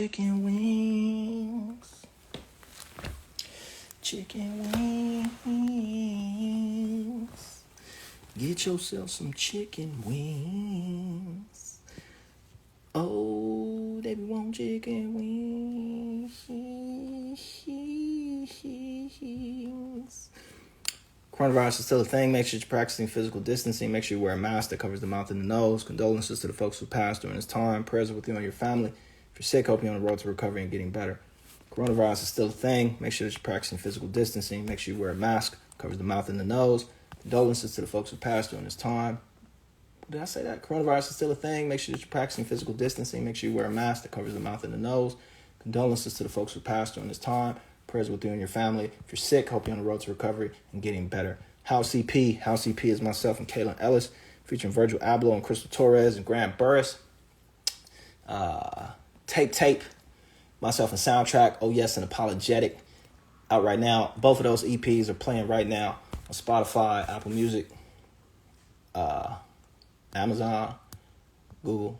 Chicken wings. Chicken wings. Get yourself some chicken wings. Oh, they want chicken wings. Coronavirus is still a thing. Make sure you're practicing physical distancing. Make sure you wear a mask that covers the mouth and the nose. Condolences to the folks who passed during this time. Prayers with you and your family. If you're sick, hope you're on the road to recovery and getting better. Coronavirus is still a thing. Make sure that you're practicing physical distancing. Make sure you wear a mask, covers the mouth and the nose. Condolences to the folks who passed during this time. Did I say that? Coronavirus is still a thing. Make sure that you're practicing physical distancing. Make sure you wear a mask that covers the mouth and the nose. Condolences to the folks who passed during this time. Prayers with you and your family. If you're sick, hope you're on the road to recovery and getting better. House CP. House CP is myself and Kaylin Ellis, featuring Virgil Abloh and Crystal Torres and Grant Burris. Tape, myself and Soundtrack, Oh Yes and Apologetic, out right now. Both of those EPs are playing right now on Spotify, Apple Music, Amazon, Google.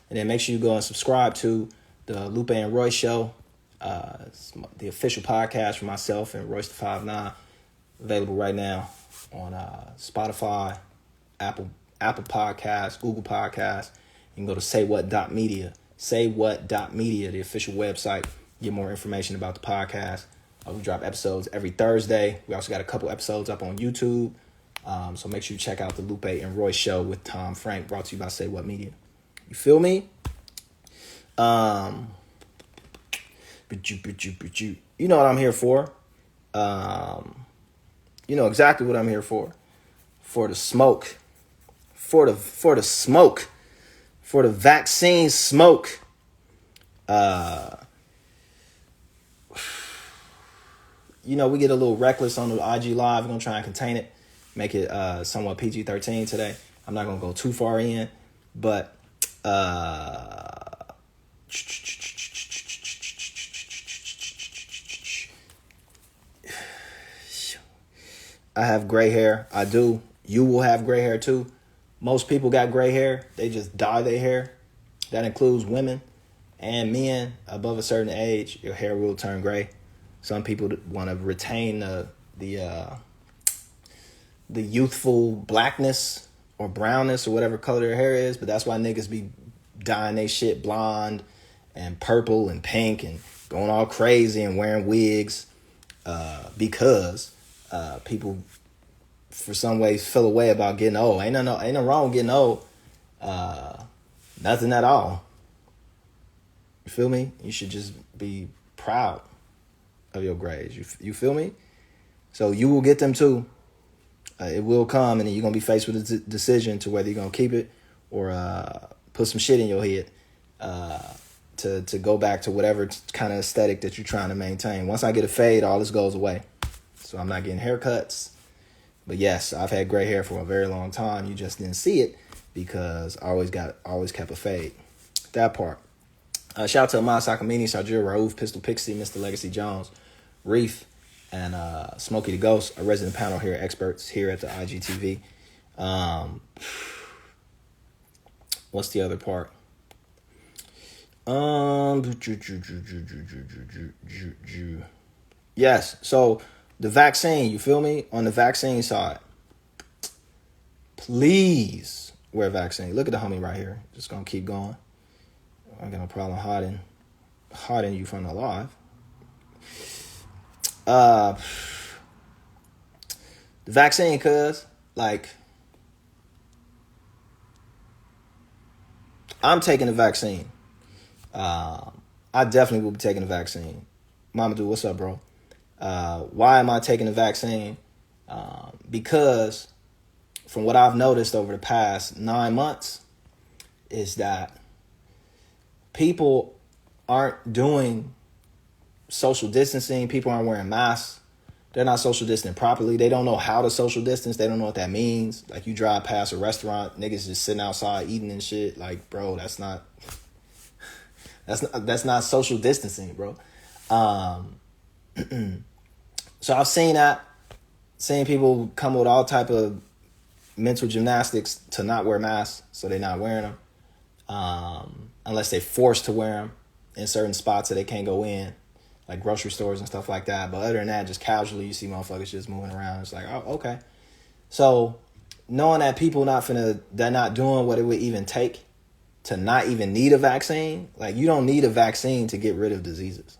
And then make sure you go and subscribe to the Lupe and Roy Show, the official podcast for myself and Royce the 5'9", available right now on Spotify, Apple Podcasts, Google Podcasts. You can go to saywhat.media. Saywhat.media, the official website. Get more information about the podcast. We drop episodes every Thursday. We also got a couple episodes up on YouTube. So make sure you check out the Lupe and Roy Show with Tom Frank, brought to you by Say What Media. You feel me? You know what I'm here for. You know exactly what I'm here for. For the smoke. For the smoke. For the vaccine smoke. You know, we get a little reckless on the IG Live. We're going to try and contain it. Make it somewhat PG-13 today. I'm not going to go too far in. But I have gray hair. I do. You will have gray hair too. Most people got gray hair. They just dye their hair. That includes women and men above a certain age. Your hair will turn gray. Some people want to retain the youthful blackness or brownness or whatever color their hair is. But that's why niggas be dyeing their shit blonde and purple and pink and going all crazy and wearing wigs because people for some ways feel a way about getting old. Ain't nothing wrong with getting old. Nothing at all. You feel me? You should just be proud of your grays. You feel me? So you will get them too. It will come, and then you're going to be faced with a decision to whether you're going to keep it or put some shit in your head to go back to whatever kind of aesthetic that you're trying to maintain. Once I get a fade, all this goes away. So I'm not getting haircuts. But yes, I've had gray hair for a very long time. You just didn't see it because I always kept a fade. That part. Shout out to Ahmad Sakamini, Sajir Raouf, Pistol Pixie, Mr. Legacy Jones, Reef, and Smokey the Ghost, a resident panel here, experts here at the IGTV. What's the other part? Yes, so the vaccine, you feel me? On the vaccine side, please wear a vaccine. Look at the homie right here. Just gonna keep going. I got no problem hiding you from the live. The vaccine, cuz, like, I'm taking the vaccine. I definitely will be taking the vaccine. Mamadou, what's up, bro? Why am I taking the vaccine? Because from what I've noticed over the past 9 months is that people aren't doing social distancing. People aren't wearing masks. They're not social distancing properly. They don't know how to social distance. They don't know what that means. Like, you drive past a restaurant, niggas just sitting outside eating and shit. Like, bro, that's not social distancing, bro. So I've seen that. Seen people come with all type of mental gymnastics to not wear masks, so they're not wearing them. Unless they're forced to wear them. in certain spots that they can't go in, like grocery stores and stuff like that. But other than that, just casually, you see motherfuckers just moving around. It's like, oh, okay. So knowing that people they're not doing what it would even take to not even need a vaccine. Like, you don't need a vaccine to get rid of diseases,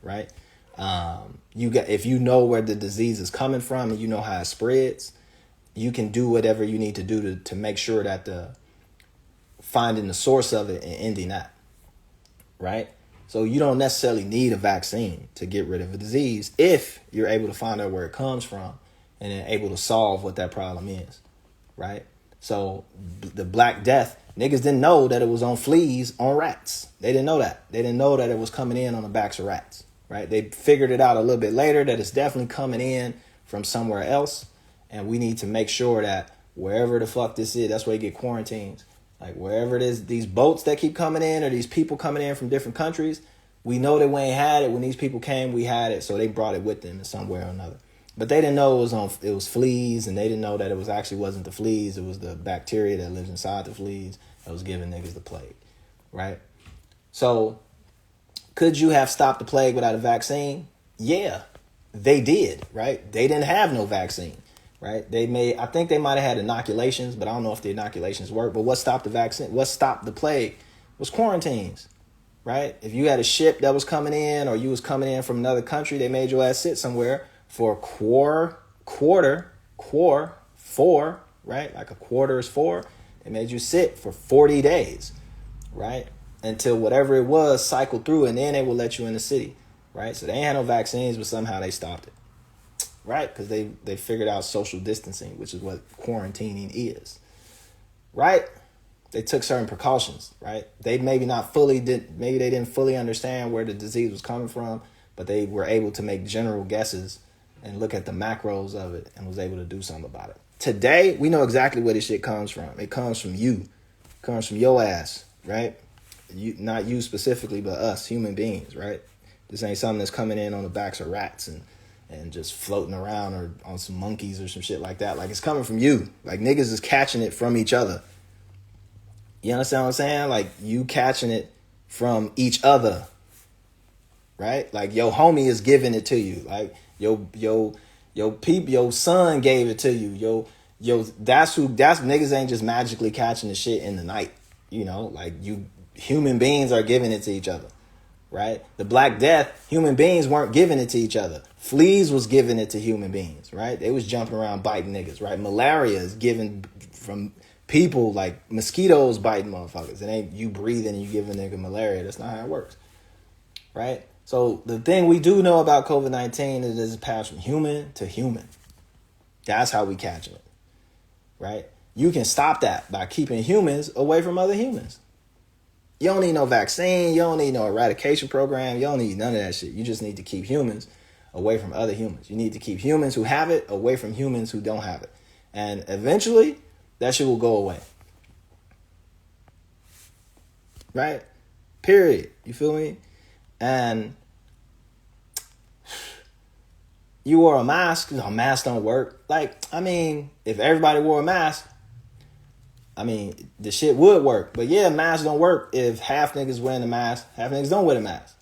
right? If you know where the disease is coming from and you know how it spreads, you can do whatever you need to do to make sure that finding the source of it and ending that, right? So you don't necessarily need a vaccine to get rid of a disease if you're able to find out where it comes from and then able to solve what that problem is, right? So the Black Death, niggas didn't know that it was on fleas on rats. They didn't know that. They didn't know that it was coming in on the backs of rats, right? They figured it out a little bit later that it's definitely coming in from somewhere else. And we need to make sure that wherever the fuck this is, that's where you get quarantines. Like, wherever it is, these boats that keep coming in or these people coming in from different countries, we know that we ain't had it. When these people came, we had it. So they brought it with them in some way or another. But they didn't know it was fleas, and they didn't know that it wasn't the fleas. It was the bacteria that lives inside the fleas that was giving niggas the plague, right? So could you have stopped the plague without a vaccine? Yeah, they did, right? They didn't have no vaccine, right? I think they might have had inoculations, but I don't know if the inoculations work. But what stopped the plague was quarantines, right? If you had a ship that was coming in or you was coming in from another country, they made your ass sit somewhere for four, right? Like a quarter is 4. They made you sit for 40 days, right? Until whatever it was cycled through, and then they will let you in the city, right? So they ain't had no vaccines, but somehow they stopped it, right? Because they figured out social distancing, which is what quarantining is, right? They took certain precautions, right? They maybe they didn't fully understand where the disease was coming from, but they were able to make general guesses and look at the macros of it and was able to do something about it. Today, we know exactly where this shit comes from. It comes from you. It comes from your ass, right? Not you specifically, but us, human beings, right? This ain't something that's coming in on the backs of rats and just floating around or on some monkeys or some shit like that. Like, it's coming from you. Like, niggas is catching it from each other. You understand what I'm saying? Like, you catching it from each other, right? Like, your homie is giving it to you. Like, your son gave it to you. That's niggas ain't just magically catching the shit in the night. You know, like, human beings are giving it to each other, right? The Black Death, human beings weren't giving it to each other. Fleas was giving it to human beings, right? They was jumping around biting niggas, right? Malaria is given from people, like mosquitoes biting motherfuckers. It ain't you breathing and you give a nigga malaria. That's not how it works, right? So the thing we do know about COVID-19 is it's passed from human to human. That's how we catching it, right? You can stop that by keeping humans away from other humans. You don't need no vaccine. You don't need no eradication program. You don't need none of that shit. You just need to keep humans away from other humans. You need to keep humans who have it away from humans who don't have it. And eventually, that shit will go away. Right? Period. You feel me? And you wore a mask. No, masks don't work. Like, I mean, if everybody wore a mask, I mean, the shit would work. But yeah, masks don't work if half niggas wearing the mask, half niggas don't wear the mask.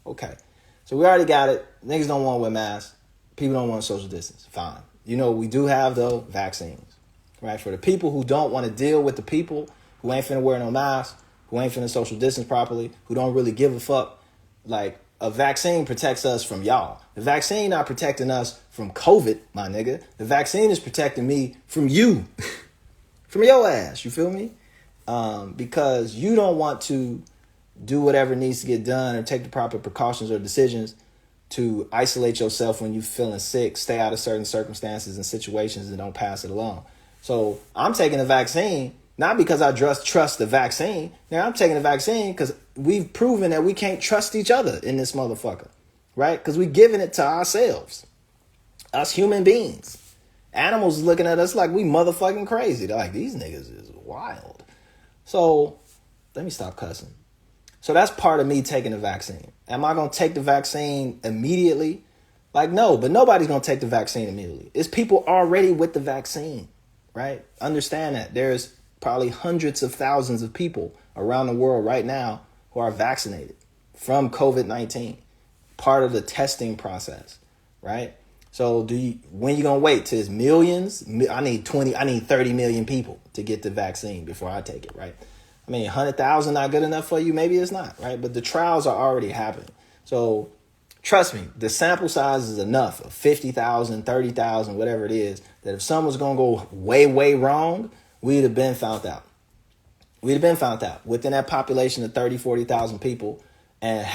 Okay. So we already got it. Niggas don't want to wear masks. People don't want social distance. Fine. You know what we do have, though? Vaccines. Right? For the people who don't want to deal with the people who ain't finna wear no mask, who ain't finna social distance properly, who don't really give a fuck, like, a vaccine protects us from y'all. The vaccine not protecting us from COVID, my nigga. The vaccine is protecting me from you. From your ass, you feel me? Because you don't want to do whatever needs to get done or take the proper precautions or decisions to isolate yourself when you're feeling sick, stay out of certain circumstances and situations and don't pass it along. So I'm taking the vaccine, not because I just trust the vaccine. Now I'm taking the vaccine because we've proven that we can't trust each other in this motherfucker, right? Because we're giving it to ourselves, us human beings. Animals looking at us like we motherfucking crazy. They're like, these niggas is wild. So let me stop cussing. So that's part of me taking the vaccine. Am I going to take the vaccine immediately? Like, no, but nobody's going to take the vaccine immediately. It's people already with the vaccine, right? Understand that. There's probably hundreds of thousands of people around the world right now who are vaccinated. from COVID-19, part of the testing process, right? So when you gonna wait till it's millions? I need 30 million people to get the vaccine before I take it, right? I mean, 100,000 not good enough for you? Maybe it's not, right? But the trials are already happening. So trust me, the sample size is enough of 50,000, 30,000, whatever it is, that if someone's going to go way, way wrong, we'd have been found out. We'd have been found out within that population of 30, 40,000 people. And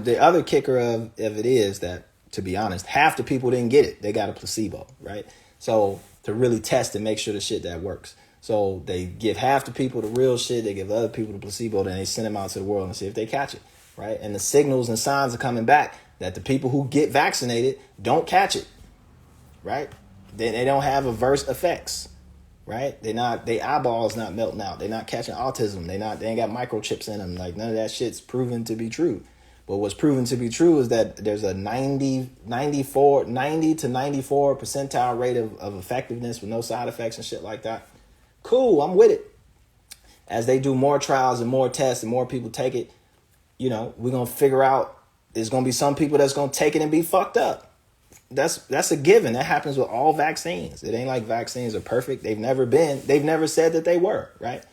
the other kicker of it is that, to be honest, half the people didn't get it. They got a placebo, right? So to really test and make sure the shit that works. So they give half the people the real shit. They give other people the placebo. Then they send them out to the world and see if they catch it, right? And the signals and signs are coming back that the people who get vaccinated don't catch it, right? They don't have adverse effects, right? Their eyeballs not melting out. They're not catching autism. They ain't got microchips in them. Like, none of that shit's proven to be true. But what's proven to be true is that there's a 90 to 94 percentile rate of effectiveness with no side effects and shit like that. Cool, I'm with it. As they do more trials and more tests and more people take it, we're going to figure out there's going to be some people that's going to take it and be fucked up. That's a given. That happens with all vaccines. It ain't like vaccines are perfect. They've never said that they were, right?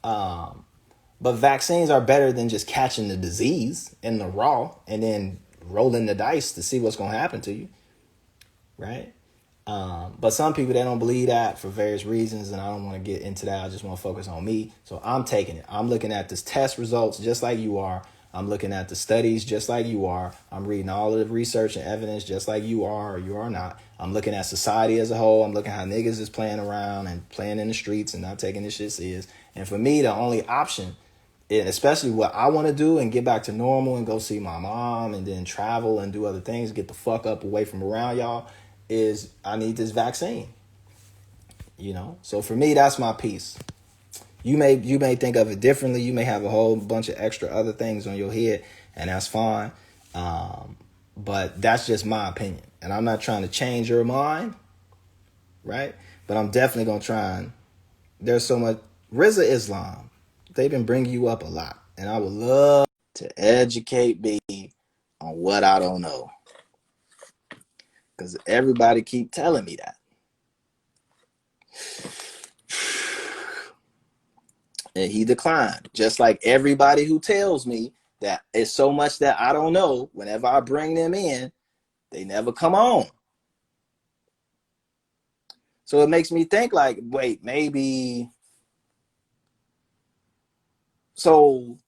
But vaccines are better than just catching the disease in the raw and then rolling the dice to see what's going to happen to you, right? But some people, they don't believe that for various reasons, and I don't want to get into that. I just want to focus on me. So I'm taking it. I'm looking at this test results just like you are. I'm looking at the studies just like you are. I'm reading all of the research and evidence just like you are or you are not. I'm looking at society as a whole. I'm looking at how niggas is playing around and playing in the streets and not taking this shit serious. And for me, the only option, and especially what I want to do and get back to normal and go see my mom and then travel and do other things, get the fuck up away from around y'all, is I need this vaccine. So for me, that's my piece. You may think of it differently. You may have a whole bunch of extra other things on your head, and that's fine. But that's just my opinion. And I'm not trying to change your mind, right? But I'm definitely going to try and... There's so much... Rizza Islam, they've been bringing you up a lot. And I would love to educate me on what I don't know. Because everybody keep telling me that. And he declined. Just like everybody who tells me that it's so much that I don't know, whenever I bring them in, they never come on. So it makes me think like, wait, maybe... So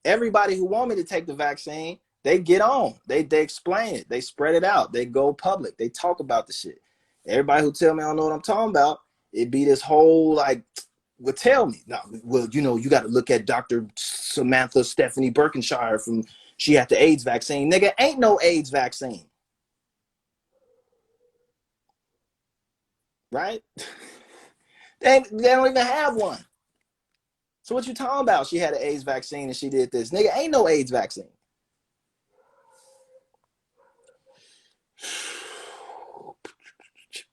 everybody who want me to take the vaccine, they get on. They explain it. They spread it out. They go public. They talk about the shit. Everybody who tell me I don't know what I'm talking about, it be this whole like... would tell me, no, well, you got to look at Dr. Samantha Stephanie Birkenshire she had the AIDS vaccine. Nigga, ain't no AIDS vaccine. Right? They don't even have one. So what you talking about? She had an AIDS vaccine and she did this. Nigga, ain't no AIDS vaccine.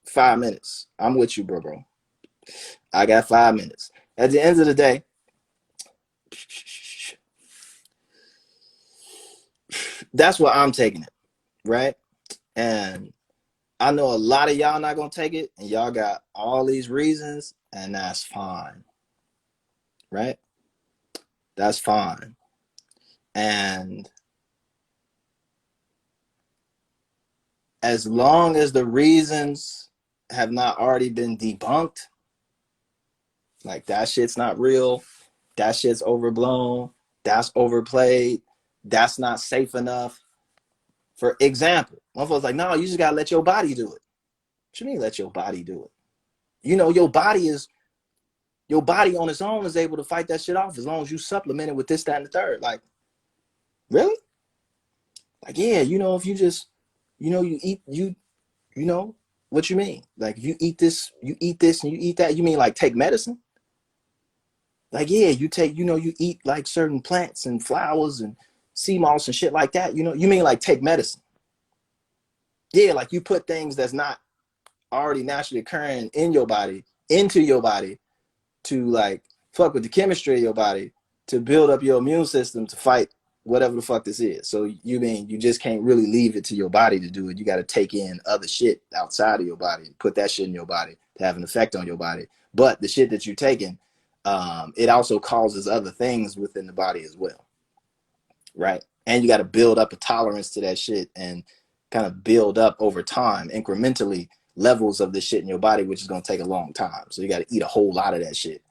Five minutes. I'm with you, bro. I got 5 minutes. At the end of the day, that's where I'm taking it, right? And I know a lot of y'all not gonna take it, and y'all got all these reasons, and that's fine, right? That's fine. And as long as the reasons have not already been debunked, like that shit's not real, that shit's overblown, that's overplayed, that's not safe enough. For example, one folks like, no, you just gotta let your body do it. What you mean let your body do it? Your body on its own is able to fight that shit off as long as you supplement it with this, that, and the third. Like, really? Like, yeah, if you just, you eat, what you mean? Like, you eat this, and you eat that. You mean like take medicine? Like, yeah, you take, you eat like certain plants and flowers and sea moss and shit like that. You mean like take medicine? Yeah, like you put things that's not already naturally occurring in your body into your body to like fuck with the chemistry of your body to build up your immune system to fight whatever the fuck this is. So you mean you just can't really leave it to your body to do it. You got to take in other shit outside of your body, put that shit in your body to have an effect on your body. But the shit that you're taking, it also causes other things within the body as well, right? And you got to build up a tolerance to that shit and kind of build up over time, incrementally, levels of this shit in your body, which is going to take a long time. So you got to eat a whole lot of that shit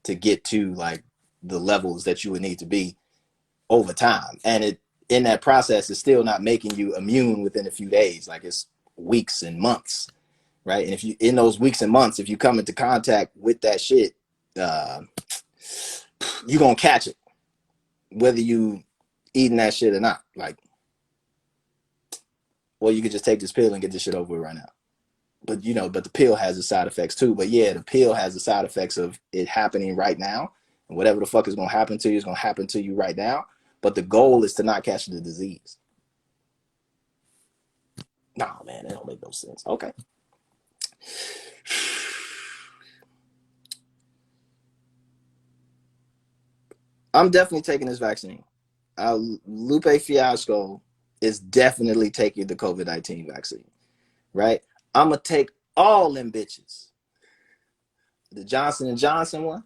to get to like the levels that you would need to be over time. And it, in that process, is still not making you immune within a few days. Like it's weeks and months, right? And if you, in those weeks and months, if you come into contact with that shit, you're going to catch it, whether you eating that shit or not. Like, well, you could just take this pill and get this shit over with right now. But you know, but the pill has the side effects too. But yeah, the pill has the side effects of it happening right now. And whatever the fuck is going to happen to you is going to happen to you right now. But the goal is to not catch the disease. Nah, man, that don't make no sense. Okay. I'm definitely taking this vaccine. Lupe Fiasco is definitely taking the COVID-19 vaccine, right? I'm going to take all them bitches. The Johnson & Johnson one,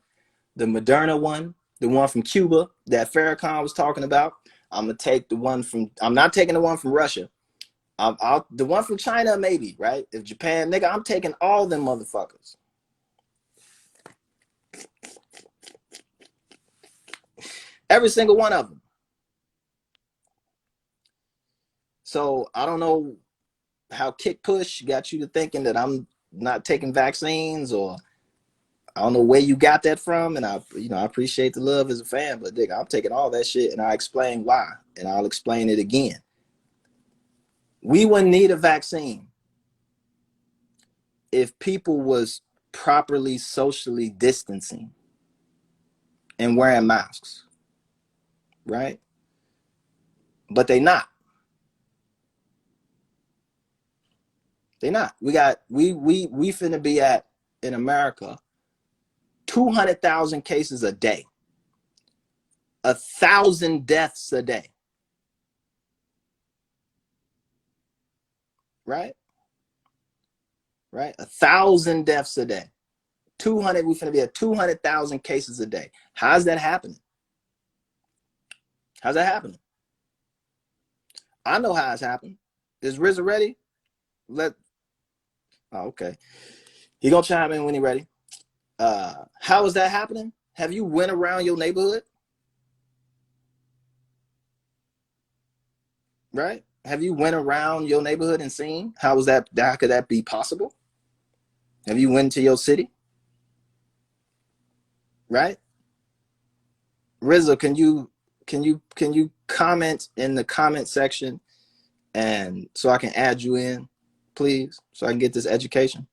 the Moderna one, the one from Cuba that Farrakhan was talking about. I'm going to take the one from, I'm not taking the one from Russia. The one from China, maybe, right? If Japan, nigga, I'm taking all them motherfuckers. Every single one of them. So I don't know how kick push got you to thinking that I'm not taking vaccines, or I don't know where you got that from. And I appreciate the love as a fan, but nigga, I'm taking all that shit, and I explain why, and I'll explain it again. We wouldn't need a vaccine if people was properly socially distancing and wearing masks, right? But they not. They not. We finna be at, in America, 200,000 cases a day, 1,000 deaths a day, right? 1,000 deaths a day. 200. We finna be at 200,000 cases a day. How's that happening? How's that happening? I know how it's happening. Is Rizza ready? Okay. He gonna chime in when he ready. How is that happening? Have you went around your neighborhood? Right? Have you went around your neighborhood and seen how could that be possible? Have you went to your city? Right? Rizza, can you comment in the comment section, and so I can add you in, please, so I can get this education?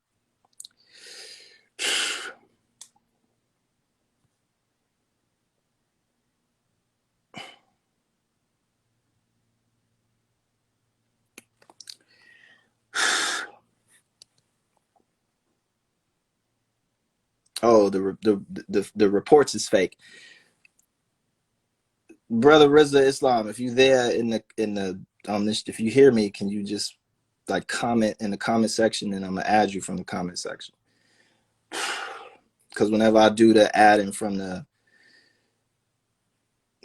Oh, the reports is fake. Brother Rizza Islam, if you there in the on this, if you hear me, can you just like comment in the comment section, and I'm gonna add you from the comment section. Because whenever I do the adding from the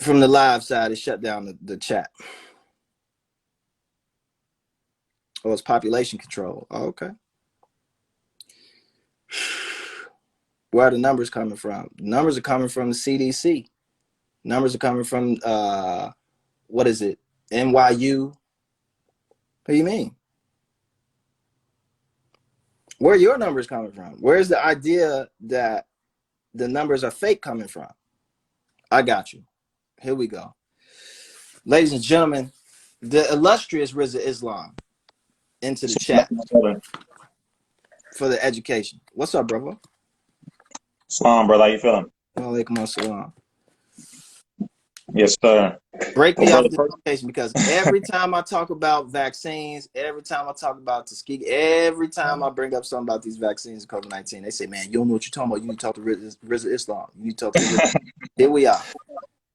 live side, it shut down the chat. Oh, it's population control. Oh, okay. Where are the numbers coming from? The numbers are coming from the CDC. Numbers are coming from what is it? NYU. What do you mean? Where are your numbers coming from? Where's the idea that the numbers are fake coming from? I got you. Here we go. Ladies and gentlemen, the illustrious Rizza Islam into the chat for the education. What's up, brother? Salam, brother. How you feeling? Walaikum assalam. Yes, sir. Break me off the education, because every time I talk about vaccines, every time I talk about Tuskegee, every time I bring up something about these vaccines and COVID-19, they say, man, you don't know what you're talking about. You need to talk to Rizza Islam. You need to talk to Rizza. Here we are.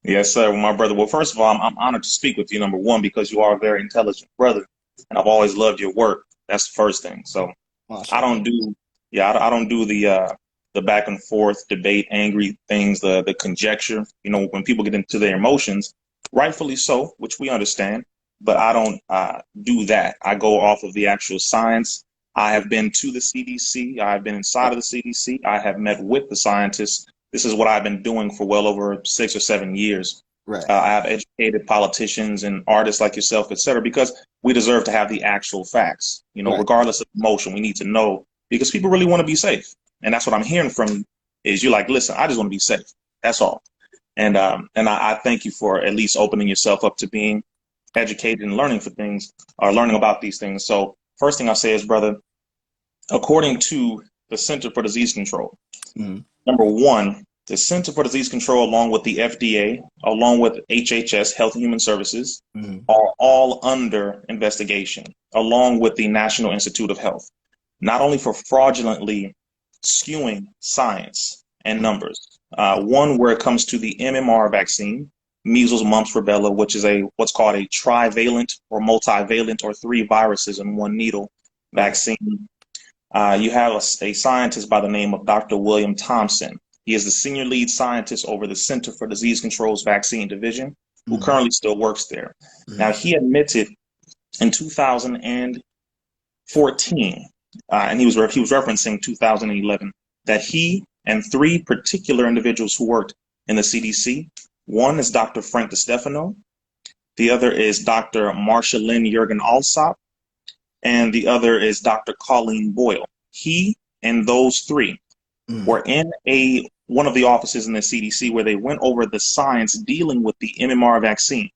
Yes, sir. Well, my brother. Well, first of all, I'm honored to speak with you, number one, because you are a very intelligent brother, and I've always loved your work. That's the first thing. So I don't MashaAllah. do, yeah, I don't do the back and forth debate, angry things, the conjecture. You know, when people get into their emotions, rightfully so, which we understand, but I don't do that. I go off of the actual science. I have been to the CDC. I have been inside of the CDC. I have met with the scientists. This is what I've been doing for well over 6 or 7 years. Right. I have educated politicians and artists like yourself, et cetera, because we deserve to have the actual facts. You know, Right. regardless of emotion, we need to know because people really want to be safe. And that's what I'm hearing from you is you're like, listen, I just want to be safe. That's all. And I thank you for at least opening yourself up to being educated and learning for things or learning about these things. So first thing I say is, brother, according to the Center for Disease Control, Mm-hmm. number one, the Center for Disease Control, along with the FDA, along with HHS, Health and Human Services, Mm-hmm. are all under investigation, along with the National Institute of Health, not only for fraudulently skewing science and numbers. One, where it comes to the MMR vaccine, measles, mumps, rubella, which is what's called a trivalent or multivalent or three viruses in one needle Right. vaccine. You have a scientist by the name of Dr. William Thompson. He is the senior lead scientist over the Center for Disease Control's Vaccine Division, who Mm-hmm. currently still works there. Mm-hmm. Now, he admitted in 2014, and he was referencing 2011, that he and three particular individuals who worked in the CDC. One is Dr. Frank DeStefano, the other is Dr. Marsha Lynn Jurgen Alsop, and the other is Dr. Colleen Boyle. He and those three Mm-hmm. were in one of the offices in the CDC where they went over the science dealing with the MMR vaccine,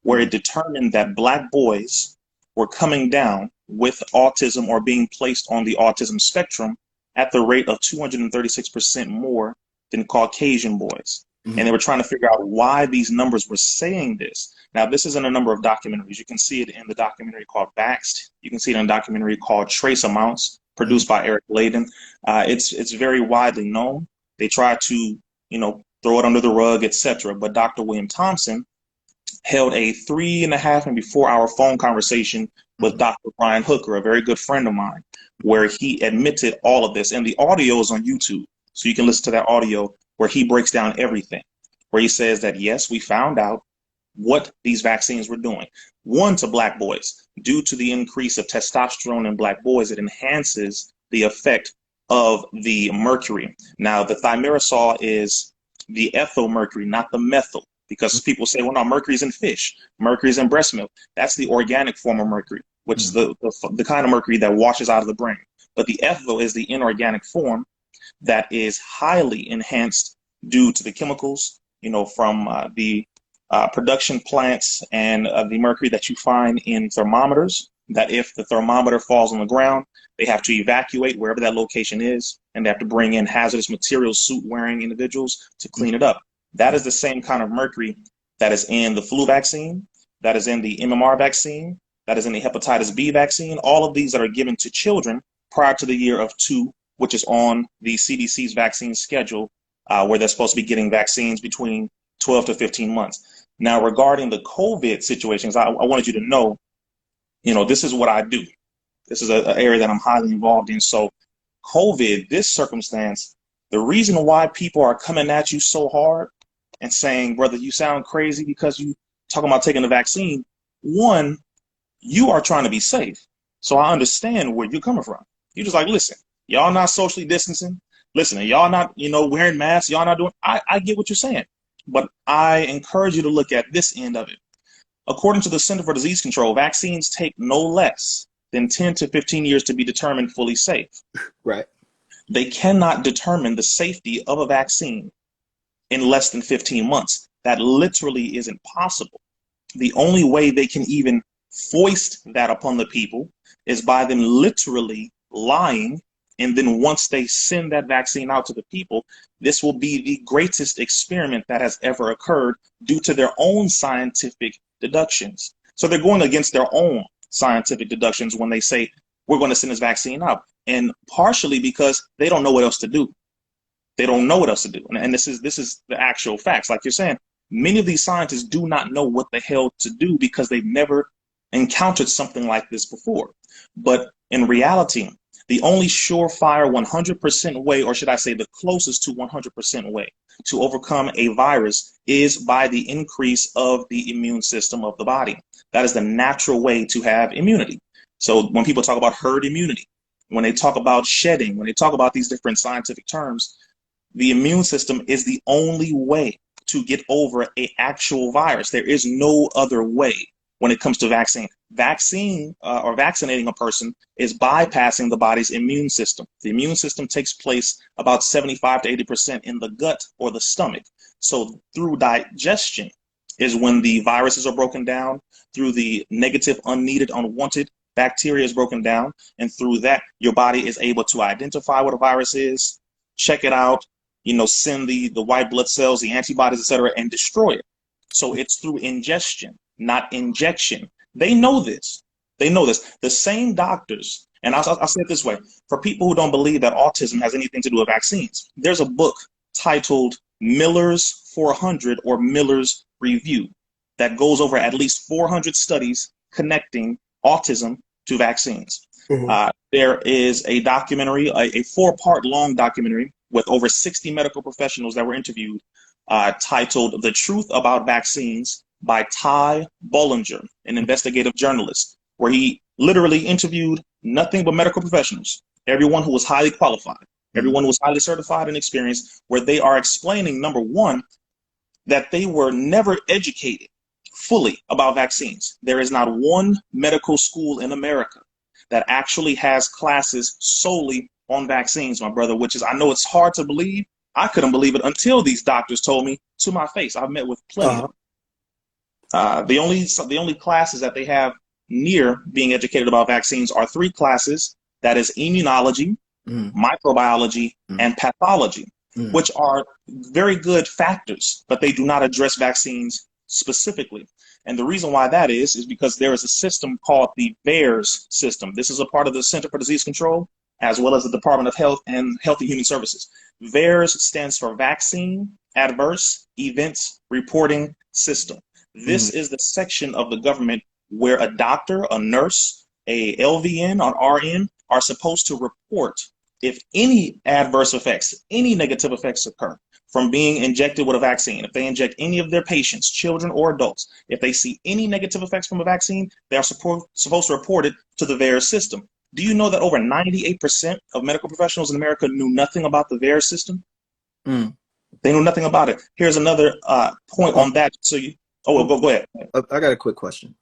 where it determined that Black boys were coming down with autism or being placed on the autism spectrum at the rate of 236% more than Caucasian boys. And Mm-hmm. they were trying to figure out why these numbers were saying this. Now, this is in a number of documentaries. You can see it in the documentary called Vaxxed. You can see it in a documentary called Trace Amounts, Mm-hmm. produced by Eric Layden. It's very widely known. They try to, throw it under the rug, etc. But Dr. William Thompson held a 3.5, maybe 4 hour phone conversation with Dr. Brian Hooker, a very good friend of mine, where he admitted all of this. And the audio is on YouTube. So you can listen to that audio where he breaks down everything, where he says that, yes, we found out what these vaccines were doing. One, to Black boys, due to the increase of testosterone in Black boys, it enhances the effect of the mercury. Now, the thimerosal is the ethyl mercury, not the methyl, because people say, well, no, mercury's in fish, mercury's in breast milk. That's the organic form of mercury, which is the kind of mercury that washes out of the brain. But the ethyl is the inorganic form that is highly enhanced due to the chemicals, from the production plants and the mercury that you find in thermometers, that if the thermometer falls on the ground, they have to evacuate wherever that location is, and they have to bring in hazardous materials, suit-wearing individuals to clean it up. That is the same kind of mercury that is in the flu vaccine, that is in the MMR vaccine, that is in the hepatitis B vaccine, all of these that are given to children prior to the year of 2, which is on the CDC's vaccine schedule, where they're supposed to be getting vaccines between 12 to 15 months. Now, regarding the COVID situations, I wanted you to know, this is what I do. This is an area that I'm highly involved in. So COVID, this circumstance, the reason why people are coming at you so hard and saying, brother, you sound crazy because you talking about taking the vaccine. One, you are trying to be safe. So I understand where you're coming from. You're just like, listen, y'all not socially distancing. Listen, y'all not, wearing masks. Y'all not doing, I get what you're saying. But I encourage you to look at this end of it. According to the Center for Disease Control, vaccines take no less than 10 to 15 years to be determined fully safe. Right. They cannot determine the safety of a vaccine in less than 15 months. That literally isn't possible. The only way they can even foist that upon the people is by them literally lying. And then once they send that vaccine out to the people, this will be the greatest experiment that has ever occurred due to their own scientific deductions. So they're going against their own scientific deductions when they say, we're going to send this vaccine out. And partially because they don't know what else to do. They don't know what else to do. And this is the actual facts. Like you're saying, Many of these scientists do not know what the hell to do because they've never encountered something like this before. But in reality, the only surefire 100% way, or should I say the closest to 100% way to overcome a virus is by the increase of the immune system of the body. That is the natural way to have immunity. So when people talk about herd immunity, when they talk about shedding, when they talk about these different scientific terms, the immune system is the only way to get over an actual virus. There is no other way when it comes to vaccine. Or vaccinating a person is bypassing the body's immune system. The immune system takes place about 75 to 80% in the gut or the stomach. So through digestion is when the viruses are broken down, through the negative, unneeded, unwanted bacteria is broken down, and through that, your body is able to identify what a virus is, check it out, send the white blood cells, the antibodies, etc., and destroy it. So it's through ingestion, not injection. They know this. They know this. The same doctors, and I'll say it this way, for people who don't believe that autism has anything to do with vaccines, there's a book titled Miller's 400 or Miller's Review that goes over at least 400 studies connecting autism to vaccines. Mm-hmm. There is a documentary, a 4-part long documentary with over 60 medical professionals that were interviewed, titled The Truth About Vaccines by Ty Bollinger, an investigative journalist, where he literally interviewed nothing but medical professionals, everyone who was highly qualified, everyone who was highly certified and experienced, where they are explaining, number one, that they were never educated fully about vaccines. There is not one medical school in America that actually has classes solely on vaccines, my brother, which is, I know it's hard to believe. I couldn't believe it until these doctors told me to my face. I've met with plenty of them. The only classes that they have near being educated about vaccines are 3 classes. That is immunology, microbiology, and pathology, which are very good factors, but they do not address vaccines specifically. And the reason why that is because there is a system called the VAERS system. This is a part of the Center for Disease Control, as well as the Department of Health and Health and Human Services. VAERS stands for Vaccine Adverse Events Reporting System. This is the section of the government where a doctor, a nurse, a LVN, or RN are supposed to report if any adverse effects, any negative effects occur from being injected with a vaccine. If they inject any of their patients, children or adults, if they see any negative effects from a vaccine, they are supposed to report it to the VAERS system. Do you know that over 98% of medical professionals in America knew nothing about the VAERS system? They knew nothing about it. Here's another point on that. So go ahead. I got a quick question.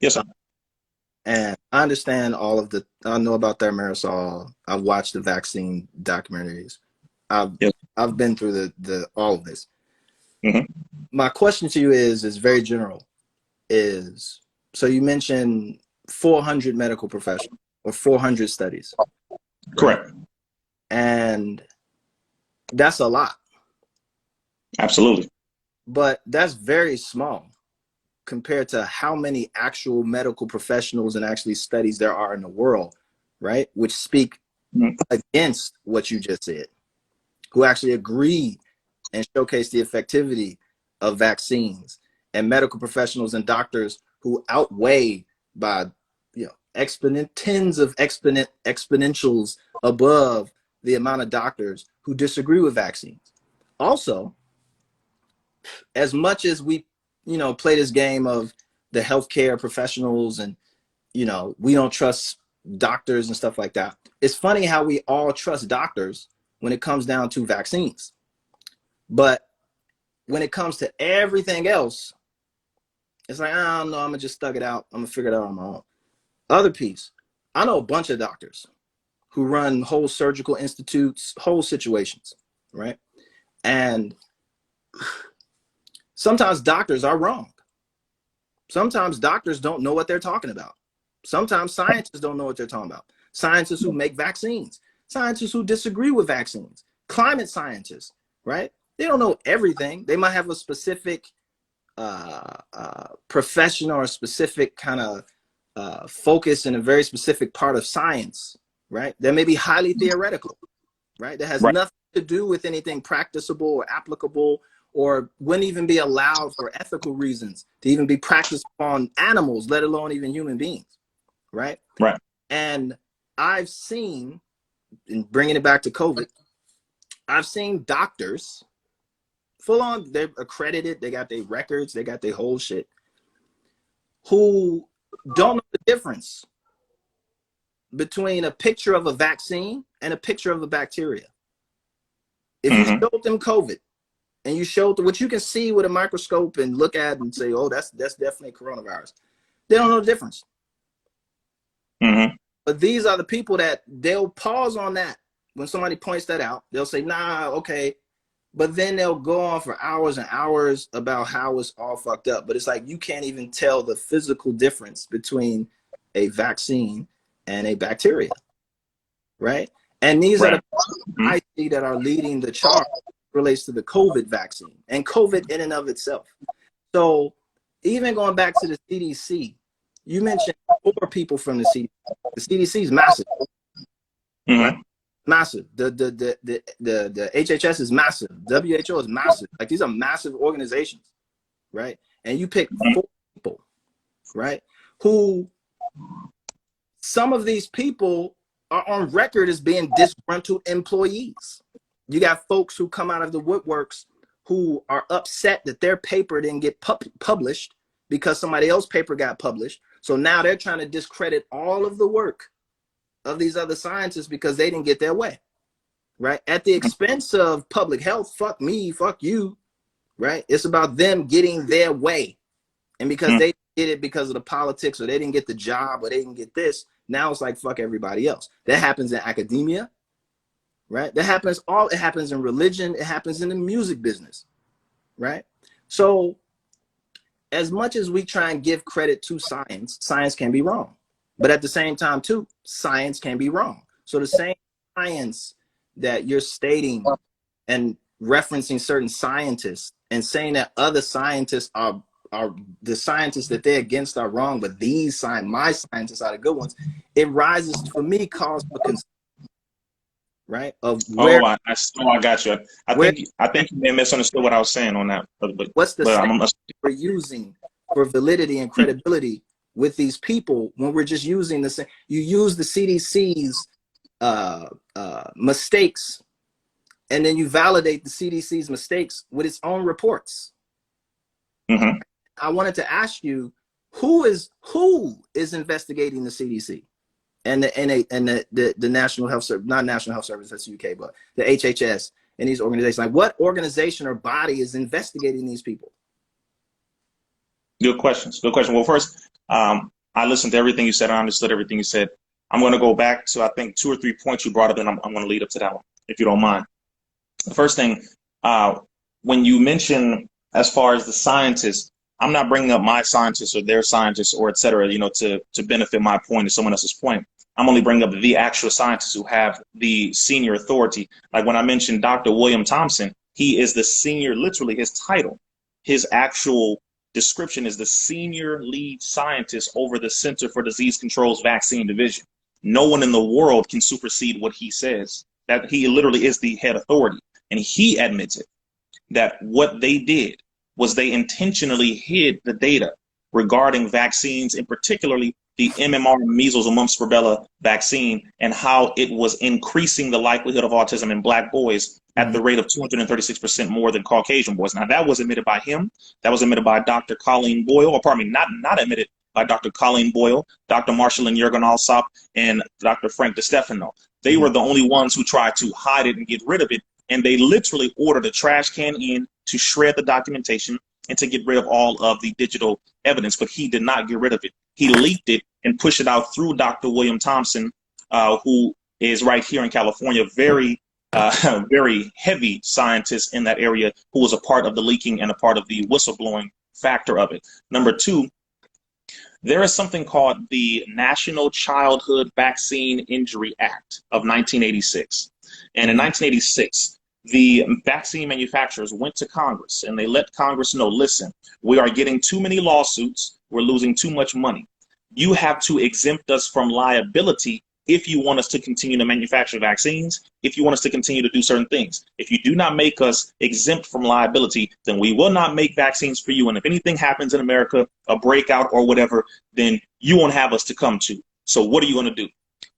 Yes, sir. And I understand I know about the aerosol. I've watched the vaccine documentaries. I've been through the all of this. My question to you is very general. So you mentioned 400 medical professionals or 400 studies. Correct. Right? And that's a lot. Absolutely. But that's very small compared to how many actual medical professionals and actually studies there are in the world, right? Which speak against what you just said, who actually agree and showcase the effectivity of vaccines, and medical professionals and doctors who outweigh by tens of exponentials above the amount of doctors who disagree with vaccines. Also, as much as we play this game of the healthcare professionals and we don't trust doctors and stuff like that, it's funny how we all trust doctors when it comes down to vaccines, but when it comes to everything else, it's like, I don't know, I'm gonna just thug it out, I'm gonna figure it out on my own. Other piece, I know a bunch of doctors who run whole surgical institutes, whole situations, right? And sometimes doctors are wrong. Sometimes doctors don't know what they're talking about. Sometimes scientists don't know what they're talking about. Scientists who make vaccines, scientists who disagree with vaccines, climate scientists, right? They don't know everything. They might have a specific profession or a specific kind of focus in a very specific part of science, right? That may be highly theoretical, right? That has nothing to do with anything practicable or applicable or wouldn't even be allowed for ethical reasons to even be practiced on animals, let alone even human beings, right? Right. And I've seen, and bringing it back to COVID, I've seen doctors full on, they're accredited, they got their records, they got their whole shit, who don't know the difference between a picture of a vaccine and a picture of a bacteria. If you showed them COVID and you showed them what you can see with a microscope and look at and say, oh, that's definitely coronavirus, they don't know the difference. But these are the people that they'll pause on that. When somebody points that out, they'll say, nah, okay. But then they'll go on for hours and hours about how it's all fucked up. But it's like, you can't even tell the physical difference between a vaccine and a bacteria, right? And these are the I see that are leading the charge relates to the COVID vaccine and COVID in and of itself. So even going back to the CDC, you mentioned 4 people from the CDC. The CDC is massive, right? Massive. The HHS is massive. WHO is massive. Like, these are massive organizations, right? And you pick 4 people, right? Who, some of these people are on record as being disgruntled employees. You got folks who come out of the woodworks who are upset that their paper didn't get published because somebody else's paper got published. So now they're trying to discredit all of the work of these other scientists because they didn't get their way, right? At the expense of public health. Fuck me, fuck you, right? It's about them getting their way. And because they did it because of the politics, or they didn't get the job, or they didn't get this, now it's like, fuck everybody else. That happens in academia, right? That happens it happens in religion. It happens in the music business, right? So as much as we try and give credit to science, science can be wrong. But at the same time, too, science can be wrong. So the same science that you're stating and referencing certain scientists and saying that other scientists are the scientists that they're against are wrong, but my scientists are the good ones, it rises, for me, cause for concern, right? Of where, I got you. I think you may have misunderstood what I was saying on that. But what's the science we're using for validity and credibility with these people when we're just using the same? You use the CDC's mistakes, and then you validate the CDC's mistakes with its own reports. I wanted to ask you, who is investigating the CDC and the National Health Service, not National Health Service, that's UK, but the HHS and these organizations? Like, what organization or body is investigating these people? Good questions. Good question. Well, first, I listened to everything you said. I understood everything you said. I'm going to go back to, I think, 2 or 3 points you brought up, and I'm going to lead up to that one, if you don't mind. The first thing, when you mention as far as the scientists, I'm not bringing up my scientists or their scientists or et cetera, to benefit my point or someone else's point. I'm only bringing up the actual scientists who have the senior authority. Like when I mentioned Dr. William Thompson, he is the senior, literally his title, his actual description is the senior lead scientist over the Center for Disease Control's vaccine division. No one in the world can supersede what he says. That he literally is the head authority. And he admitted that what they did was they intentionally hid the data regarding vaccines, and particularly the MMR, measles and mumps rubella vaccine, and how it was increasing the likelihood of autism in Black boys at the rate of 236% more than Caucasian boys. Now, that was admitted by him. That was admitted by Dr. Colleen Boyle, or pardon me, not admitted by Dr. Colleen Boyle, Dr. Marshall and Jurgen Alsop, and Dr. Frank DeStefano. They were the only ones who tried to hide it and get rid of it. And they literally ordered a trash can in to shred the documentation and to get rid of all of the digital evidence. But he did not get rid of it. He leaked it and pushed it out through Dr. William Thompson, who is right here in California, very heavy scientist in that area, who was a part of the leaking and a part of the whistleblowing factor of it. Number 2, there is something called the National Childhood Vaccine Injury Act of 1986. And in 1986, the vaccine manufacturers went to Congress and they let Congress know, listen, we are getting too many lawsuits. We're losing too much money. You have to exempt us from liability if you want us to continue to manufacture vaccines, if you want us to continue to do certain things. If you do not make us exempt from liability, then we will not make vaccines for you. And if anything happens in America, a breakout or whatever, then you won't have us to come to. So what are you going to do?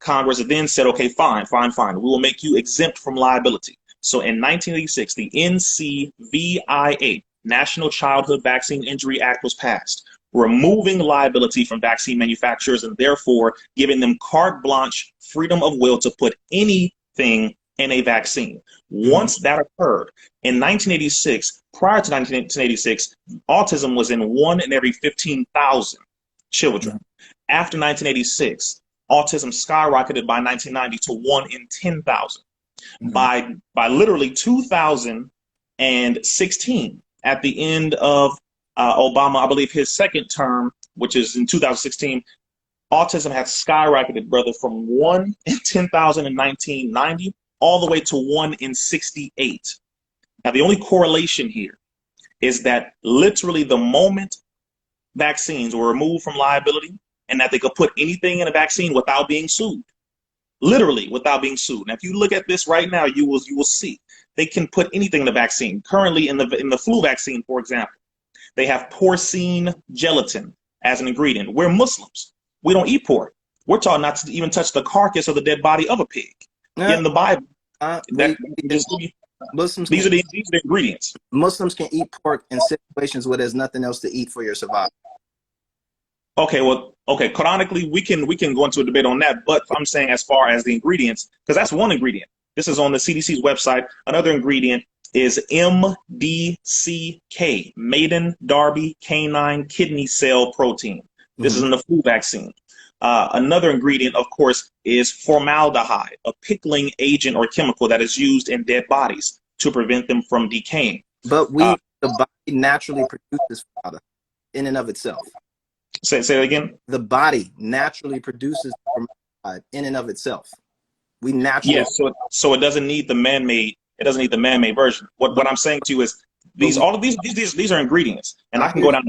Congress then said, okay, fine. We will make you exempt from liability. So in 1986, the NCVIA, National Childhood Vaccine Injury Act, was passed, removing liability from vaccine manufacturers and therefore giving them carte blanche freedom of will to put anything in a vaccine. Once that occurred in 1986, prior to 1986, autism was in 1 in every 15,000 children. After 1986, autism skyrocketed by 1990 to 1 in 10,000. By literally 2016, at the end of Obama, I believe his second term, which is in 2016, autism has skyrocketed, brother, from 1 in 10,000 in 1990 all the way to 1 in 68. Now, the only correlation here is that literally the moment vaccines were removed from liability and that they could put anything in a vaccine without being sued, literally without being sued. Now, if you look at this right now, you will see they can put anything in the vaccine. Currently, in the flu vaccine, for example, they have porcine gelatin as an ingredient. We're Muslims. We don't eat pork. We're taught not to even touch the carcass or the dead body of a pig. In the Bible, these are the ingredients. Muslims can eat pork in situations where there's nothing else to eat for your survival. Okay, canonically, we can go into a debate on that, but I'm saying as far as the ingredients, because that's one ingredient. This is on the CDC's website. Another ingredient is MDCK, Maiden Darby Canine Kidney Cell Protein. This is in the flu vaccine. Another ingredient, of course, is formaldehyde, a pickling agent or chemical that is used in dead bodies to prevent them from decaying. But the body naturally produces formaldehyde in and of itself. Say it again. The body naturally produces formaldehyde in and of itself. We naturally. Yes, so it doesn't need the man-made. It doesn't need the man-made version. What I'm saying to you is all of these are ingredients, and I can go down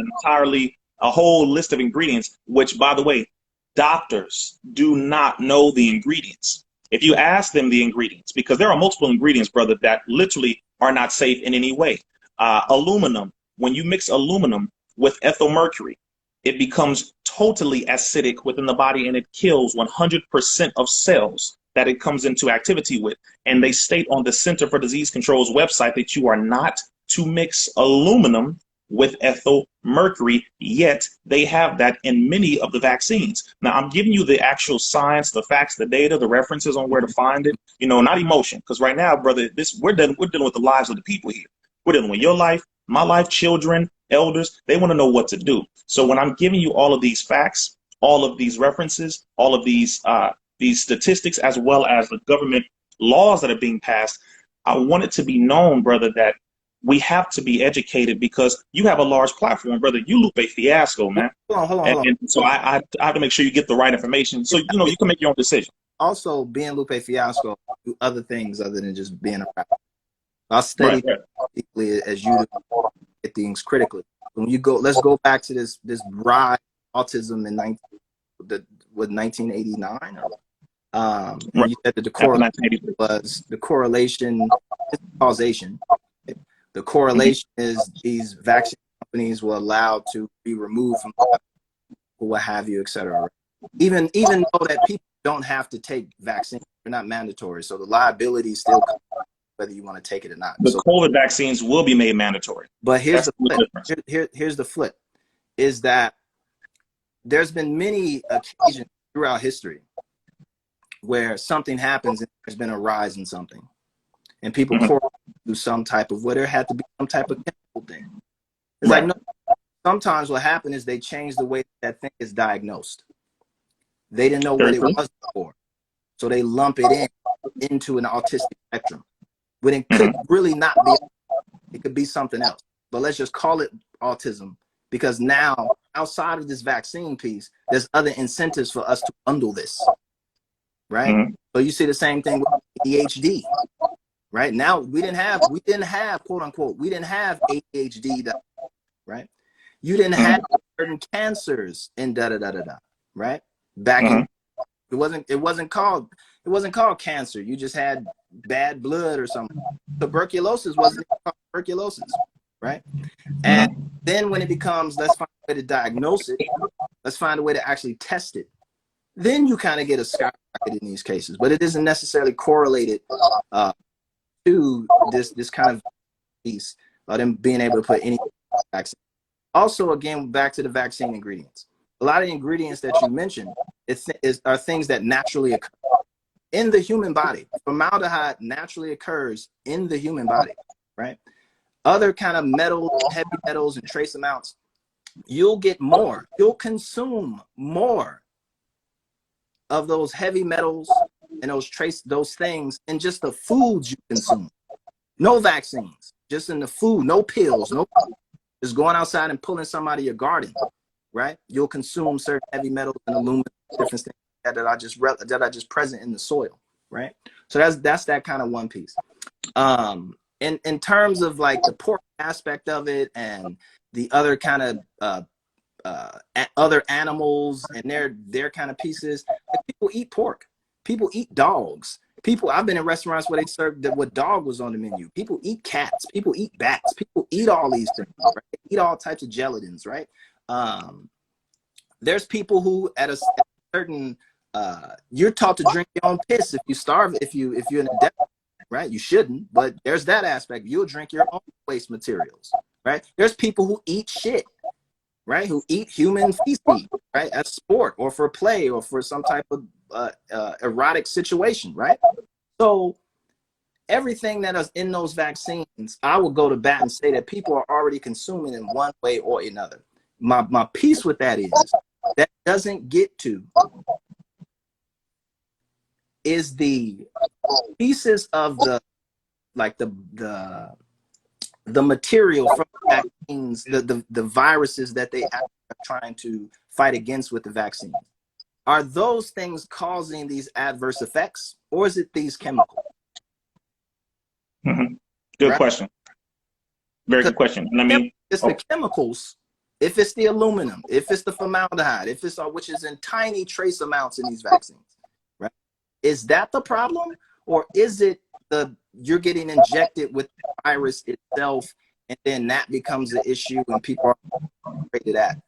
a whole list of ingredients. Which, by the way, doctors do not know the ingredients. If you ask them the ingredients, because there are multiple ingredients, brother, that literally are not safe in any way. Aluminum. When you mix aluminum with ethyl mercury, it becomes totally acidic within the body, and it kills 100% of cells that it comes into activity with. And they state on the Center for Disease Control's website that you are not to mix aluminum with ethyl mercury, yet they have that in many of the vaccines. Now, I'm giving you the actual science, the facts, the data, the references on where to find it, not emotion. Because right now, brother, we're dealing with the lives of the people here. We're dealing with your life, my life, children, elders. They want to know what to do. So when I'm giving you all of these facts, all of these references, all of these statistics, as well as the government laws that are being passed, I want it to be known, brother, that we have to be educated, because you have a large platform, brother. You Lupe Fiasco, man. Hold on. And so I have to make sure you get the right information, so you can make your own decision. Also, being Lupe Fiasco, do other things other than just being a rapper. I study equally as you do, get things critically. When you go, let's go back to this rise of autism in 1989. When you said that the correlation was the correlation is causation. The correlation is these vaccine companies were allowed to be removed from what have you, et cetera. Even though that people don't have to take vaccines, they're not mandatory. So the liability still comes whether you want to take it or not. The COVID vaccines will be made mandatory. But here's the flip. Here's the flip, is that there's been many occasions throughout history where something happens and there's been a rise in something. And people do some type of, where there had to be some type of chemical thing. It's like, no, sometimes what happened is they changed the way that thing is diagnosed. They didn't know what it was before. So they lump it into an autistic spectrum. When it could really not be, it could be something else. But let's just call it autism, because now, outside of this vaccine piece, there's other incentives for us to bundle this, right? So you see the same thing with ADHD. Right now, we didn't have quote unquote, we didn't have ADHD, right? You didn't have certain cancers and right? Back in, It wasn't called cancer. You just had bad blood or something. Tuberculosis wasn't even called tuberculosis, right? And Mhm. then when it becomes, let's find a way to diagnose it, let's find a way to actually test it. Then you kind of get a skyrocket in these cases, but it isn't necessarily correlated uh, to this kind of piece of them being able to put any vaccine. Also, again, back to the vaccine ingredients. A lot of the ingredients that you mentioned are things that naturally occur in the human body. Formaldehyde naturally occurs in the human body, right? Other kind of metals, heavy metals, and trace amounts, you'll consume more of those heavy metals and those things in just the foods you consume. No vaccines, just in the food, no pills, no just going outside and pulling some out of your garden, right? You'll consume certain heavy metals and aluminum, different things that are just present in the soil, right? So that's that kind of one piece. In terms of like the pork aspect of it and the other kind of other animals and their kind of pieces, like, people eat pork, people eat dogs. I've been in restaurants where they served what dog was on the menu. People eat cats, people eat bats, people eat all these things, right? They eat all types of gelatins, right? There's people who at a certain you're taught to drink your own piss if you starve, if you're in a desert, right? You shouldn't, but there's that aspect. You'll drink your own waste materials, right? There's people who eat shit, right? Who eat human feces, right? As sport or for play or for some type of erotic situation, right? So everything that is in those vaccines, I would go to bat and say that people are already consuming in one way or another. My piece with that is that doesn't get to is the pieces of the material from the vaccines, the viruses that they are trying to fight against with the vaccine. Are those things causing these adverse effects, or is it these chemicals? Mm-hmm. Good Right? question. Very good question. It's the chemicals. If it's the aluminum, if it's the formaldehyde, if it's which is in tiny trace amounts in these vaccines, right? Is that the problem, or is it you're getting injected with the virus itself, and then that becomes an issue and people are rated at,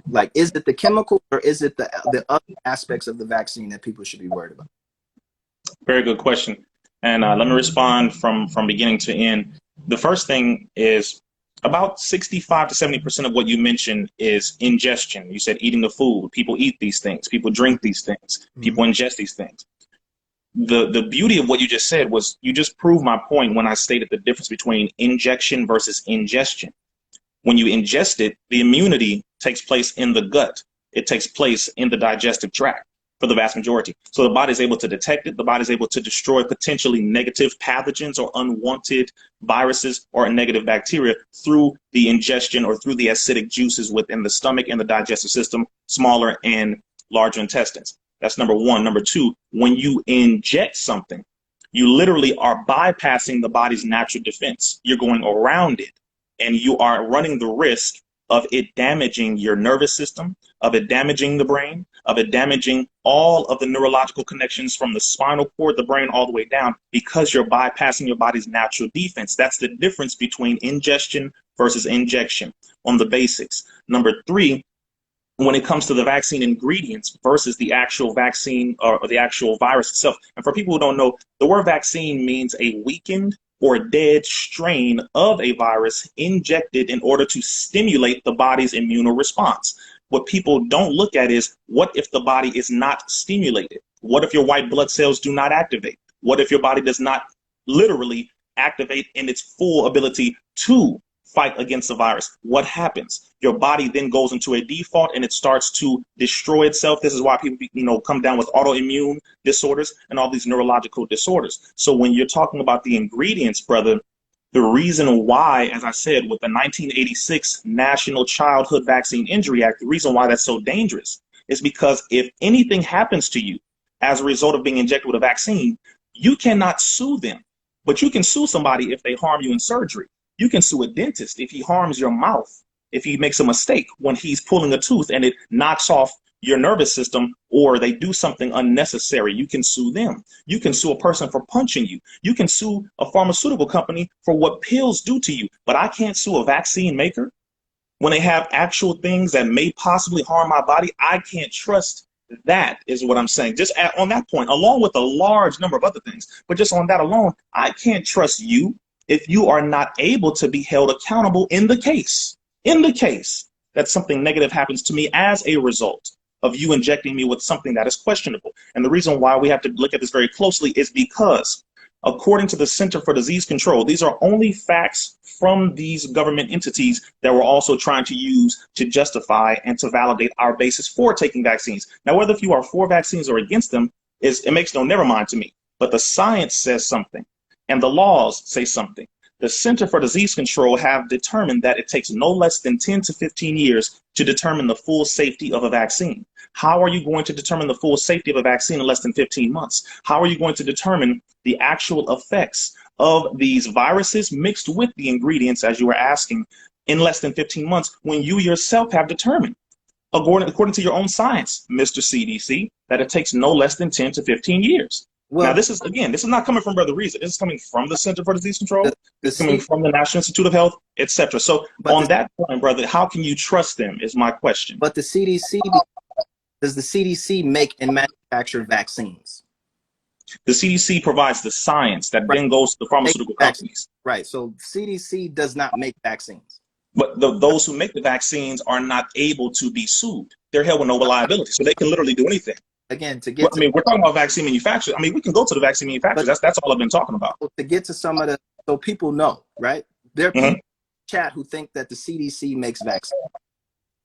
like, is it the chemical or is it the other aspects of the vaccine that people should be worried about? Very good question. And let me respond from beginning to end. The first thing is about 65 to 70% of what you mentioned is ingestion. You said eating the food. People eat these things. People drink these things. People ingest these things. The beauty of what you just said was you just proved my point when I stated the difference between injection versus ingestion. When you ingest it, the immunity takes place in the gut. It takes place in the digestive tract for the vast majority. So the body is able to detect it. The body is able to destroy potentially negative pathogens or unwanted viruses or negative bacteria through the ingestion or through the acidic juices within the stomach and the digestive system, smaller and larger intestines. That's number one. Number two, when you inject something, you literally are bypassing the body's natural defense. You're going around it, and you are running the risk of it damaging your nervous system, of it damaging the brain, of it damaging all of the neurological connections from the spinal cord, the brain, all the way down, because you're bypassing your body's natural defense. That's the difference between ingestion versus injection on the basics. Number three, when it comes to the vaccine ingredients versus the actual vaccine or the actual virus itself. And for people who don't know, the word vaccine means a weakened or dead strain of a virus injected in order to stimulate the body's immune response. What people don't look at is, what if the body is not stimulated? What if your white blood cells do not activate? What if your body does not literally activate in its full ability to fight against the virus? What happens? Your body then goes into a default and it starts to destroy itself. This is why people, come down with autoimmune disorders and all these neurological disorders. So when you're talking about the ingredients, brother, the reason why, as I said, with the 1986 National Childhood Vaccine Injury Act, the reason why that's so dangerous is because if anything happens to you as a result of being injected with a vaccine, you cannot sue them, but you can sue somebody if they harm you in surgery. You can sue a dentist if he harms your mouth, if he makes a mistake when he's pulling a tooth and it knocks off your nervous system, or they do something unnecessary, you can sue them. You can sue a person for punching you. You can sue a pharmaceutical company for what pills do to you. But I can't sue a vaccine maker when they have actual things that may possibly harm my body. I can't trust. That is what I'm saying. Just on that point, along with a large number of other things, but just on that alone, I can't trust you if you are not able to be held accountable in the case that something negative happens to me as a result of you injecting me with something that is questionable. And the reason why we have to look at this very closely is because, according to the Center for Disease Control, these are only facts from these government entities that we're also trying to use to justify and to validate our basis for taking vaccines. Now, whether if you are for vaccines or against them, it makes no never mind to me. But the science says something, and the laws say something. The Center for Disease Control have determined that it takes no less than 10 to 15 years to determine the full safety of a vaccine. How are you going to determine the full safety of a vaccine in less than 15 months? How are you going to determine the actual effects of these viruses mixed with the ingredients, as you were asking, in less than 15 months when you yourself have determined, according to your own science, Mr. CDC, that it takes no less than 10 to 15 years? Well, now, this is not coming from Brother Rizza. This is coming from the Center for Disease Control. It's coming from the National Institute of Health, etc. So on that point, brother, how can you trust them is my question. But the CDC, does the CDC make and manufacture vaccines? The CDC provides the science that then goes to the pharmaceutical companies. Right. So CDC does not make vaccines. But those who make the vaccines are not able to be sued. They're held with no liability. So they can literally do anything. Again, to get we're talking about vaccine manufacturers. I mean, we can go to the vaccine manufacturers. That's all I've been talking about. To get to some of the, so people know, right? There are people in chat who think that the CDC makes vaccines.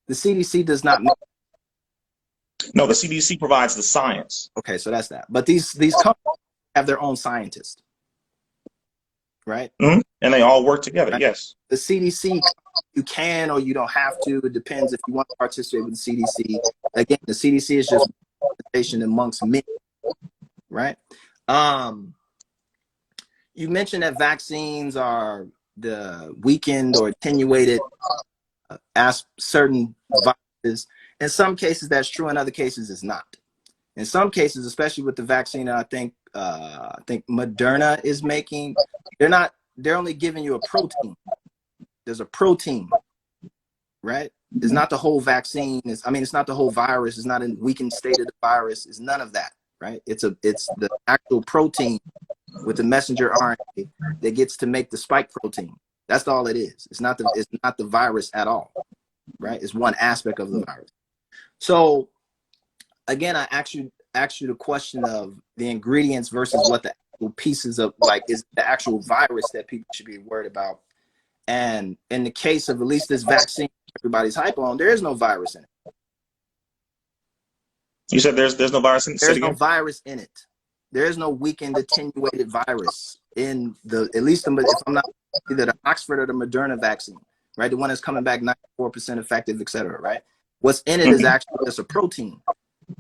The CDC does not make. No, the CDC provides the science. Okay, so that's that. But these companies have their own scientists, right? And they all work together. Right? Yes. The CDC, you can or you don't have to. It depends if you want to participate with the CDC. Again, the CDC is just amongst many, right? You mentioned that vaccines are the weakened or attenuated as certain viruses. In some cases, that's true. In other cases, it's not. In some cases, especially with the vaccine, I think Moderna is making, they're only giving you a protein. There's a protein, right? It's not the whole vaccine. It's not the whole virus. It's not a weakened state of the virus. It's none of that, right? It's the actual protein with the messenger RNA that gets to make the spike protein. That's all it is. It's not the virus at all, right? It's one aspect of the virus. So again, I asked you the question of the ingredients versus what the actual pieces of, like, is the actual virus that people should be worried about. And in the case of at least this vaccine everybody's hype on, there is no virus in it. You said there's no virus in it? There's no virus in it. There is no weakened, attenuated virus in at least if I'm not, either the Oxford or the Moderna vaccine, right? The one that's coming back 94% effective, et cetera, right? What's in it is actually just a protein,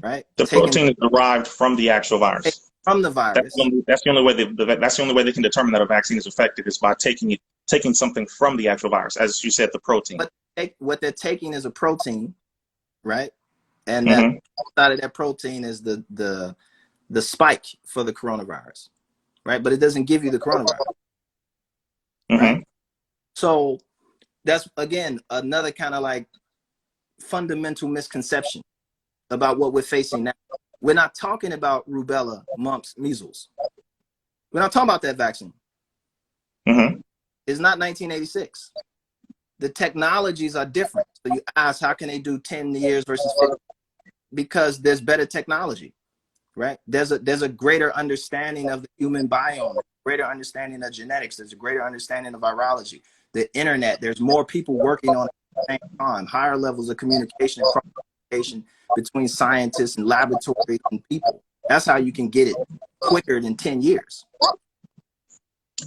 right? The protein is derived from the actual virus. From the virus. That's the only way they can determine that a vaccine is effective, is by taking something from the actual virus, as you said, the protein. But what they're taking is a protein, right? And that inside of that protein is the spike for the coronavirus, right? But it doesn't give you the coronavirus. Right? So that's, again, another kind of like fundamental misconception about what we're facing now. We're not talking about rubella, mumps, measles. We're not talking about that vaccine. It's not 1986. The technologies are different. So you ask, how can they do 10 years versus 50? Because there's better technology, right? There's a greater understanding of the human biome, greater understanding of genetics. There's a greater understanding of virology. The internet, there's more people working on it at the same time, higher levels of communication and communication between scientists and laboratories and people. That's how you can get it quicker than 10 years.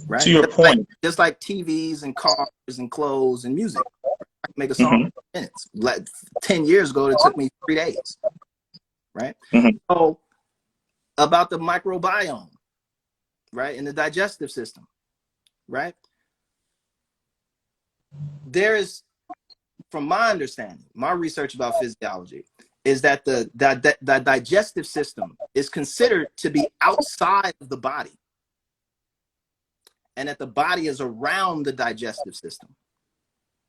Right? To your point. Just like TVs and cars and clothes and music. I can make a song in minutes. Like 10 years ago, it took me 3 days. Right? So about the microbiome, right? And the digestive system, right? There is, from my understanding, my research about physiology, is that the digestive system is considered to be outside of the body, and that the body is around the digestive system.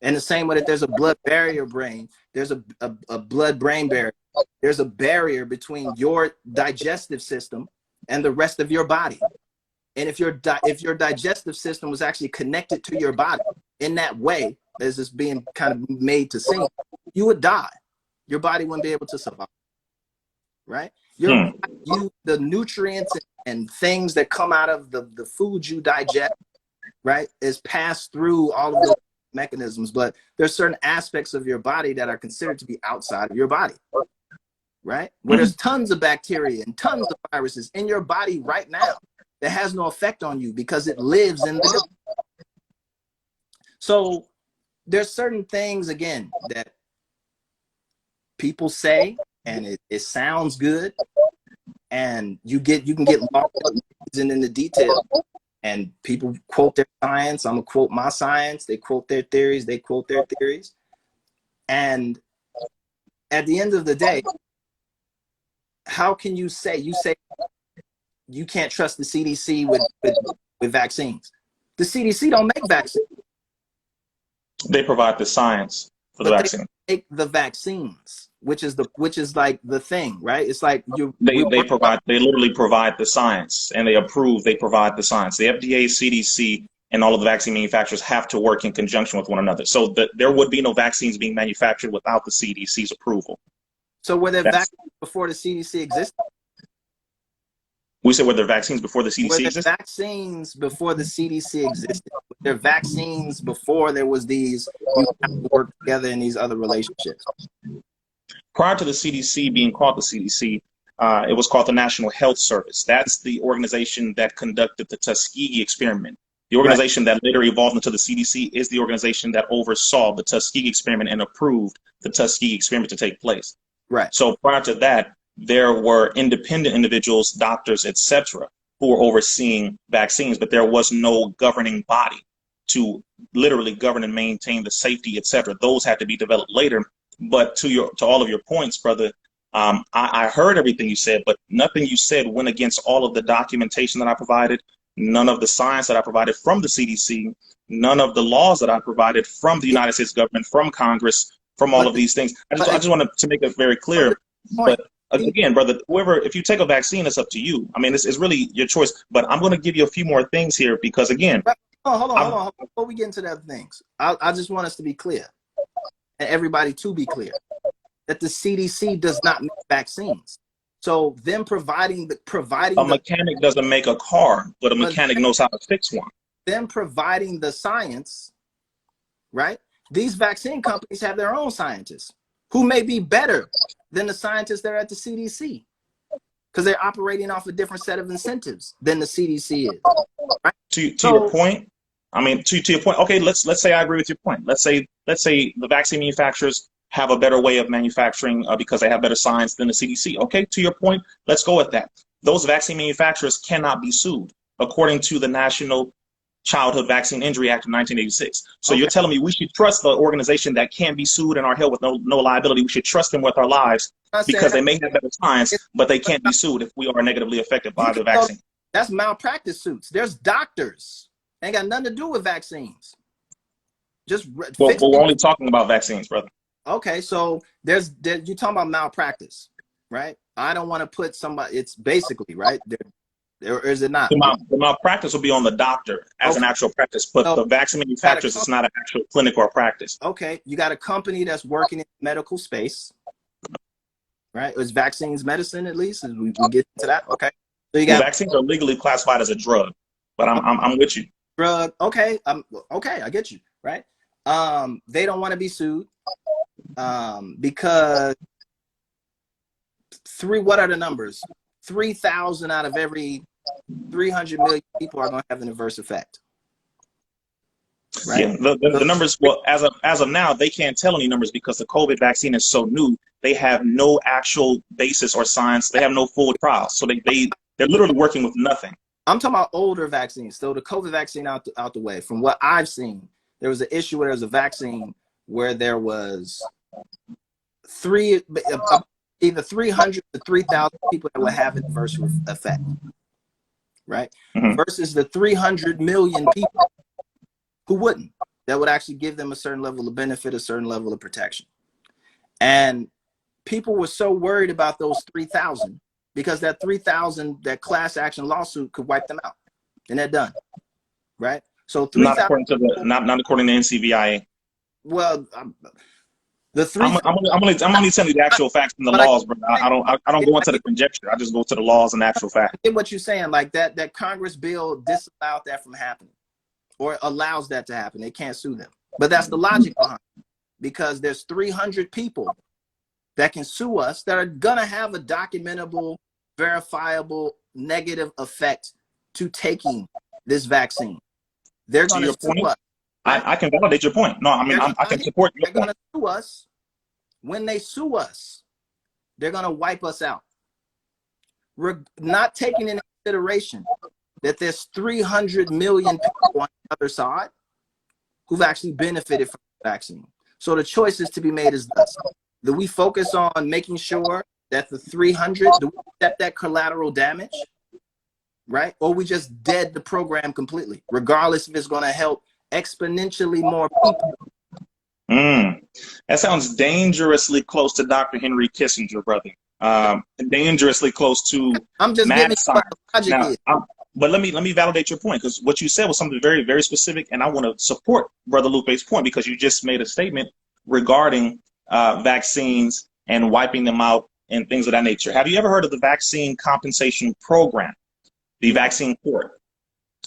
And the same way that there's a blood barrier brain, there's a blood brain barrier. There's a barrier between your digestive system and the rest of your body. And if your digestive system was actually connected to your body in that way, as it's being kind of made to seem, you would die. Your body wouldn't be able to survive, right? The nutrients and things that come out of the food you digest, right, is passed through all of those mechanisms. But there's certain aspects of your body that are considered to be outside of your body, right? Where there's tons of bacteria and tons of viruses in your body right now that has no effect on you because it lives in the gut. So there's certain things, again, that people say, and it sounds good, and you can get lost in the details. And people quote their science. I'm gonna quote my science. They quote their theories. They quote their theories. And at the end of the day, how can you say you can't trust the CDC with vaccines? The CDC don't make vaccines. They provide the science for the vaccine. They make the vaccines, which is like the thing, right? It's like they literally provide the science, and they provide the science. The FDA, CDC, and all of the vaccine manufacturers have to work in conjunction with one another. So there would be no vaccines being manufactured without the CDC's approval. So were there vaccines before the CDC existed? We said, were there vaccines before the CDC existed? Were there vaccines before the CDC existed? Were there vaccines before there was these, you have to work together in these other relationships? Prior to the CDC being called the CDC, it was called the National Health Service. That's the organization that conducted the Tuskegee experiment. The organization that later evolved into the CDC is the organization that oversaw the Tuskegee experiment and approved the Tuskegee experiment to take place. Right. So prior to that, there were independent individuals, doctors, etc., who were overseeing vaccines, but there was no governing body to literally govern and maintain the safety, etc. Those had to be developed later. But to all of your points, brother, I heard everything you said, but nothing you said went against all of the documentation that I provided, none of the science that I provided from the CDC, none of the laws that I provided from the United States government, from Congress, from all of these things. I just wanted to make it very clear. But again, brother, if you take a vaccine, it's up to you. I mean, it's really your choice. But I'm going to give you a few more things here because, again. Hold on. Before we get into the other things, I just want us to be clear, and everybody to be clear, that the CDC does not make vaccines. So them providing a mechanic doesn't make a car, but a mechanic knows how to fix one. Them providing the science, right? These vaccine companies have their own scientists who may be better than the scientists that are at the CDC because they're operating off a different set of incentives than the CDC is. Right? To your point, I mean, to your point. Okay, let's say I agree with your point. Let's say the vaccine manufacturers have a better way of manufacturing because they have better science than the CDC. Okay, to your point, let's go with that. Those vaccine manufacturers cannot be sued according to the National Childhood Vaccine Injury Act of 1986. So You're telling me we should trust the organization that can be sued and are held with no liability. We should trust them with our lives because they may have better science, but they can't be sued if we are negatively affected by the vaccine. That's malpractice suits. There's doctors. Ain't got nothing to do with vaccines. But we're only talking about vaccines, brother. Okay, so you're talking about malpractice, right? I don't want to put somebody. It's basically right. Or is it not? The malpractice will be on the doctor as an actual practice, but the vaccine manufacturers is not an actual clinic or practice. Okay, you got a company that's working in the medical space, right? It's vaccines medicine, at least, as we get into that. Okay, so you got vaccines are legally classified as a drug, but I'm with you. Drug, okay, okay, I get you, right? They don't want to be sued because what are the numbers? 3,000 out of every 300 million people are going to have an adverse effect. Right? Yeah, the numbers, well, as of now, they can't tell any numbers because the COVID vaccine is so new. They have no actual basis or science. They have no full trials. So they're literally working with nothing. I'm talking about older vaccines. So the COVID vaccine out the way. From what I've seen, there was an issue where there was a vaccine where there was either 300 to 3,000 people that will have an adverse effect, right? Mm-hmm. Versus the 300 million people who wouldn't, that would actually give them a certain level of benefit, a certain level of protection. And people were so worried about those 3,000 because that 3,000, that class action lawsuit could wipe them out, and they're done, right? So 3,000. Not according to the not according to NCVIA. Well, the I'm 3,000. only telling you the actual facts and the But laws, but I don't go into the conjecture. I just go to the laws and actual facts. I get what you're saying, like that Congress bill disallowed that from happening, or allows that to happen. They can't sue them, but that's the logic behind it, because there's 300 people that can sue us that are gonna have a documentable, verifiable negative effect to taking this vaccine. They're gonna sue us. Right? I can validate your point. No, I mean I can support your point. They're gonna sue us. When they sue us, they're gonna wipe us out. We're not taking into consideration that there's 300 million people on the other side who've actually benefited from the vaccine. So the choice is to be made is this: do we focus on making sure that the 300, do we accept that collateral damage, right? Or we just dead the program completely, regardless if it's going to help exponentially more people. That sounds dangerously close to Dr. Henry Kissinger, brother. Dangerously close to I'm just mad giving science. What the logic is. But let me validate your point, because what you said was something very, very specific, and I want to support Brother Lupe's point, because you just made a statement regarding vaccines and wiping them out and things of that nature. Have you ever heard of the Vaccine Compensation Program, the Vaccine Court?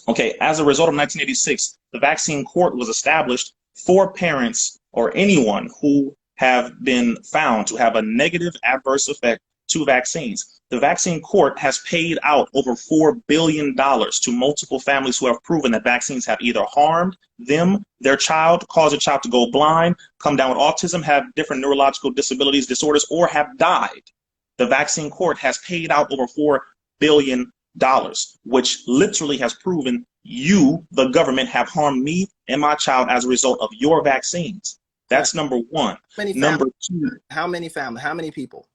Okay, as a result of 1986, the Vaccine Court was established for parents or anyone who have been found to have a negative adverse effect to vaccines. The Vaccine Court has paid out over $4 billion to multiple families who have proven that vaccines have either harmed them, their child, caused a child to go blind, come down with autism, have different neurological disabilities, disorders, or have died. The Vaccine Court has paid out over $4 billion, which literally has proven you, the government, have harmed me and my child as a result of your vaccines. That's number one. Number two. How many families? How many people?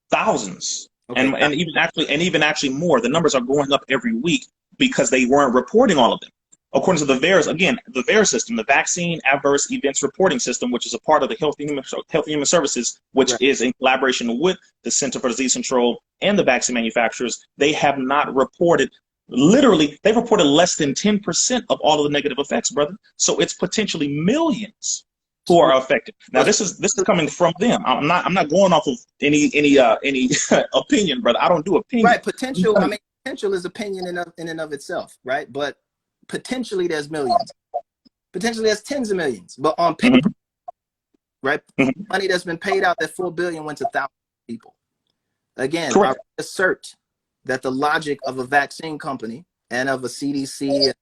Thousands. Okay. And even actually more. The numbers are going up every week because they weren't reporting all of them. According to the VAERS system, the Vaccine Adverse Events Reporting System, which is a part of the Health and Human Services, which is in collaboration with the Center for Disease Control and the vaccine manufacturers, they have not reported. Literally, they've reported less than 10% of all of the negative effects, brother. So it's potentially millions who are affected. Now, this is coming from them. I'm not going off of any opinion, brother. I don't do opinion. Right. Potential. I mean, potential is opinion in and of itself, right? But potentially there's millions. Potentially there's tens of millions. But on paper, right? Money that's been paid out, that $4 billion went to thousands of people. Again, I assert that the logic of a vaccine company and of a CDC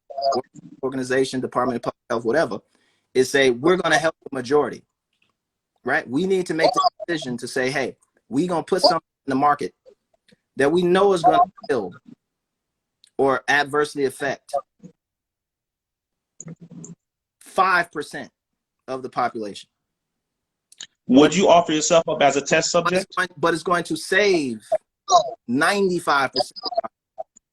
organization, Department of Public Health, whatever, is say, we're going to help the majority, right? We need to make the decision to say, hey, we're going to put something in the market that we know is going to kill or adversely affect 5% of the population. Would you offer yourself up as a test subject? But it's going to save 95%.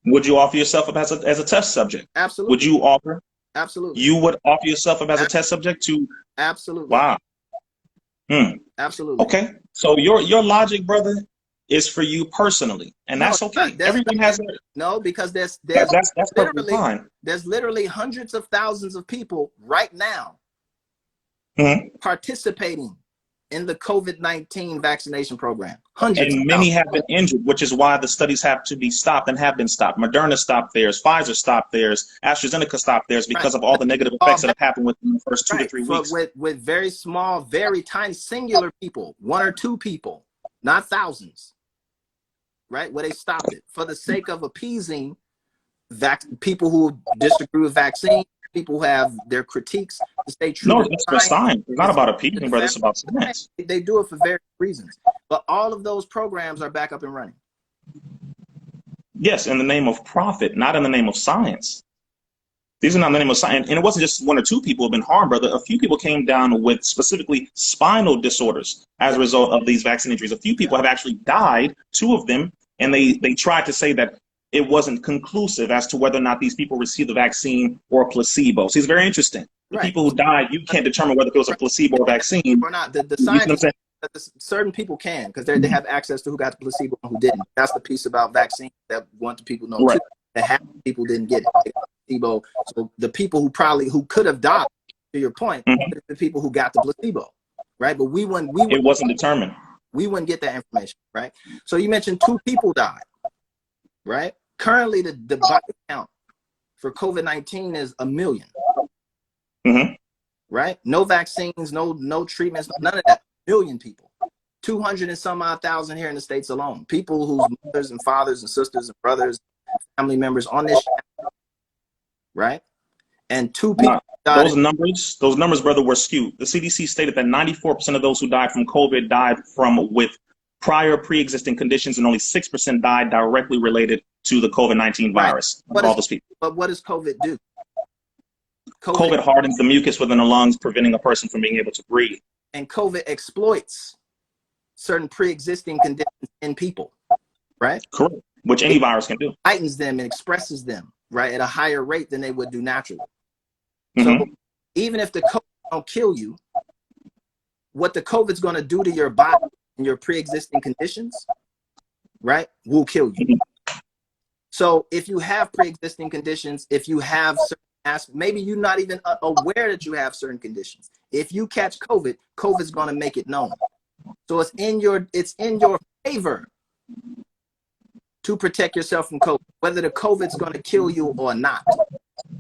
Would you offer yourself up as a test subject? Absolutely. Would you offer? Absolutely. You would offer yourself up as a test subject to? Absolutely. Wow. Absolutely. Okay. So your logic, brother, is for you personally, and that's okay. Everyone has their... No, because that's perfectly fine. There's literally hundreds of thousands of people right now participating in the COVID-19 vaccination program. Hundreds. And many have been injured, which is why the studies have to be stopped and have been stopped. Moderna stopped theirs, Pfizer stopped theirs, AstraZeneca stopped theirs because of all the negative effects that have happened within the first 2 to 3 weeks. With very small, very tiny, singular people, 1 or 2 people, not thousands, right? Where they stopped it for the sake of appeasing people who disagree with vaccine, people who have their critiques to stay true. No, it's for science. It's not about appeasing, brother. It's about science. They do it for various reasons. But all of those programs are back up and running. Yes, in the name of profit, not in the name of science. These are not the name of science. And it wasn't just one or two people who have been harmed, brother. A few people came down with specifically spinal disorders as a result of these vaccine injuries. A few people have actually died, two of them, and they tried to say that it wasn't conclusive as to whether or not these people received the vaccine or a placebo. So it's very interesting. The people who died, you can't determine whether it was a placebo or vaccine. Or not. The scientists, certain people can, because they have access to who got the placebo and who didn't. That's the piece about vaccines that want the people know too. That half people didn't get it. They got the placebo. So the people who could have died, to your point, the people who got the placebo, right? But it wasn't determined. We wouldn't get that information, right? So you mentioned 2 people died, right? Currently, the body count for COVID-19 is 1 million. Right? No vaccines, no treatments, none of that. 1 million people. 200 and some odd thousand here in the States alone. People whose mothers and fathers and sisters and brothers, family members on this channel, right? And 2 people died. Those numbers, brother, were skewed. The CDC stated that 94% of those who died from COVID died with prior pre-existing conditions, and only 6% died directly related to the COVID-19 virus. All those people. But what does COVID do? COVID hardens the mucus within the lungs, preventing a person from being able to breathe. And COVID exploits certain pre-existing conditions in people, right? Correct. Which any virus can do. Heightens them and expresses them, right, at a higher rate than they would do naturally. So even if the COVID don't kill you, what the COVID's going to do to your body and your pre-existing conditions, right, will kill you. So if you have pre-existing conditions, if you have certain maybe you're not even aware that you have certain conditions. If you catch COVID, COVID's going to make it known. So it's in your favor to protect yourself from COVID, whether the COVID's going to kill you or not.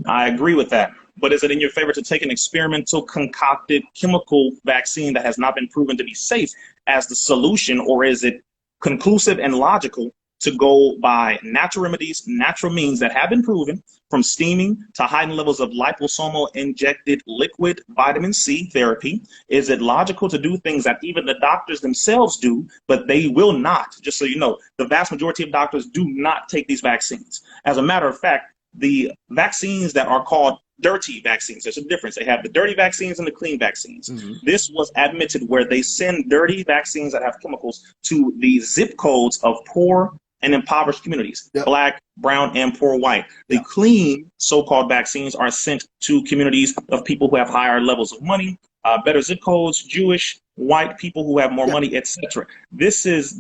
I agree with that. But is it in your favor to take an experimental concocted chemical vaccine that has not been proven to be safe as the solution, or is it conclusive and logical to go by natural remedies, natural means that have been proven, from steaming to heightened levels of liposomal injected liquid vitamin C therapy? Is it logical to do things that even the doctors themselves do, but they will not? Just so you know, the vast majority of doctors do not take these vaccines. As a matter of fact, the vaccines that are called dirty vaccines, there's a difference. They have the dirty vaccines and the clean vaccines. This was admitted where they send dirty vaccines that have chemicals to the zip codes of poor and impoverished communities, Black, brown, and poor white. The clean so-called vaccines are sent to communities of people who have higher levels of money, better zip codes, Jewish, white people who have more money, etc. This is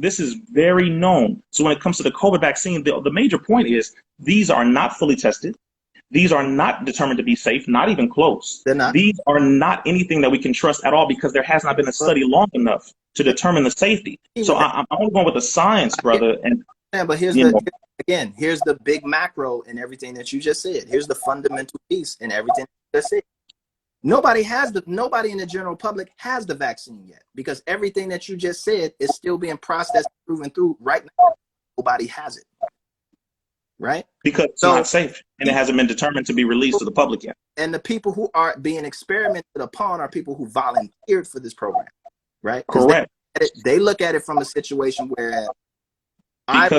very known. So when it comes to the COVID vaccine, the major point is these are not fully tested. These are not determined to be safe, not even close. They're not. These are not anything that we can trust at all, because there has not been a study long enough to determine the safety. So I'm only going with the science, brother. And but here's here's the big macro in everything that you just said. Here's the fundamental piece in everything you just said. Nobody in the general public has the vaccine yet, because everything that you just said is still being processed, proven through right now. Nobody has it. Right? Because it's not safe, and it hasn't been determined to be released to the public yet. And the people who are being experimented upon are people who volunteered for this program, right? Correct. They look at it from a situation where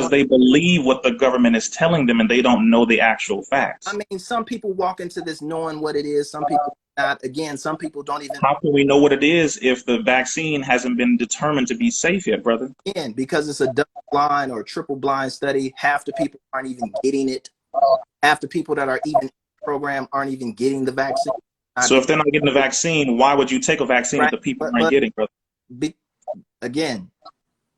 they believe what the government is telling them, and they don't know the actual facts. I mean, some people walk into this knowing what it is. Some people not. Again, some people don't even. How can we know what it is if the vaccine hasn't been determined to be safe yet, brother? Again, because it's a double blind or triple blind study. Half the people aren't even getting it. Half the people that are even in the program aren't even getting the vaccine. So if they're not getting the vaccine, why would you take a vaccine that the people aren't getting, brother? Again,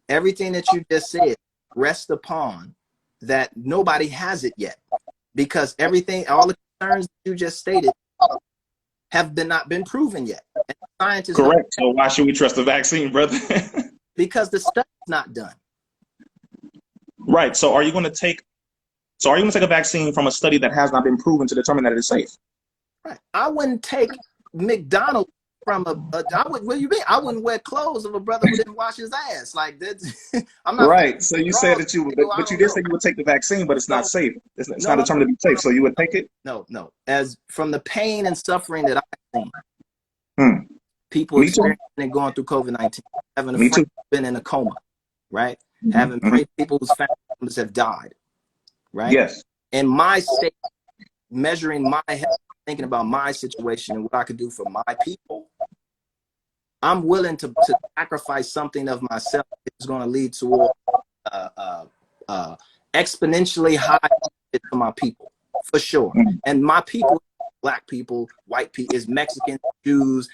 everything that you just said rests upon that nobody has it yet, because all the concerns you just stated have not been proven yet. And scientists correct. So why should we trust the vaccine, brother? Because the study's not done. Right. So are you going to take a vaccine from a study that has not been proven to determine that it is safe? Right. I wouldn't take McDonald's from I wouldn't wear clothes of a brother who didn't wash his ass. Like that's I'm not right. So you said that you would, but you did say you would take the vaccine, but it's not safe. It's not determined to be safe. So you would take it? No. As from the pain and suffering that I've seen, people experiencing and going through COVID-19, having a friend who's been in a coma, right? Having people whose family members have died, right? Yes. In my state, measuring my health, thinking about my situation and what I could do for my people, I'm willing to sacrifice something of myself if it's going to lead to exponentially high benefit to my people, for sure. And my people, black people, white people, is Mexican, Jews,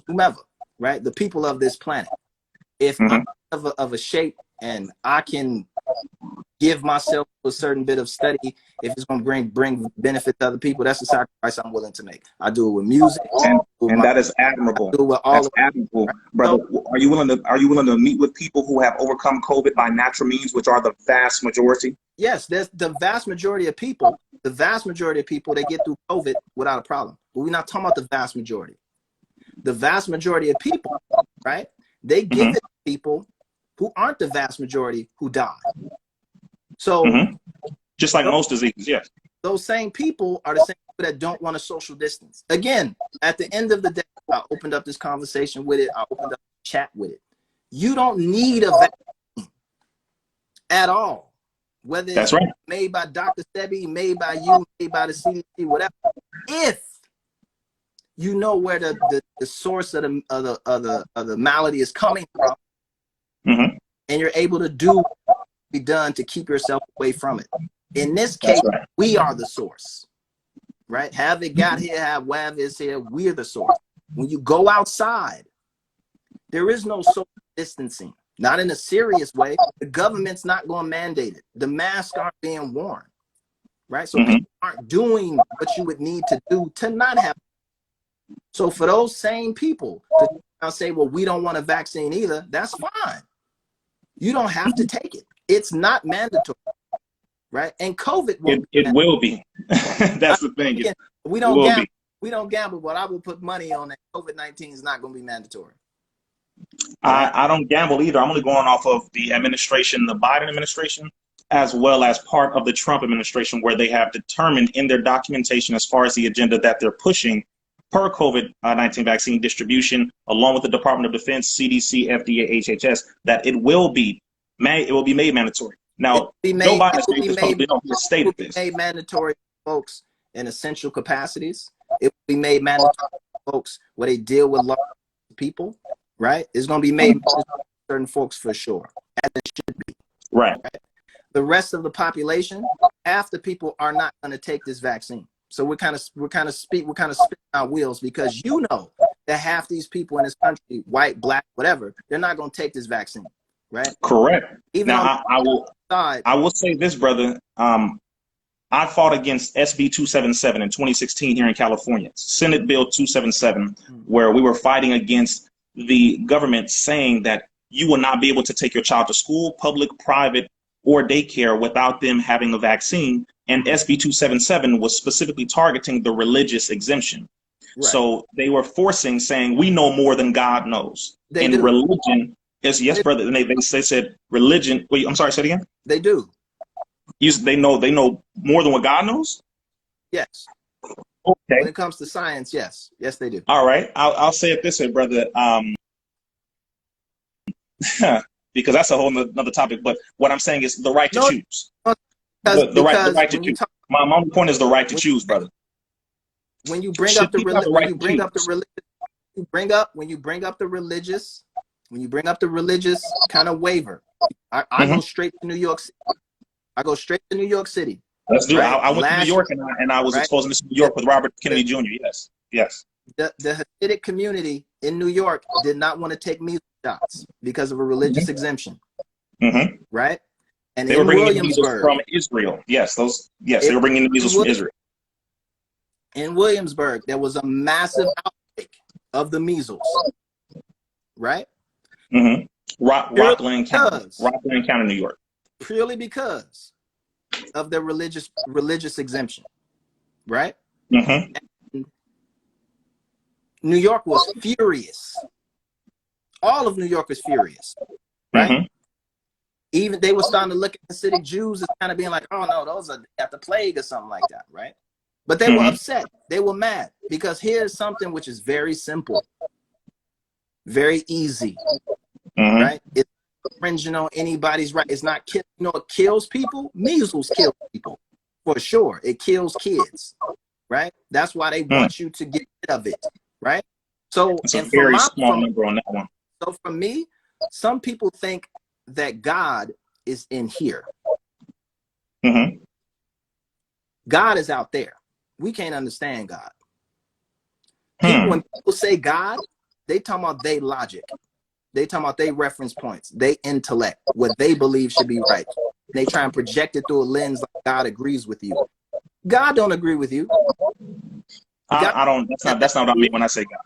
whomever, right? The people of this planet. If I'm of a shape and I can give myself a certain bit of study, if it's going to bring benefit to other people, that's a sacrifice I'm willing to make. I do it with music, and that is admirable. I do it with all That's admirable, brother. So, are you willing to meet with people who have overcome COVID by natural means, which are the vast majority? Yes, there's the vast majority of people. The vast majority of people, they get through COVID without a problem. But we're not talking about the vast majority. The vast majority of people, right? They give it to people who aren't the vast majority who die. So just like most diseases, yes. Those same people are the same people that don't want to social distance. Again, at the end of the day, I opened up this conversation with it. I opened up the chat with it. You don't need a vaccine at all. Whether it's made by Dr. Sebi, made by you, made by the CDC, whatever. If you know where the source of the malady is coming from, and you're able to do what be done to keep yourself away from it. In this case, we are the source, right? Have it got here, have WAV is here, we're the source. When you go outside, there is no social distancing, not in a serious way. The government's not going to mandate it. The masks aren't being worn, right? So people aren't doing what you would need to do to not have. So for those same people to now say, well, we don't want a vaccine either, that's fine. You don't have to take it. It's not mandatory, right? And COVID will be. That's the thing. Again, we don't gamble. We don't gamble, but I will put money on that. COVID-19 is not going to be mandatory. I don't gamble either. I'm only going off of the administration, the Biden administration, as well as part of the Trump administration, where they have determined in their documentation as far as the agenda that they're pushing per COVID-19 vaccine distribution, along with the Department of Defense, CDC, FDA, HHS, that it will be made mandatory. Now, Joe Biden has stated this. It will be made mandatory, folks, in essential capacities. It will be made mandatory, folks, where they deal with large people, right? It's going to be made mandatory for certain folks for sure, as it should be. Right. The rest of the population, half the people are not going to take this vaccine. So we're kind of spitting our wheels, because you know that half these people in this country, white, black, whatever, they're not going to take this vaccine, right? Correct. Even now, I will say this, brother. I fought against SB 277 in 2016 here in California, Senate Bill 277, where we were fighting against the government saying that you will not be able to take your child to school, public, private, or daycare without them having a vaccine. And SB 277 was specifically targeting the religious exemption. Right. So they were saying, we know more than God knows. Religion is, yes, brother. And they said religion. Wait, I'm sorry, say it again. They do. They know more than what God knows? Yes. Okay. When it comes to science, yes. Yes, they do. All right. I'll say it this way, brother. Because that's a whole nother topic. But what I'm saying is the right to choose. The right to choose. My only point is the right to choose, brother. When you bring up the religious kind of waiver, I go straight to New York City. Let's do it. I went to New York and I was exposing this to New York with Robert Kennedy Jr. Yes. The Hasidic community in New York did not want to take measles shots because of a religious exemption. Right? And they were bringing the measles from Israel. They were bringing the measles from Israel. In Williamsburg, there was a massive outbreak of the measles. Right? Rockland County, New York. Purely because of the religious exemption. Right? And New York was furious. All of New York was furious. Right? Even they were starting to look at the Hasidic Jews as kind of being like, oh no, those are got the plague or something like that, right? But they were upset. They were mad because here's something which is very simple, very easy, right? It's infringing on anybody's right. It's not, it kills people. Measles kill people. For sure. It kills kids, right? That's why they want you to get rid of it, right? So, It's a and very small number on that one. so for me, some people think that God is in here. Mm-hmm. God is out there. We can't understand God. When people say God, they talking about they logic. They talking about they reference points, they intellect, what they believe should be right. They try and project it through a lens like God agrees with you. God don't agree with you. I don't. That's not what I mean when I say God.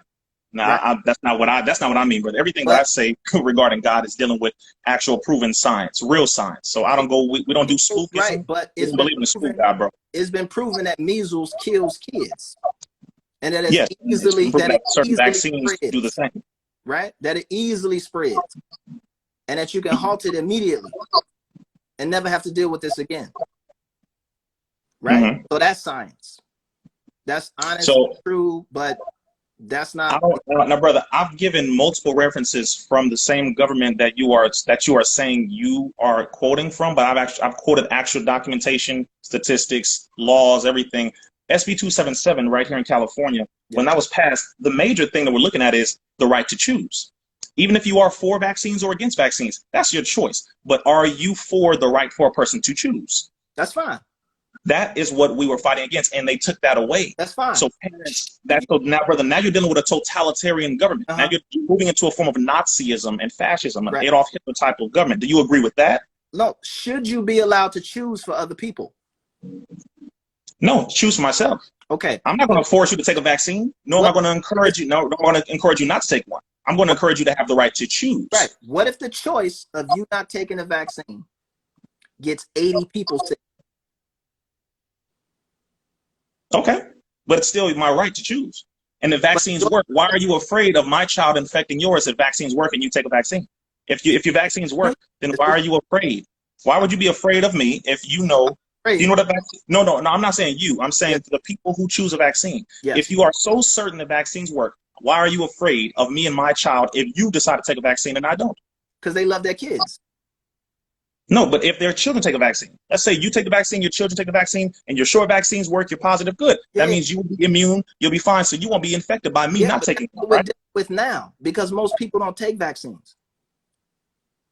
No, right? that's not what I mean. But everything that I But say regarding God is dealing with actual proven science, real science. So I don't go. We don't do right, spookism. but We don't believe in the spook God, bro. It's been proven that measles kills kids, and that Yes, it's been proven that certain vaccines do the same. Right, that it easily spreads, and that you can halt it immediately, and never have to deal with this again. Right. Mm-hmm. So that's science. That's honest, so, true, but that's not. Now, brother, I've given multiple references from the same government that you are saying you are quoting from, but I've quoted actual documentation, statistics, laws, everything. SB 277 right here in California, when that was passed, the major thing that we're looking at is the right to choose. Even if you are for vaccines or against vaccines, that's your choice. But are you for the right for a person to choose? That's fine. That is what we were fighting against, and they took that away. That's fine. So now, brother, now you're dealing with a totalitarian government. Now you're moving into a form of Nazism and fascism, an Adolf Hitler type of government. Do you agree with that? No. Should you be allowed to choose for other people? No, choose for myself. Okay. I'm not going to force you to take a vaccine. No, I'm not going to encourage you. No, I'm going to encourage you not to take one. I'm going to encourage you to have the right to choose. Right. What if the choice of you not taking a vaccine gets 80 people sick? Okay, but it's still my right to choose. And if vaccines work, why are you afraid of my child infecting yours if vaccines work and you take a vaccine? If your vaccines work, then why are you afraid? Why would you be afraid of me if you know? You know what a vaccine? No, I'm not saying you. I'm saying the people who choose a vaccine. Yes. If you are so certain that vaccines work, why are you afraid of me and my child if you decide to take a vaccine and I don't? Because they love their kids. No, but if their children take a vaccine, let's say you take the vaccine, your children take the vaccine, and you're sure vaccines work, you're positive, good. That means you will be immune, you'll be fine, so you won't be infected by me not taking it, right? With now, because most people don't take vaccines.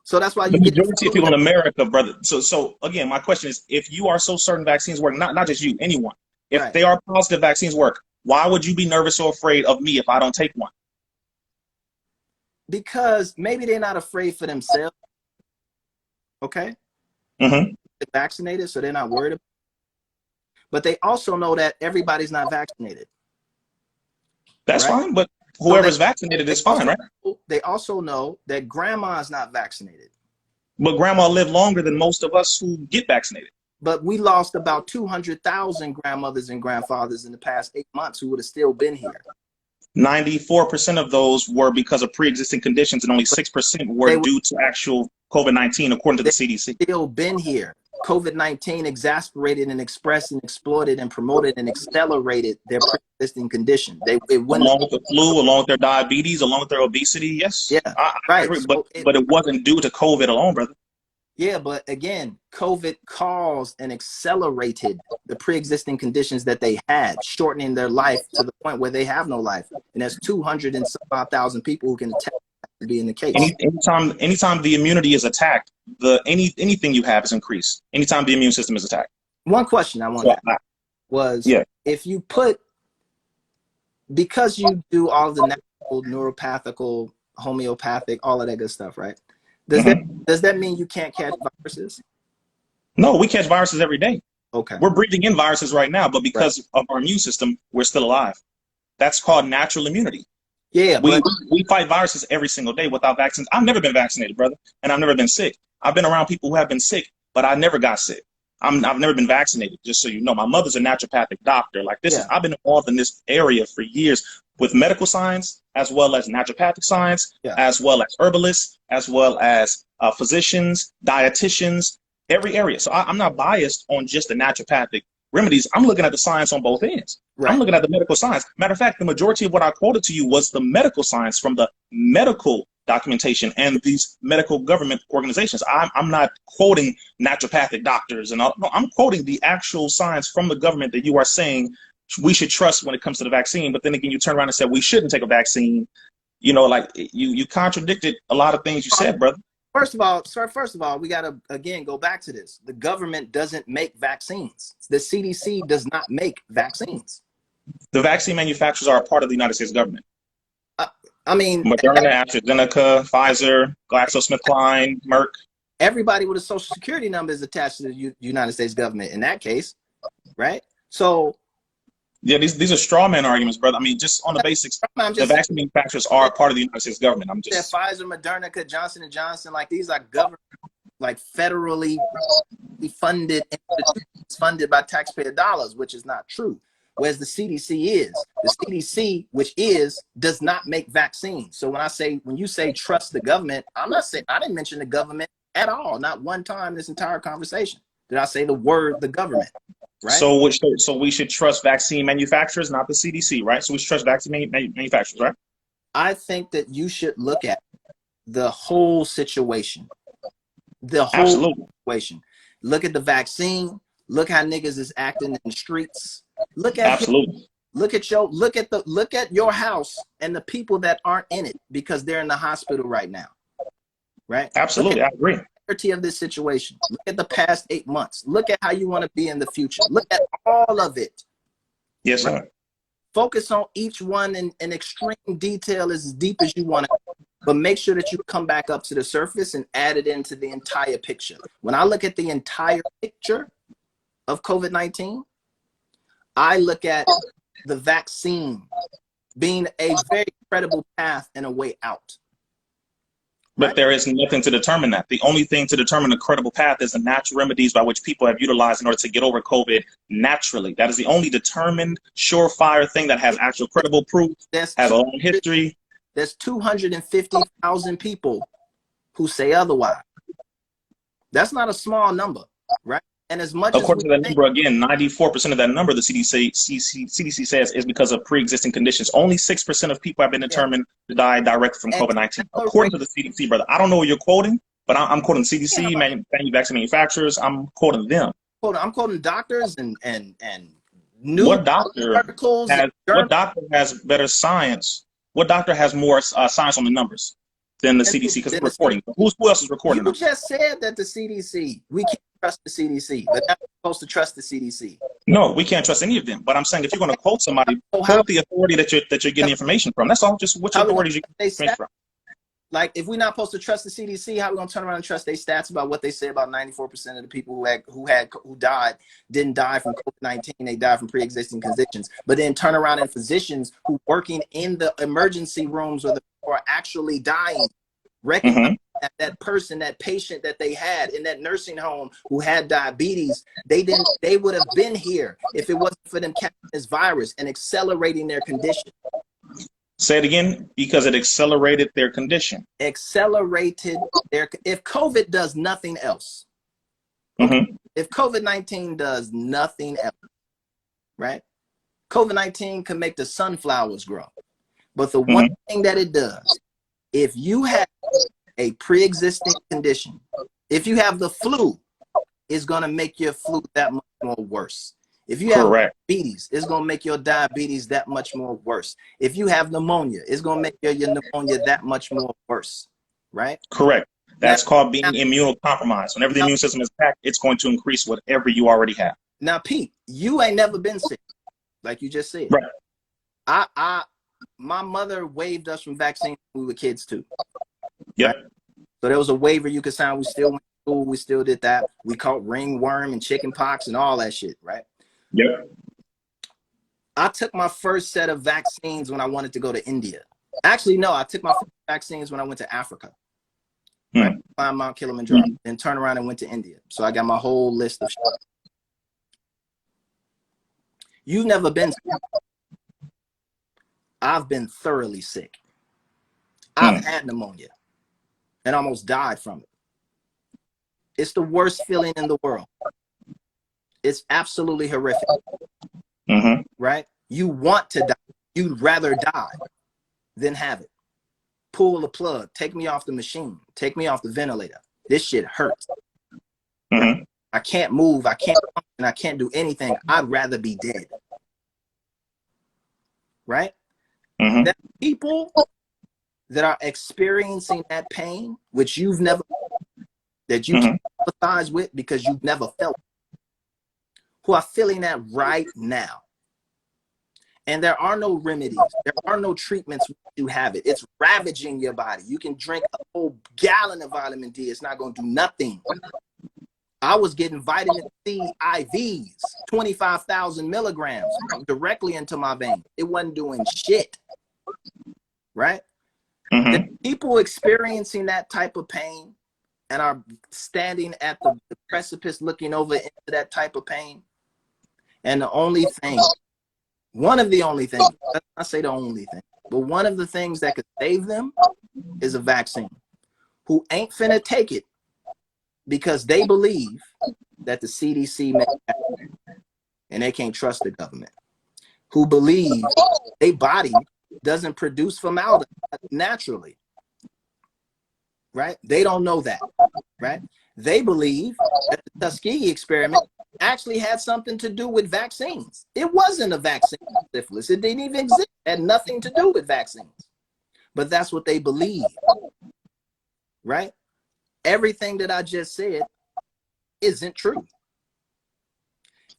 So that's why the majority of people in America, brother. So again, my question is, if you are so certain vaccines work, not just you, anyone, if they are positive vaccines work, why would you be nervous or afraid of me if I don't take one? Because maybe they're not afraid for themselves. Okay. Mm-hmm. They're vaccinated, so they're not worried about it. But they also know that everybody's not vaccinated. That's fine, but whoever's vaccinated is fine, right? They also know that grandma's not vaccinated. But grandma lived longer than most of us who get vaccinated. But we lost about 200,000 grandmothers and grandfathers in the past 8 months who would have still been here. 94% of those were because of pre-existing conditions, and only 6% were due to actual COVID-19, according to the CDC. Still been here. COVID-19 exasperated and expressed and exploited and promoted and accelerated their pre-existing condition. Along with the flu, along with their diabetes, along with their obesity, yes. Yeah, I agree, but it wasn't due to COVID alone, brother. Yeah, but again, COVID caused and accelerated the pre-existing conditions that they had, shortening their life to the point where they have no life. And there's 205,000 people who can attest to being the case. Anytime the immunity is attacked, anything you have is increased. Anytime the immune system is attacked. One question I wanted to ask was, if you put, because you do all the natural, neuropathical, homeopathic, all of that good stuff, right? Does that mean you can't catch viruses? No, we catch viruses every day. Okay. We're breathing in viruses right now, but because of our immune system, we're still alive. That's called natural immunity. Yeah, we fight viruses every single day without vaccines. I've never been vaccinated, brother, and I've never been sick. I've been around people who have been sick, but I never got sick. I've never been vaccinated, just so you know. My mother's a naturopathic doctor. Like I've been involved in this area for years with medical science, as well as naturopathic science, as well as herbalists, as well as physicians, dietitians, every area. So I'm not biased on just the naturopathic remedies. I'm looking at the science on both ends. I'm looking at the medical science. Matter of fact, the majority of what I quoted to you was the medical science from the medical documentation and these medical government organizations. I'm not quoting naturopathic doctors and all. No, I'm quoting the actual science from the government that you are saying we should trust when it comes to the vaccine. But then again, you turn around and say we shouldn't take a vaccine. You know, like you contradicted a lot of things you said, brother. First of all, sir, we got to, again, go back to this. The government doesn't make vaccines. The CDC does not make vaccines. The vaccine manufacturers are a part of the United States government. I mean, Moderna, AstraZeneca, Pfizer, GlaxoSmithKline, Merck. Everybody with a social security number is attached to the United States government in that case, right? So, yeah, these are straw man arguments, brother. I mean, just on the basics, the vaccine manufacturers are a part of the United States government. I'm just Pfizer, Moderna, Johnson & Johnson, like these are government, like federally funded institutions funded by taxpayer dollars, which is not true. Whereas the CDC is. The CDC, which does not make vaccines. So when you say trust the government, I'm not saying, I didn't mention the government at all. Not one time this entire conversation did I say the word the government. Right? So we should trust vaccine manufacturers, not the CDC, right? So we should trust vaccine manufacturers, right? I think that you should look at the whole situation. Absolutely. Situation. Look at the vaccine. Look how niggas is acting in the streets. Look at absolutely. Look at your house and the people that aren't in it because they're in the hospital right now. Right? Absolutely, I agree. Of this situation. Look at the past 8 months. Look at how you want to be in the future. Look at all of it. Yes, sir. Right? Focus on each one in extreme detail as deep as you want to, but make sure that you come back up to the surface and add it into the entire picture. When I look at the entire picture of COVID-19, I look at the vaccine being a very credible path and a way out. But there is nothing to determine that. The only thing to determine a credible path is the natural remedies by which people have utilized in order to get over COVID naturally. That is the only determined, surefire thing that has actual credible proof, has a long history. There's 250,000 people who say otherwise. That's not a small number, right? And as much according to that number, again, 94% of that number, the CDC says, is because of pre-existing conditions. Only 6% of people have been determined to die directly from COVID-19. According to the CDC, brother. I don't know what you're quoting, but I'm quoting CDC, vaccine manufacturers. I'm quoting them. I'm quoting doctors and what doctor has better science? What doctor has more science on the numbers than the CDC? Because we're recording. Who else is recording? You just said that the CDC. We can't trust the CDC, but now we're supposed to trust the CDC. No, we can't trust any of them. But I'm saying if you're going to quote somebody, quote the authority that you're getting information from. That's all. Just which authorities you get information from. Like, if we're not supposed to trust the CDC, how are we going to turn around and trust their stats about what they say about 94% of the people who died didn't die from COVID-19? They died from pre-existing conditions. But then turn around and physicians who working in the emergency rooms where the people are actually dying, recognize that person, that patient that they had in that nursing home who had diabetes, they would have been here if it wasn't for them catching this virus and accelerating their condition. Say it again, because it accelerated their condition. If COVID does nothing else, if COVID-19 does nothing else, right? COVID-19 can make the sunflowers grow. But the one thing that it does, if you have a pre-existing condition, if you have the flu, it's going to make your flu that much more worse. If you have diabetes, it's going to make your diabetes that much more worse. If you have pneumonia, it's going to make your pneumonia that much more worse, right? Correct. That's called being immunocompromised. Whenever the immune system is attacked, it's going to increase whatever you already have. Now, Pete, you ain't never been sick, like you just said. Right. My mother waived us from vaccines when we were kids too. Yeah. Right? So there was a waiver you could sign. We still went to school. We still did that. We caught ringworm and chicken pox and all that shit, right? Yeah. I took my first set of vaccines when I wanted to go to India. Actually, no, I took my first vaccines when I went to Africa. Right? Climbed Mount Kilimanjaro, then turned around and went to India. So I got my whole list of shit. You've never been sick. I've been thoroughly sick. I've had pneumonia and almost died from it. It's the worst feeling in the world. It's absolutely horrific. Right? You want to die. You'd rather die than have it. pull the plug, take me off the machine, take me off the ventilator. This shit hurts. Mm-hmm. I can't move, I can't function, I can't do anything. I'd rather be dead. Right? Mm-hmm. That people that are experiencing that pain, which you've never, that you can't empathize with because you've never felt, who are feeling that right now. And there are no remedies. There are no treatments when you have it. It's ravaging your body. You can drink a whole gallon of vitamin D. It's not going to do nothing. I was getting vitamin C IVs, 25,000 milligrams directly into my vein. It wasn't doing shit. Right? The people experiencing that type of pain and are standing at the precipice looking over into that type of pain. And the only thing, one of the only things, I say the only thing, but one of the things that could save them is a vaccine. Who ain't finna take it because they believe that the CDC manufactured it and they can't trust the government. Who believe their body doesn't produce formaldehyde naturally. Right? They don't know that. Right? They believe that the Tuskegee experiment actually had something to do with vaccines. It wasn't a vaccine for syphilis. It didn't even exist. It had nothing to do with vaccines. But that's what they believe. Right? Everything that I just said isn't true.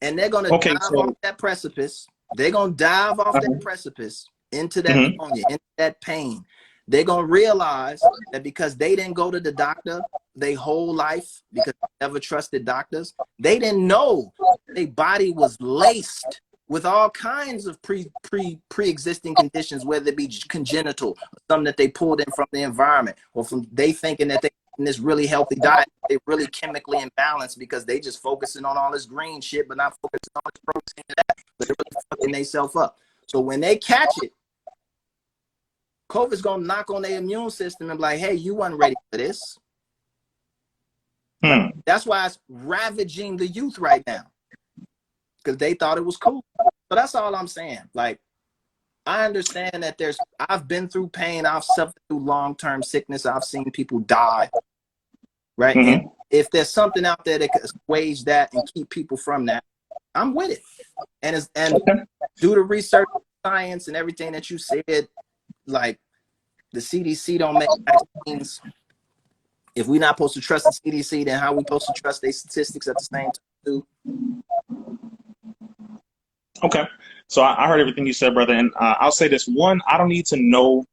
And they're going to dive off that precipice. They're going to dive off that precipice into that pneumonia, into that pain. They're going to realize that because they didn't go to the doctor their whole life, because they never trusted doctors, they didn't know their body was laced with all kinds of pre-existing conditions, whether it be congenital, or something that they pulled in from the environment, or from they thinking that they in this really healthy diet, they're really chemically imbalanced because they just focusing on all this green shit, but not focusing on this protein and that, but they're really fucking themselves up. So when they catch it, COVID's gonna knock on their immune system and be like, hey, you weren't ready for this. Right? That's why it's ravaging the youth right now, because they thought it was cool. So that's all I'm saying. Like, I understand that I've been through pain, I've suffered through long-term sickness, I've seen people die, right? And if there's something out there that could assuage that and keep people from that, I'm with it. And do the research, science, and everything that you said. Like, the CDC don't make vaccines. If we're not supposed to trust the CDC, then how are we supposed to trust their statistics at the same time too? Okay. So I heard everything you said, brother. And I'll say this. One, I don't need to know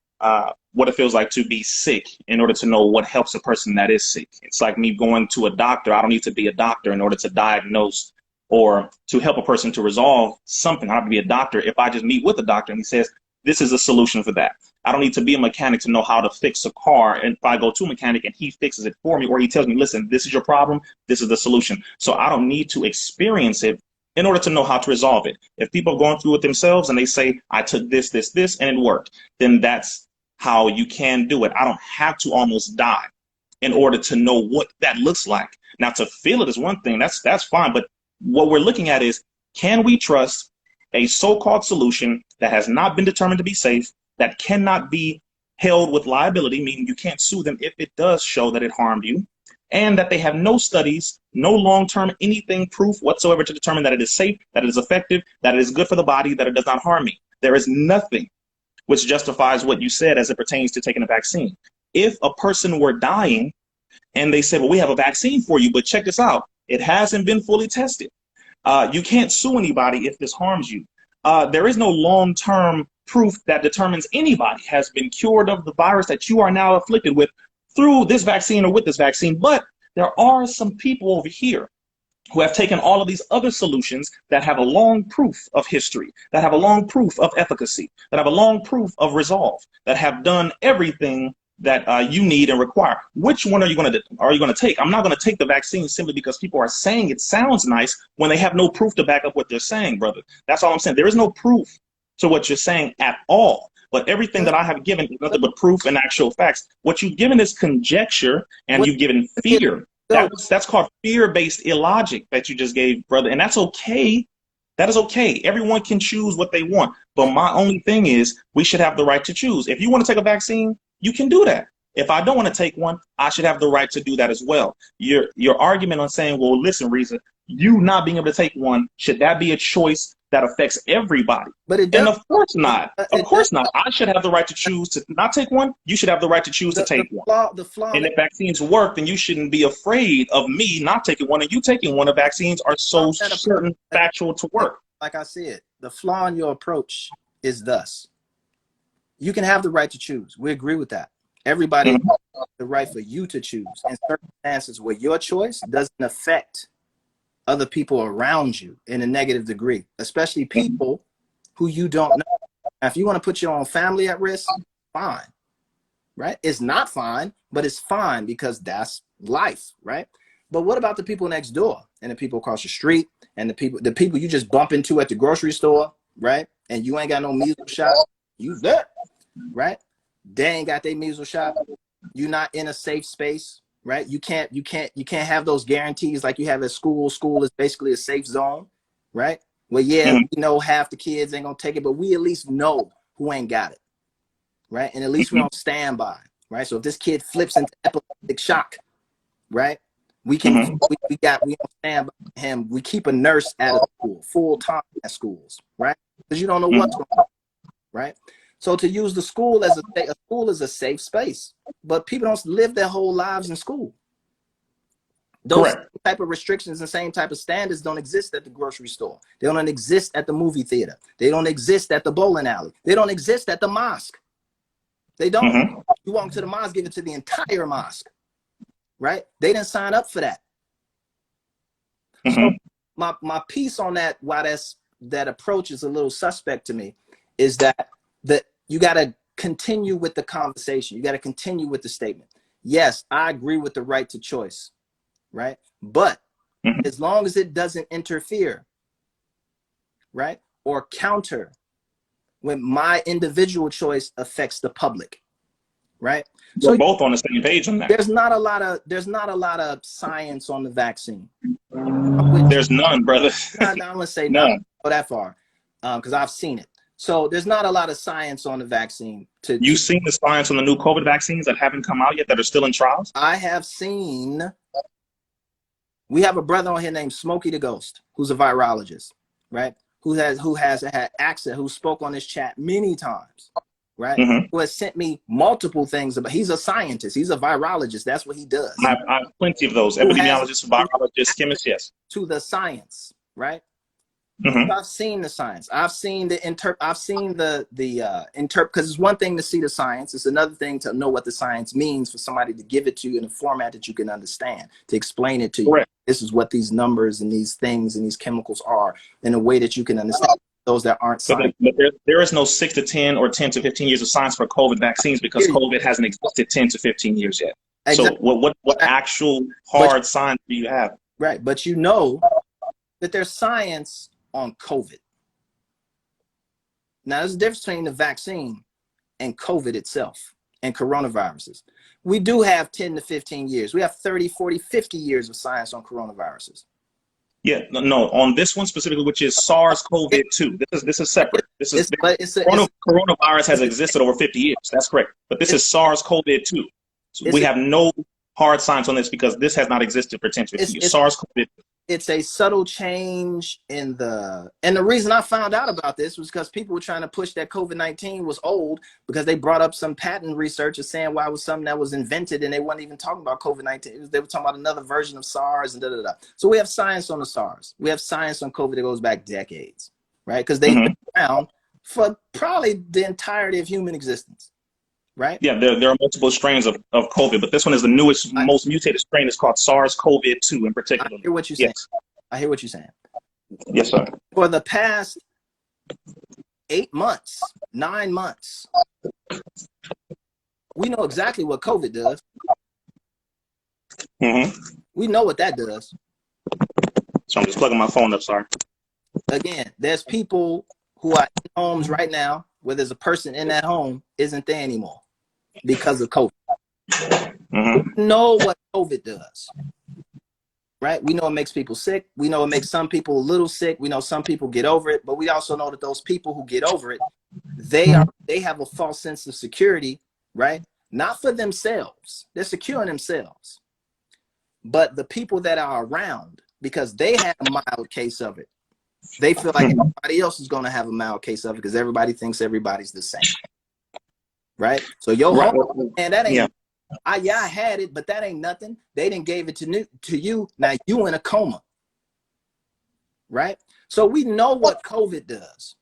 what it feels like to be sick in order to know what helps a person that is sick. It's like me going to a doctor. I don't need to be a doctor in order to diagnose or to help a person to resolve something. I have to be a doctor if I just meet with a doctor and he says, this is a solution for that. I don't need to be a mechanic to know how to fix a car. And if I go to a mechanic and he fixes it for me, or he tells me, listen, this is your problem, this is the solution. So I don't need to experience it in order to know how to resolve it. If people are going through it themselves and they say, I took this, and it worked, then that's how you can do it. I don't have to almost die in order to know what that looks like. Now, to feel it is one thing, that's fine. But what we're looking at is, can we trust a so-called solution that has not been determined to be safe, that cannot be held with liability, meaning you can't sue them if it does show that it harmed you, and that they have no studies, no long-term anything proof whatsoever to determine that it is safe, that it is effective, that it is good for the body, that it does not harm me. There is nothing which justifies what you said as it pertains to taking a vaccine. If a person were dying and they said, well, we have a vaccine for you, but check this out, it hasn't been fully tested. You can't sue anybody if this harms you. There is no long-term proof that determines anybody has been cured of the virus that you are now afflicted with through this vaccine or with this vaccine. But there are some people over here who have taken all of these other solutions that have a long proof of history, that have a long proof of efficacy, that have a long proof of resolve, that have done everything that you need and require. Which one are you going to take? I'm not going to take the vaccine simply because people are saying it sounds nice when they have no proof to back up what they're saying, brother. That's all I'm saying. There is no proof to what you're saying at all. But everything that I have given is nothing but proof and actual facts. What you've given is conjecture, and you've given fear. That's called fear-based illogic that you just gave, brother. And that's okay. That is okay. Everyone can choose what they want. But my only thing is, we should have the right to choose. If you want to take a vaccine, you can do that. If I don't want to take one, I should have the right to do that as well. Your argument on saying, well, listen, Rizza, you not being able to take one, should that be a choice that affects everybody? But it does. And of course not. Of course not. I should have the right to choose to not take one. You should have the right to choose to take one. The flaw and if vaccines work, then you shouldn't be afraid of me not taking one and you taking one. The vaccines are so certain, factual to work. Like I said, the flaw in your approach is thus. You can have the right to choose. We agree with that. Everybody has the right for you to choose in circumstances where your choice doesn't affect other people around you in a negative degree, especially people who you don't know. Now, if you want to put your own family at risk, fine, right? It's not fine, but it's fine because that's life, right? But what about the people next door and the people across the street and the people you just bump into at the grocery store, right? And you ain't got no measles shot, you there, right? They ain't got their measles shot. You're not in a safe space, right? You can't have those guarantees like you have at school. School is basically a safe zone, right? Well, yeah, we know half the kids ain't gonna take it, but we at least know who ain't got it, right? And at least we don't stand by, right? So if this kid flips into epileptic shock, right? We can we don't stand by him. We keep a nurse at a school, full time at schools, right? Because you don't know what's going on, right? So to use the school as a school is a safe space, but people don't live their whole lives in school. Those type of restrictions and same type of standards don't exist at the grocery store. They don't exist at the movie theater. They don't exist at the bowling alley. They don't exist at the mosque. They don't. You walk to the mosque, give it to the entire mosque, right? They didn't sign up for that. So my piece on that, why that approach is a little suspect to me, is that you got to continue with the conversation. You got to continue with the statement. Yes, I agree with the right to choice, right? But as long as it doesn't interfere, right, or counter when my individual choice affects the public, right? We're so both on the same page on that. There's not a lot of science on the vaccine. There's none, brother. I'm gonna say none. Go that far, because I've seen it. So there's not a lot of science on the vaccine. You've seen the science on the new COVID vaccines that haven't come out yet, that are still in trials? I have seen. We have a brother on here named Smokey the Ghost, who's a virologist, right? Who has had access, who spoke on this chat many times, right? Who has sent me multiple things about. He's a scientist. He's a virologist. That's what he does. I have plenty of those. Epidemiologists, virologists, chemists, yes. To the science, right? I've seen the science. I've seen the because it's one thing to see the science. It's another thing to know what the science means for somebody to give it to you in a format that you can understand, to explain it to you. This is what these numbers and these things and these chemicals are in a way that you can understand. Those that aren't science. But there is no 6 to 10 or 10 to 15 years of science for COVID vaccines because COVID hasn't existed 10 to 15 years yet. Exactly. So what actual hard science do you have? Right, but you know that there's science on COVID. Now, there's a difference between the vaccine and COVID itself and coronaviruses. We do have 10 to 15 years. We have 30, 40, 50 years of science on coronaviruses. Yeah, no, on this one specifically, which is SARS-CoV-2. This is separate. Coronavirus has existed over 50 years. That's correct. But this is SARS-CoV-2. So we have no hard science on this because this has not existed for 10 to 15 years. SARS-CoV-2. It's a subtle change and the reason I found out about this was because people were trying to push that COVID-19 was old because they brought up some patent research saying why it was something that was invented and they weren't even talking about COVID-19. They were talking about another version of SARS and da. So we have science on the SARS. We have science on COVID that goes back decades, right? Because they've been around for probably the entirety of human existence. Right? Yeah, there are multiple strains of COVID, but this one is the newest, most mutated strain. It's called SARS-CoV-2 in particular. I hear what you're saying. I hear what you're saying. Yes, sir. For the past 8 months, 9 months, we know exactly what COVID does. We know what that does. So I'm just plugging my phone up, sorry. Again, there's people who are in homes right now where there's a person in that home isn't there anymore because of COVID. We know what COVID does, right? We know it makes people sick. We know it makes some people a little sick. We know some people get over it, but we also know that those people who get over it, they have a false sense of security, right? not for themselves. They're securing themselves, but the people that are around, because they had a mild case of it. They feel like everybody else is going to have a mild case of it because everybody thinks everybody's the same. Right? So your Right. home, man, that ain't, Yeah. I had it, but that ain't nothing. They didn't gave it to you. Now you in a coma. Right? So we know what COVID does.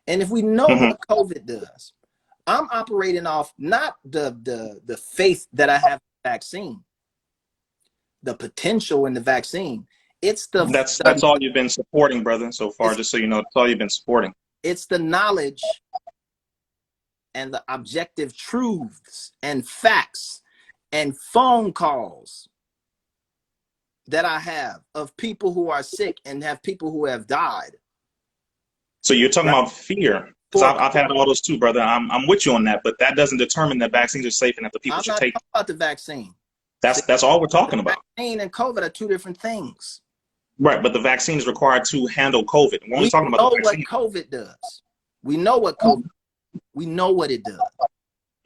And if we know what COVID does, I'm operating off not the faith that I have in the vaccine, the potential in the vaccine. It's That's all you've been supporting, brother, so far, just so you know. That's all you've been supporting. It's the knowledge and the objective truths and facts and phone calls that I have of people who are sick and have people who have died. So you're talking about fear. Because I've had all those too, brother. I'm with you on that, but that doesn't determine that vaccines are safe and that the people should take. I'm not talking about the vaccine. That's all we're talking about. Vaccine and COVID are two different things. Right, but the vaccine is required to handle COVID. We're only talking about the vaccine. We know what COVID does. We know what COVID. We know what it does.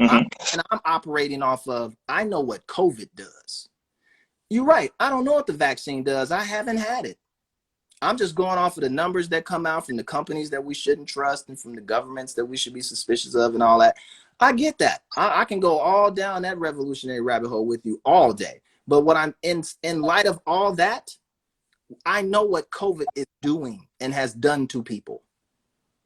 And I'm operating off of, I know what COVID does. You're right. I don't know what the vaccine does. I haven't had it. I'm just going off of the numbers that come out from the companies that we shouldn't trust and from the governments that we should be suspicious of and all that. I get that. I can go all down that revolutionary rabbit hole with you all day. But what I'm in light of all that, I know what COVID is doing and has done to people.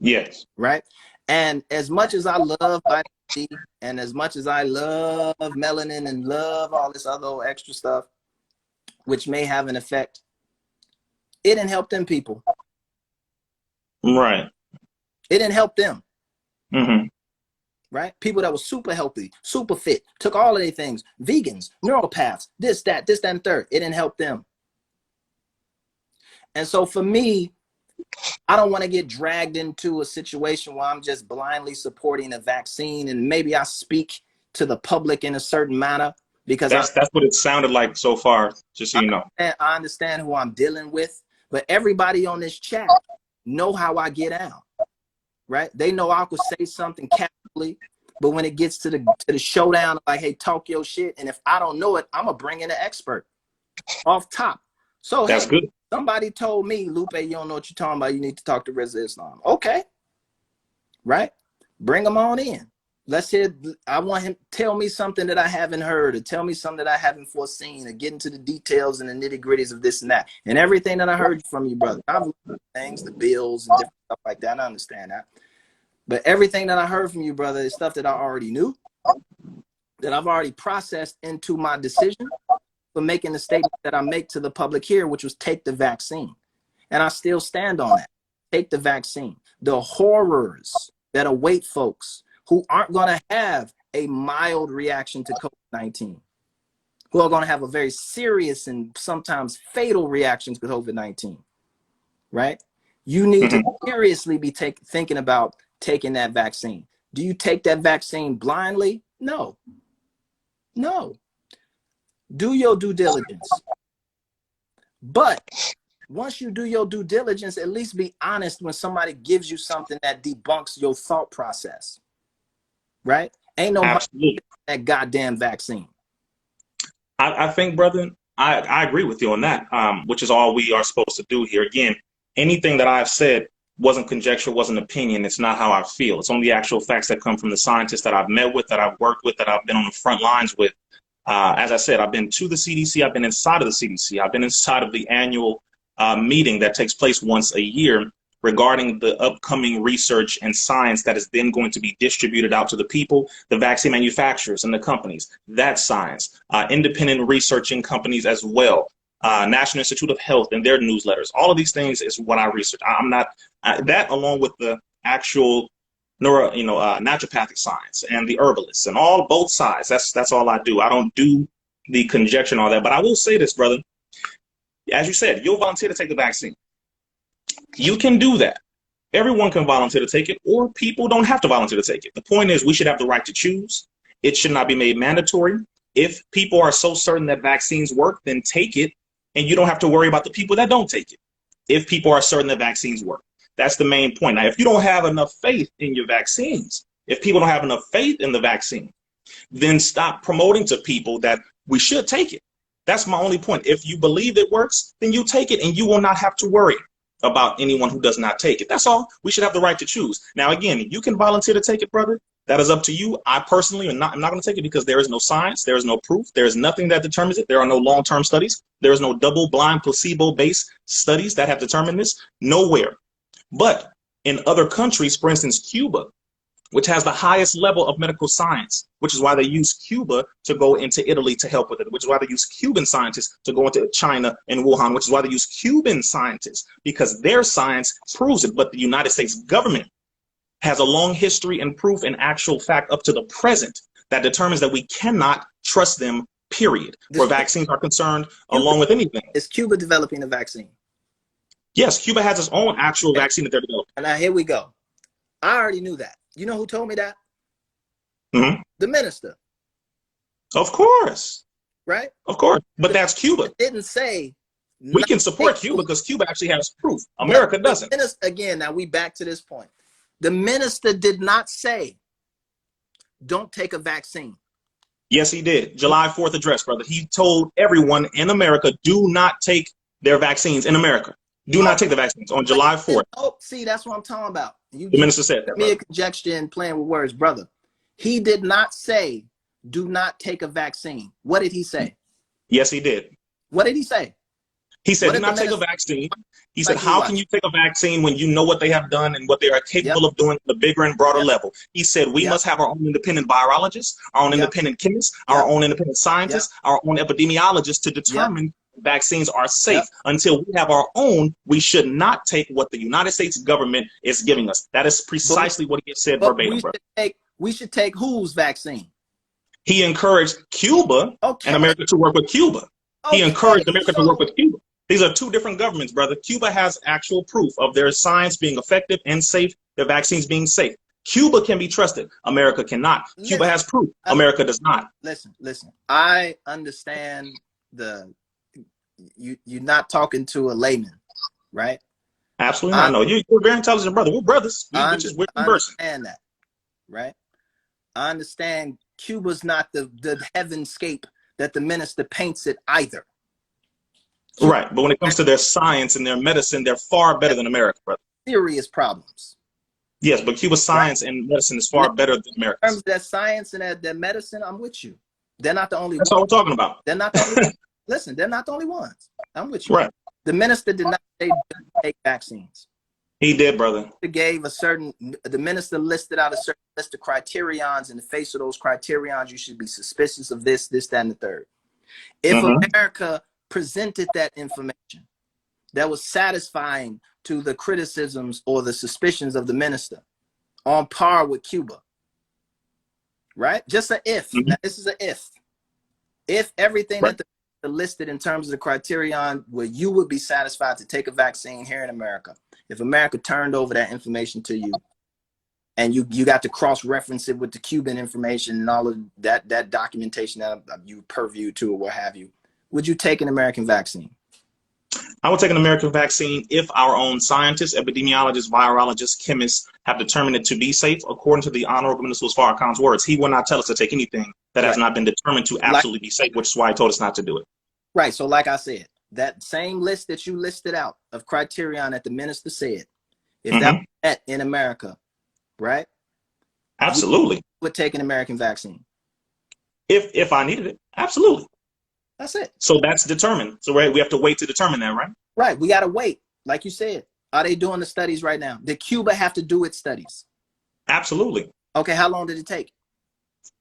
Yes. Right. And as much as I love vitamin D and as much as I love melanin and love all this other extra stuff, which may have an effect, it didn't help them people. Right. It didn't help them. Right? People that were super healthy, super fit, took all of their things, vegans, neuropaths, this, that, and third. It didn't help them. And so for me, I don't want to get dragged into a situation where I'm just blindly supporting a vaccine and maybe I speak to the public in a certain manner because that's what it sounded like so far, just so you know. I understand who I'm dealing with, but everybody on this chat know how I get out, right? They know I could say something casually, but when it gets to the showdown, like, hey, talk your shit, and if I don't know it, I'm gonna bring in an expert off top. So that's good. Somebody told me, Lupe, you don't know what you're talking about. You need to talk to Rizza Islam. Okay. Right? Bring him on in. Let's hear. I want him to tell me something that I haven't heard or tell me something that I haven't foreseen or get into the details and the nitty gritties of this and that. And everything that I heard from you, brother. I've learned things, the bills and different stuff like that. I understand that. But everything that I heard from you, brother, is stuff that I already knew, that I've already processed into my decision for making the statement that I make to the public here, which was take the vaccine. And I still stand on that. Take the vaccine. The horrors that await folks who aren't going to have a mild reaction to COVID-19, who are going to have a very serious and sometimes fatal reaction to COVID-19, right? You need to seriously be thinking about taking that vaccine. Do you take that vaccine blindly? No. No. Do your due diligence. But once you do your due diligence, at least be honest when somebody gives you something that debunks your thought process. Right? Ain't nobody that goddamn vaccine. I think, brother, I agree with you on that, which is all we are supposed to do here. Again, anything that I've said wasn't conjecture, wasn't opinion. It's not how I feel. It's only the actual facts that come from the scientists that I've met with, that I've worked with, that I've been on the front lines with. As I said, I've been to the CDC. I've been inside of the CDC. I've been inside of the annual meeting that takes place once a year regarding the upcoming research and science that is then going to be distributed out to the people, the vaccine manufacturers and the companies. That science, independent researching companies as well, National Institute of Health and their newsletters. All of these things is what I research. I'm not that, along with the actual naturopathic science and the herbalists and both sides. That's all I do. I don't do the conjecture and all that. But I will say this, brother. As you said, you'll volunteer to take the vaccine. You can do that. Everyone can volunteer to take it, or people don't have to volunteer to take it. The point is, we should have the right to choose. It should not be made mandatory. If people are so certain that vaccines work, then take it, and you don't have to worry about the people that don't take it. If people are certain that vaccines work. That's the main point. Now, if you don't have enough faith in your vaccines, if people don't have enough faith in the vaccine, then stop promoting to people that we should take it. That's my only point. If you believe it works, then you take it, and you will not have to worry about anyone who does not take it. That's all. We should have the right to choose. Now, again, you can volunteer to take it, brother. That is up to you. I personally I'm not going to take it because there is no science. There is no proof. There is nothing that determines it. There are no long-term studies. There is no double-blind, placebo-based studies that have determined this. Nowhere. But in other countries, for instance, Cuba, which has the highest level of medical science, which is why they use Cuba to go into Italy to help with it, which is why they use Cuban scientists to go into China and Wuhan, which is why they use Cuban scientists, because their science proves it. But the United States government has a long history and proof and actual fact up to the present that determines that we cannot trust them, period, where vaccines are concerned, along with anything. Is Cuba developing a vaccine? Yes, Cuba has its own actual vaccine that they're developing. And now here we go. I already knew that. You know who told me that? Mm-hmm. The minister. Of course. Right? Of course. But that's Cuba. It didn't say. We can support Cuba because Cuba actually has proof. America doesn't. Again, now we back to this point. The minister did not say, don't take a vaccine. Yes, he did. July 4th address, brother. He told everyone in America, do not take their vaccines in America. Do not take the vaccines on July 4th. Oh, see, that's what I'm talking about. The minister said that. Me a conjecture and playing with words, brother. He did not say, do not take a vaccine. What did he say? Yes, he did. What did he say? He said, do not take a vaccine. He said, how can you take a vaccine when you know what they have done and what they are capable of doing at a bigger and broader level? He said, we must have our own independent virologists, our own independent chemists, our own independent scientists, our own epidemiologists to determine vaccines are safe. Until we have our own, we should not take what the United States government is giving us. That is precisely what he said verbatim, bro. We should take whose vaccine? He encouraged Cuba and America to work with Cuba. He encouraged America to work with Cuba. These are two different governments, brother. Cuba has actual proof of their science being effective and safe, their vaccines being safe. Cuba can be trusted. America cannot. Cuba has proof. America does not. Listen. I understand you're not talking to a layman, right? Absolutely not. No, you're a very intelligent brother. We're brothers. We're conversing. I understand that, right? I understand Cuba's not the heavenscape that the minister paints it either. Right, but when it comes to their science and their medicine, they're far better than America, brother. Serious problems. Yes, but Cuba's science and medicine is far better than America. In terms of that science and that medicine, I'm with you. They're not the only That's all we're talking about. They're not the only ones. Listen, they're not the only ones. I'm with you. Right. The minister did not say take vaccines. He did, brother. The minister listed out a certain list of criterions. In the face of those criterions, you should be suspicious of this, that, and the third. If America presented that information that was satisfying to the criticisms or the suspicions of the minister, on par with Cuba, right? Just an if. Now, this is an if. If everything that the listed in terms of the criterion where you would be satisfied to take a vaccine here in America, if America turned over that information to you and you got to cross-reference it with the Cuban information and all of that documentation that you purview to or what have you, would you take an American vaccine? I would take an American vaccine if our own scientists, epidemiologists, virologists, chemists have determined it to be safe, according to the Honorable Minister Farrakhan's words. He will not tell us to take anything that has not been determined to absolutely be safe, which is why he told us not to do it. Right. So like I said, that same list that you listed out of criterion that the minister said, if that was met in America, right? Absolutely. You would take an American vaccine. If I needed it, absolutely. That's it. So that's determined. So we have to wait to determine that, right? Right. We got to wait. Like you said, are they doing the studies right now? Did Cuba have to do its studies? Absolutely. Okay. How long did it take?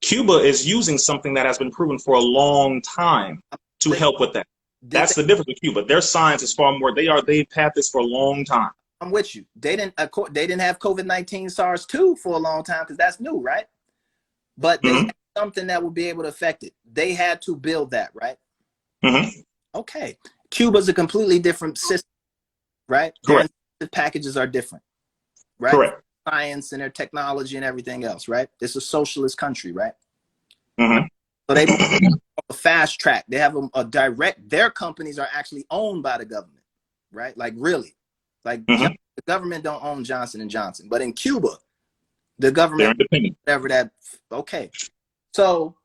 Cuba is using something that has been proven for a long time to help with that. That's the difference with Cuba. Their science is far more. They've had this for a long time. I'm with you. They didn't have COVID-19 SARS-2 for a long time because that's new, right? But they had something that would be able to affect it. They had to build that, right? Okay. Cuba's a completely different system, right? Correct. Their packages are different, right? Correct. Science and their technology and everything else, right? It's a socialist country, right? So they a fast track. They have a direct. Their companies are actually owned by the government, right? Like really, like the government don't own Johnson and Johnson, but in Cuba, the government, whatever that. Okay, So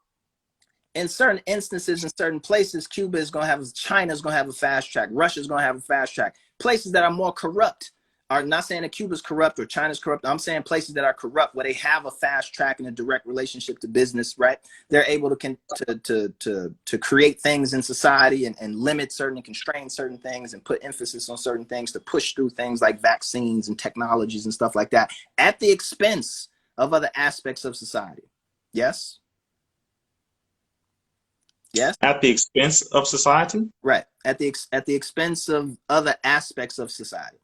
in certain instances, in certain places, Cuba is going to have, China is going to have a fast track. Russia is going to have a fast track. Places that are more corrupt, are not saying that Cuba's corrupt or China's corrupt. I'm saying places that are corrupt where they have a fast track and a direct relationship to business, right? They're able to create things in society and limit certain and constrain certain things and put emphasis on certain things to push through things like vaccines and technologies and stuff like that at the expense of other aspects of society. Yes? Yes? At the expense of society? Right. At the expense of other aspects of society.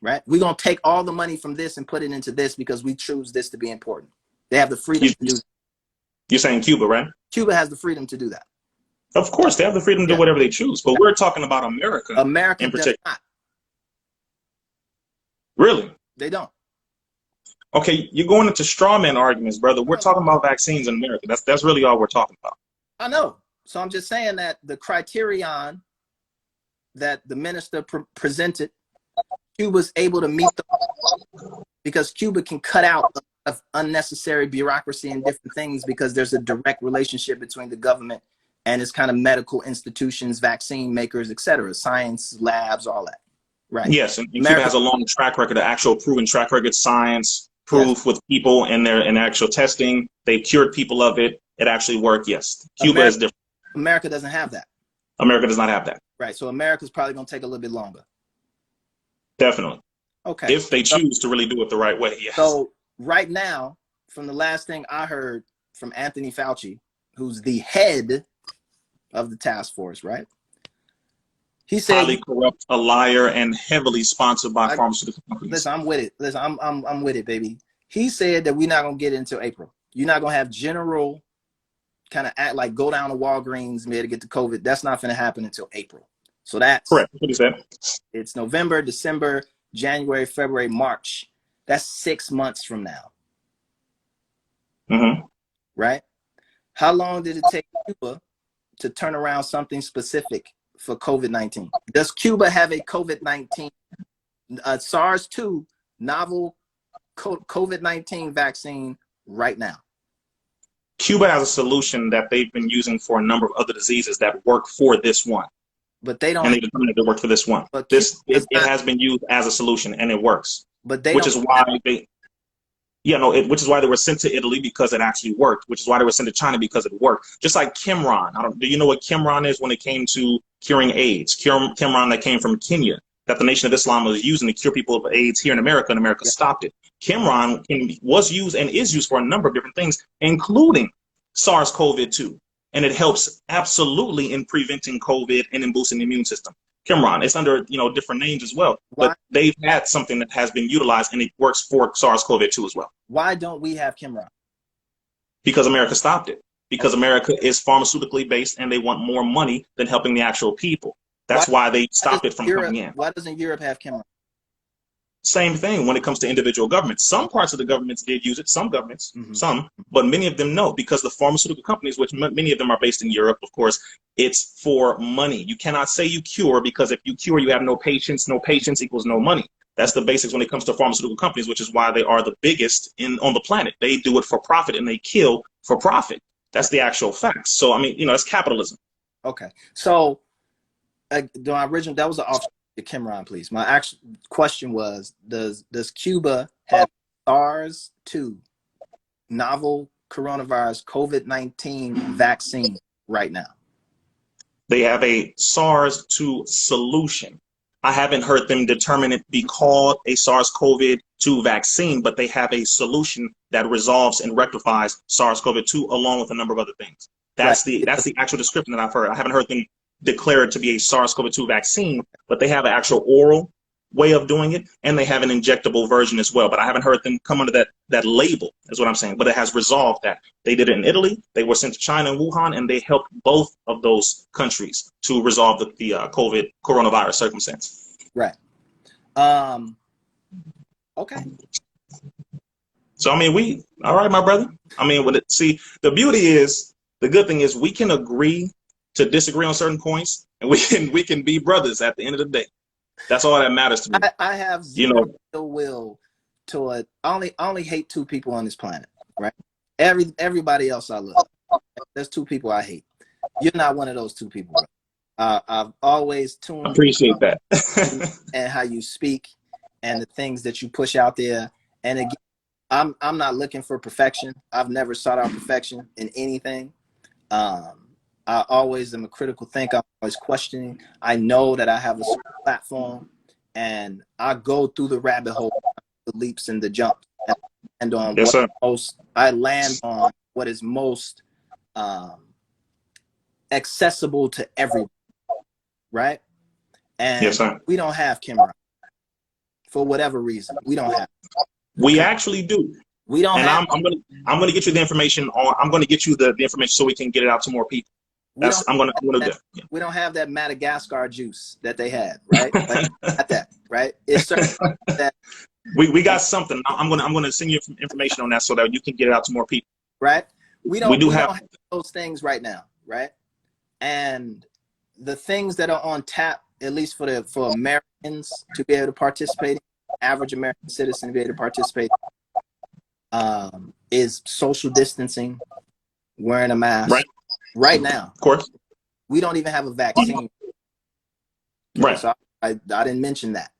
Right? We're going to take all the money from this and put it into this because we choose this to be important. They have the freedom to do that. You're saying Cuba, right? Cuba has the freedom to do that. Of course, they have the freedom to do whatever they choose. But we're talking about America. America in particular. does not. Really? They don't. Okay, you're going into straw man arguments, brother. We're talking about vaccines in America. That's really all we're talking about. I know. So I'm just saying that the criterion that the minister presented, Cuba's able to meet because Cuba can cut out of unnecessary bureaucracy and different things because there's a direct relationship between the government and its kind of medical institutions, vaccine makers, etc., science labs, all that. Right. Yes, and Cuba has a long track record, of actual proven track record, science, proof with people in actual testing. They cured people of it. It actually worked. Yes. Cuba is different. America doesn't have that. America does not have that. Right. So America's probably going to take a little bit longer. Definitely. Okay. If they choose to really do it the right way, yes. So right now, from the last thing I heard from Anthony Fauci, who's the head of the task force, right? He said highly corrupt, a liar, and heavily sponsored by pharmaceutical companies. Listen, I'm with it. Listen, I'm with it, baby. He said that we're not gonna get it until April. You're not gonna have general kind of act like go down to Walgreens and be able to get the COVID. That's not gonna happen until April. So that's correct. What he said. It's November, December, January, February, March. That's 6 months from now. Mm-hmm. Right? How long did it take Cuba to turn around something specific for COVID-19? Does Cuba have a COVID-19, SARS-2 novel COVID-19 vaccine right now? Cuba has a solution that they've been using for a number of other diseases that work for this one. But they don't. And they determined to work for this one. But it has been used as a solution and it works. But they which is why they which is why they were sent to Italy because it actually worked, which is why they were sent to China because it worked. Just like Kimron. Do you know what Kimron is when it came to curing AIDS? Kimron that came from Kenya, that the Nation of Islam was using to cure people of AIDS here in America, and America stopped it. Kimron was used and is used for a number of different things, including SARS-CoV-2. And it helps absolutely in preventing COVID and in boosting the immune system. Kimron, it's under different names as well, but they've had something that has been utilized and it works for SARS-CoV-2 as well. Why don't we have Kimron? Because America stopped it. Because America is pharmaceutically based and they want more money than helping the actual people. That's why they stopped it from coming in. Why doesn't Europe have Kimron? Same thing when it comes to individual governments. Some parts of the governments did use it, some governments, but many of them no, because the pharmaceutical companies, which many of them are based in Europe, of course, it's for money. You cannot say you cure, because if you cure, you have no patients. No patients equals no money. That's the basics when it comes to pharmaceutical companies, which is why they are the biggest on the planet. They do it for profit and they kill for profit. That's the actual facts. So, I mean, it's capitalism. Okay. So, the original, that was an option. Kimron, please. My actual question was, does Cuba have SARS-2 novel coronavirus COVID-19 vaccine right now? They have a SARS-2 solution. I haven't heard them determine it be called a SARS-CoV-2 vaccine, but they have a solution that resolves and rectifies SARS-CoV-2 along with a number of other things. That's the actual description that I've heard. I haven't heard them declare it to be a SARS-CoV-2 vaccine, but they have an actual oral way of doing it, and they have an injectable version as well. But I haven't heard them come under that label, is what I'm saying. But it has resolved that. They did it in Italy. They were sent to China and Wuhan, and they helped both of those countries to resolve the COVID coronavirus circumstance. Right. Okay. So, I mean, all right, my brother. I mean, the good thing is we can agree to disagree on certain points, and we can be brothers at the end of the day. That's all that matters to me. I have zero will to I only hate two people on this planet, right? Everybody else I love. There's two people I hate. You're not one of those two people, bro. I've always tuned Appreciate that. and how you speak and the things that you push out there. And again, I'm not looking for perfection. I've never sought out perfection in anything. I always am a critical thinker. I'm always questioning. I know that I have a platform, and I go through the rabbit hole, the leaps and the jumps, and on Yes, sir. I land on what is most accessible to everyone, right? And yes, sir. we don't have camera for whatever reason. We don't have. We actually do. We don't and have. I'm gonna get you the information on. I'm gonna get you the information so we can get it out to more people. I'm gonna do that. Yeah. We don't have that Madagascar juice that they had, right? Like, not that, right? It's certain that we got something. I'm gonna send you information on that so that you can get it out to more people. Right? We don't have have those things right now, right? And the things that are on tap, at least for Americans to be able to participate, average American citizen to be able to participate, is social distancing, wearing a mask. Right now, of course, we don't even have a vaccine. Right. So I didn't mention that.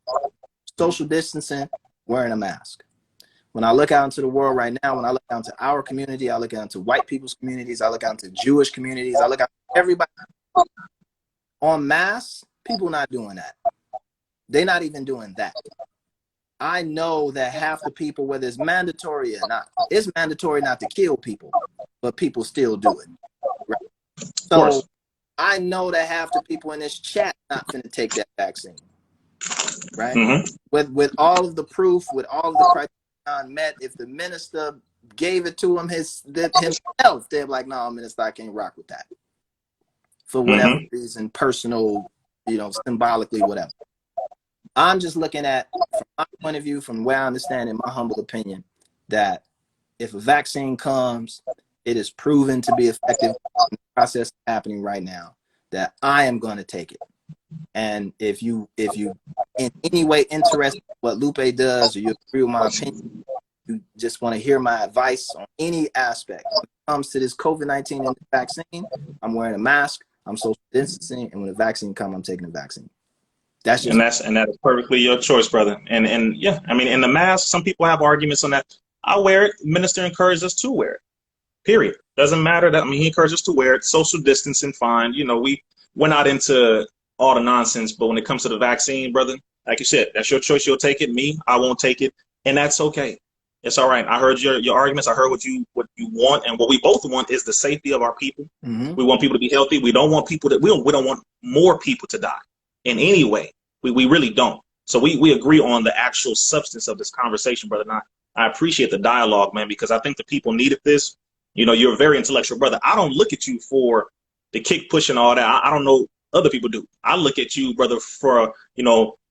Social distancing, wearing a mask. When I look out into the world right now, when I look out into our community, I look out into white people's communities, I look out into Jewish communities, I look out into everybody. En masse, people not doing that. They're not even doing that. I know that half the people, whether it's mandatory or not, it's mandatory not to kill people, but people still do it. Right? So I know that half the people in this chat not going to take that vaccine. Right? Mm-hmm. With all of the proof, with all of the criteria met, if the minister gave it to him himself, they're like, no, minister, I can't rock with that. For whatever reason, personal, symbolically, whatever. I'm just looking at, from my point of view, from where I understand, in my humble opinion, that if a vaccine comes, it is proven to be effective in the process happening right now, that I am going to take it. And if you in any way interested in what Lupe does, or you agree with my opinion, you just want to hear my advice on any aspect. When it comes to this COVID-19 and the vaccine, I'm wearing a mask, I'm social distancing, and when the vaccine comes, I'm taking the vaccine. That's just and that is perfectly your choice, brother. And yeah, I mean, in the mask, some people have arguments on that. I wear it. Minister encourages us to wear it. Period. Doesn't matter that. I mean, he encourages us to wear it. Social distancing, fine. We're not into all the nonsense, but when it comes to the vaccine, brother, like you said, that's your choice. You'll take it. Me, I won't take it, and that's okay. It's all right. I heard your arguments. I heard what you want, and what we both want is the safety of our people. Mm-hmm. We want people to be healthy. We don't want people we don't want more people to die in any way. We really don't. So we agree on the actual substance of this conversation, brother. And I appreciate the dialogue, man, because I think the people needed this. You're a very intellectual brother. I don't look at you for the kick push and all that. I don't know. Other people do. I look at you, brother, for,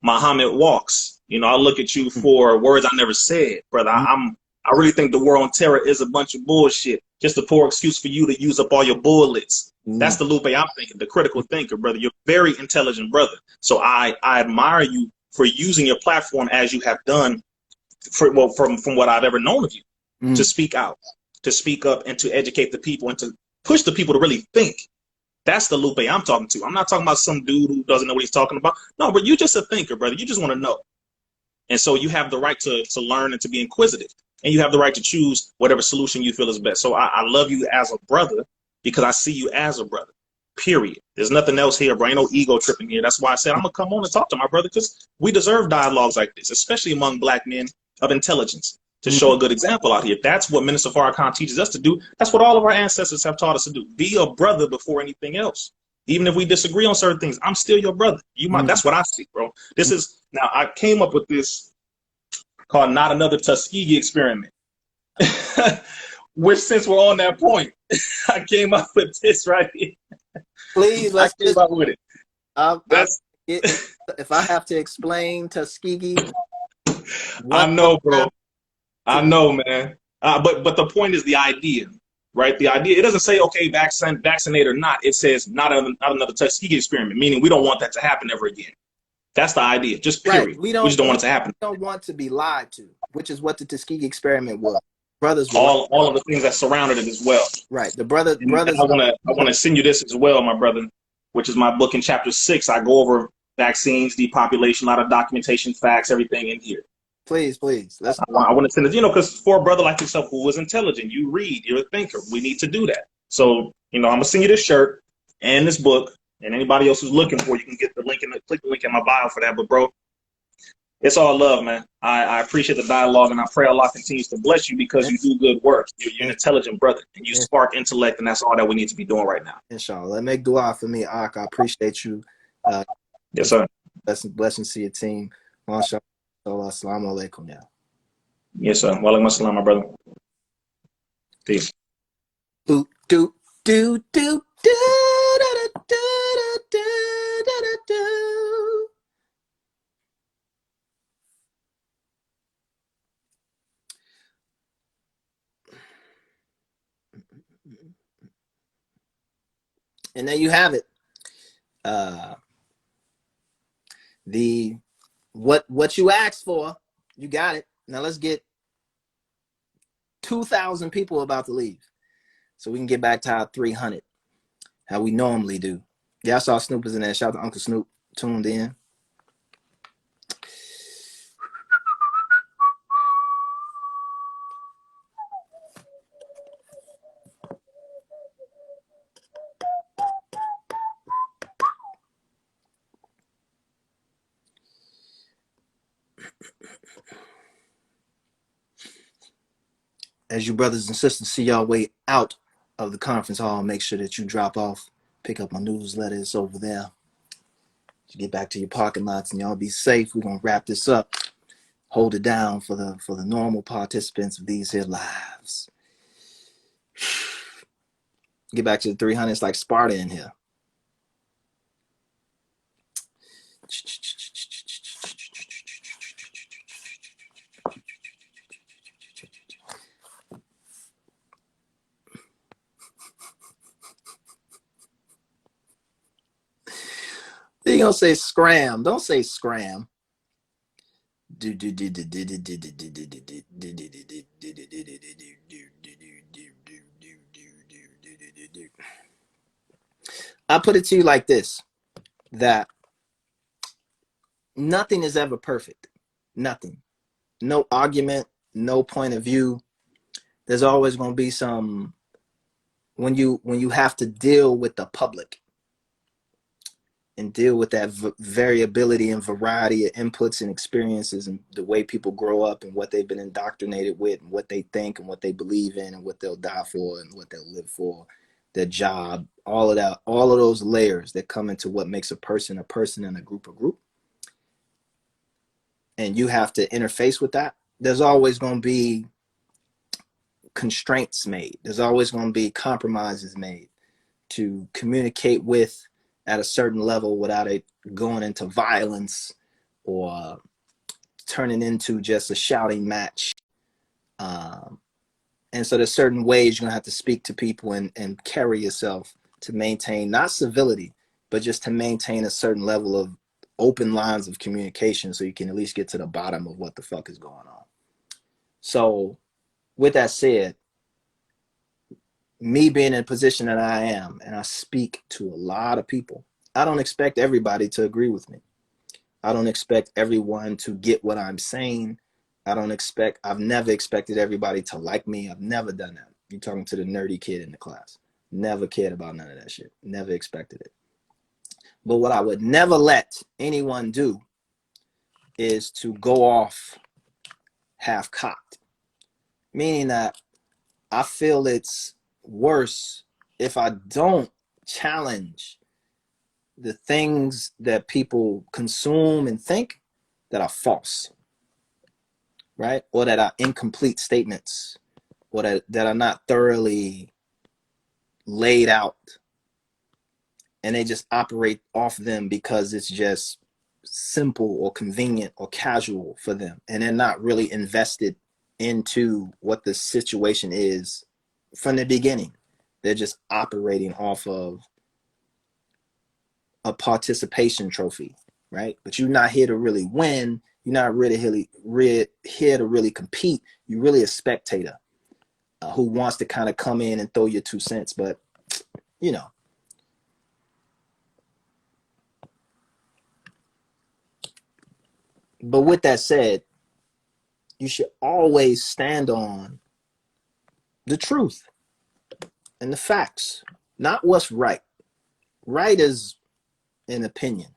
Muhammad walks. I look at you for words I never said, brother. I really think the war on terror is a bunch of bullshit. Just a poor excuse for you to use up all your bullets. That's the Lupe I'm thinking, the critical thinker, brother. You're a very intelligent brother. So I admire you for using your platform as you have done from what I've ever known of you, to speak out, to speak up, and to educate the people, and to push the people to really think. That's the Lupe I'm talking to. I'm not talking about some dude who doesn't know what he's talking about. No, but you're just a thinker, brother. You just want to know. And so you have the right to learn and to be inquisitive. And you have the right to choose whatever solution you feel is best. So I love you as a brother because I see you as a brother, period. There's nothing else here, bro. Ain't no ego tripping here. That's why I said I'm going to come on and talk to my brother, because we deserve dialogues like this, especially among black men of intelligence, to show a good example out here. That's what Minister Farrakhan teaches us to do. That's what all of our ancestors have taught us to do. Be a brother before anything else. Even if we disagree on certain things, I'm still your brother. That's what I see, bro. Now I came up with this called Not Another Tuskegee Experiment. Which, since we're on that point, I came up with this right here. Please, I came up with it. If I have to explain Tuskegee, I know, bro. I know, man. But the point is the idea, right? The idea. It doesn't say, okay, vaccinate or not. It says not another Tuskegee experiment, meaning we don't want that to happen ever again. That's the idea. Just period. Right. We just don't want it to happen. We don't want to be lied to, which is what the Tuskegee experiment was. brothers will all of the things that surrounded it as well. right. The And brothers. I want to send you this as well, my brother, which is my book in chapter 6. I go over vaccines, depopulation, a lot of documentation, facts, everything in here. Please, please. Let's. I want to send it, because for a brother like yourself who is intelligent, you read, you're a thinker. We need to do that. So, I'm gonna send you this shirt and this book, and anybody else who's looking for, you can get the link click the link in my bio for that. But bro, it's all love, man. I appreciate the dialogue, and I pray Allah continues to bless you because you do good work. You're an intelligent brother, and you spark intellect, and that's all that we need to be doing right now. Inshallah. Make dua for me, Ak. I appreciate you. Yes, sir. Blessings to your team. MashaAllah. Assalamu alaikum. Yeah. Yes, sir. Wa alaikum assalam, my brother. Peace. Do do do do do do do do do. And there you have it. What you asked for, you got it. Now let's get 2,000 people about to leave, so we can get back to our 300, how we normally do. Yeah, I saw Snoop was in there. Shout out to Uncle Snoop, tuned in. As you brothers and sisters see y'all way out of the conference hall, make sure that you drop off, pick up my newsletter. It's over there. You get back to your parking lots and y'all be safe. We're gonna wrap this up. Hold it down for the normal participants of these here lives. Get back to the 300. It's like Sparta in here. You're gonna say scram. Don't say scram. I put it to you like this, that nothing is ever perfect. Nothing. No argument, no point of view. There's always going to be some, when you have to deal with the public and deal with that variability and variety of inputs and experiences and the way people grow up and what they've been indoctrinated with and what they think and what they believe in and what they'll die for and what they'll live for, their job, all of that, all of those layers that come into what makes a person and a group. And you have to interface with that. There's always going to be constraints made. There's always going to be compromises made to communicate with at a certain level without it going into violence or turning into just a shouting match. And so there's certain ways you're going to have to speak to people and carry yourself to maintain not civility, but just to maintain a certain level of open lines of communication so you can at least get to the bottom of what the fuck is going on. So with that said, me being in a position that I am, and I speak to a lot of people, I don't expect everybody to agree with me. I don't expect everyone to get what I'm saying. I've never expected everybody to like me. I've never done that. You're talking to the nerdy kid in the class. Never cared about none of that shit. Never expected it. But what I would never let anyone do is to go off half-cocked. Meaning that I feel it's worse if I don't challenge the things that people consume and think that are false, right? Or that are incomplete statements, or that are not thoroughly laid out. And they just operate off them because it's just simple or convenient or casual for them. And they're not really invested into what the situation is from the beginning. They're just operating off of a participation trophy, right? But you're not here to really win. You're not really here to really compete. You're really a spectator. who wants to kind of come in and throw your 2 cents, but you know. But with that said, you should always stand on the truth and the facts, not what's right. Right is an opinion,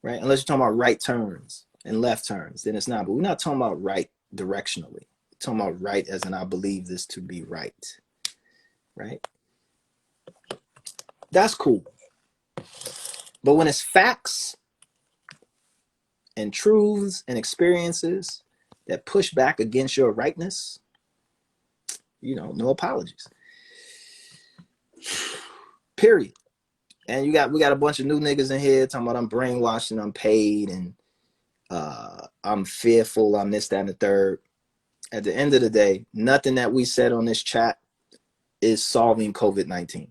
right? Unless you're talking about right turns and left turns, then it's not. But we're not talking about right directionally. We're talking about right as in I believe this to be right, right? That's cool. But when it's facts and truths and experiences that push back against your rightness, no apologies. Period. And we got a bunch of new niggas in here talking about I'm brainwashed and I'm paid and I'm fearful, I'm this, that, and the third. At the end of the day, nothing that we said on this chat is solving COVID-19.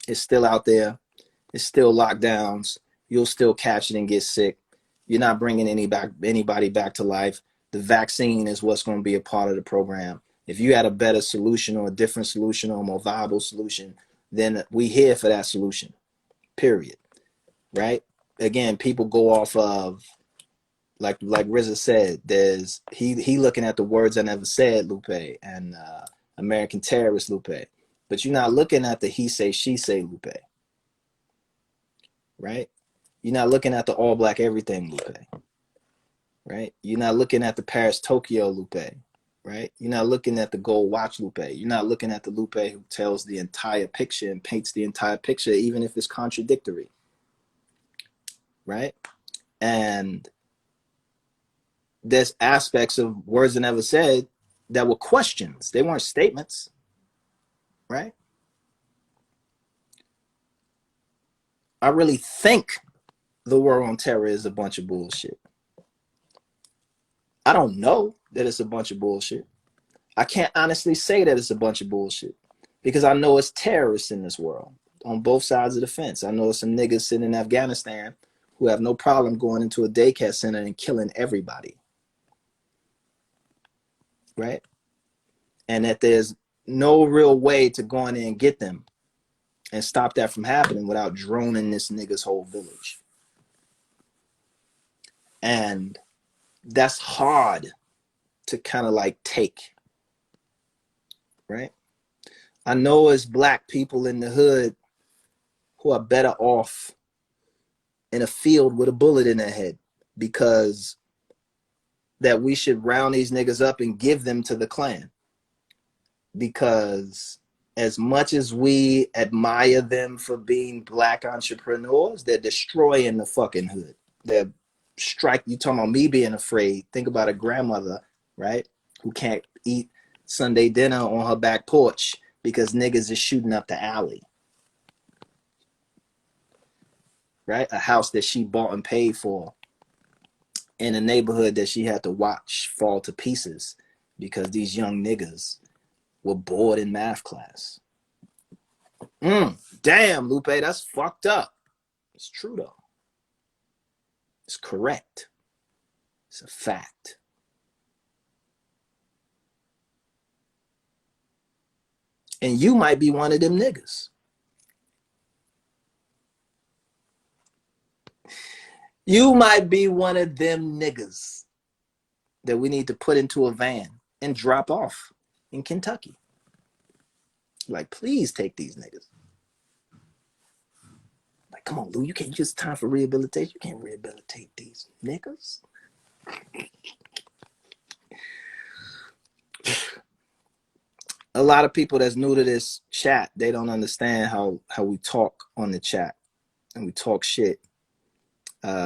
It's still out there. It's still lockdowns. You'll still catch it and get sick. You're not bringing anybody back to life. The vaccine is what's going to be a part of the program. If you had a better solution or a different solution or a more viable solution, then we here for that solution, period, right? Again, people go off of, like Rizza said, there's he looking at the words I never said, Lupe, and American Terrorist, Lupe. But you're not looking at the he say, she say, Lupe, right? You're not looking at the all black everything, Lupe, right? You're not looking at the Paris Tokyo Lupe, right? You're not looking at the gold watch Lupe. You're not looking at the Lupe who tells the entire picture and paints the entire picture, even if it's contradictory, right? And there's aspects of words I never said that were questions. They weren't statements, right? I really think the war on terror is a bunch of bullshit. I don't know that it's a bunch of bullshit. I can't honestly say that it's a bunch of bullshit because I know it's terrorists in this world on both sides of the fence. I know some niggas sitting in Afghanistan who have no problem going into a daycare center and killing everybody, right? And that there's no real way to go in there and get them and stop that from happening without droning this nigga's whole village. And that's hard to kind of like take, right? I know it's black people in the hood who are better off in a field with a bullet in their head because that we should round these niggas up and give them to the Klan. Because as much as we admire them for being black entrepreneurs, they're destroying the fucking hood. They're you talking about me being afraid. Think about a grandmother, right? Who can't eat Sunday dinner on her back porch because niggas is shooting up the alley. Right? A house that she bought and paid for in a neighborhood that she had to watch fall to pieces because these young niggas were bored in math class. Damn, Lupe, that's fucked up. It's true, though. It's correct. It's a fact. And you might be one of them niggas. You might be one of them niggas that we need to put into a van and drop off in Kentucky. Like, please take these niggas. Like, come on, Lou, you can't just time for rehabilitation. You can't rehabilitate these niggas. A lot of people that's new to this chat, they don't understand how we talk on the chat and we talk shit.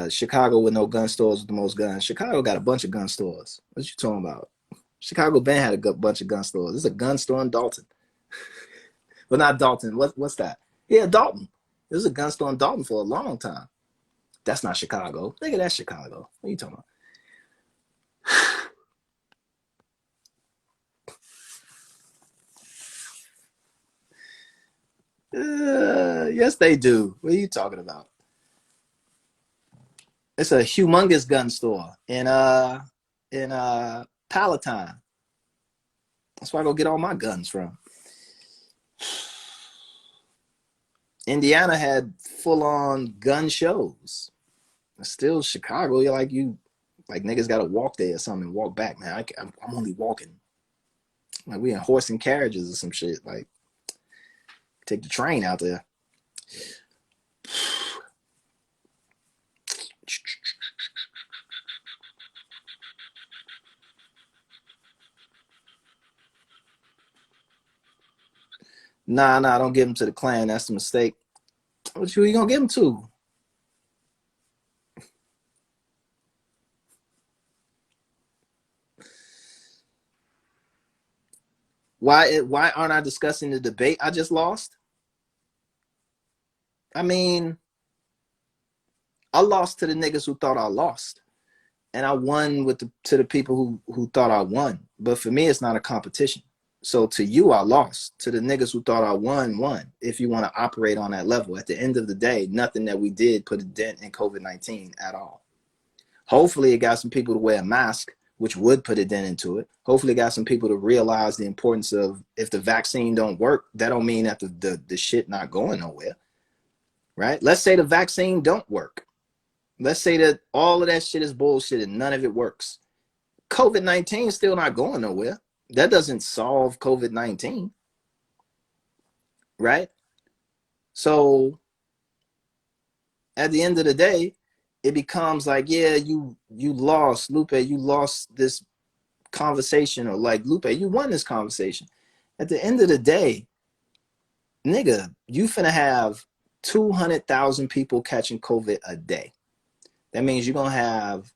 Chicago with no gun stores with the most guns. Chicago got a bunch of gun stores. What you talking about? Chicago been had a bunch of gun stores. There's a gun store in Dalton. Well, not Dalton. What's that? Yeah, Dalton. There's a gun store in Dalton for a long time. That's not Chicago. Nigga, that's Chicago. What are you talking about? Yes, they do. What are you talking about? It's a humongous gun store in Palatine. That's where I go get all my guns from. Indiana had full-on gun shows. Still, Chicago, you're like niggas got to walk there or something and walk back, man. I'm only walking. Like we in horse and carriages or some shit. Like take the train out there. Nah, don't give him to the Klan. That's the mistake. What you gonna give him to? Why aren't I discussing the debate I just lost? I mean, I lost to the niggas who thought I lost, and I won to the people who thought I won. But for me, it's not a competition. So to you, I lost. To the niggas who thought I won. If you want to operate on that level, at the end of the day, nothing that we did put a dent in COVID-19 at all. Hopefully, it got some people to wear a mask, which would put a dent into it. Hopefully, it got some people to realize the importance of if the vaccine don't work, that don't mean that the shit not going nowhere, right? Let's say the vaccine don't work. Let's say that all of that shit is bullshit and none of it works. COVID-19 is still not going nowhere. That doesn't solve COVID-19, right? So at the end of the day, it becomes like, yeah, you lost, Lupe, you lost this conversation, or like, Lupe, you won this conversation. At the end of the day, nigga, you finna have 200,000 people catching COVID a day. That means you're gonna have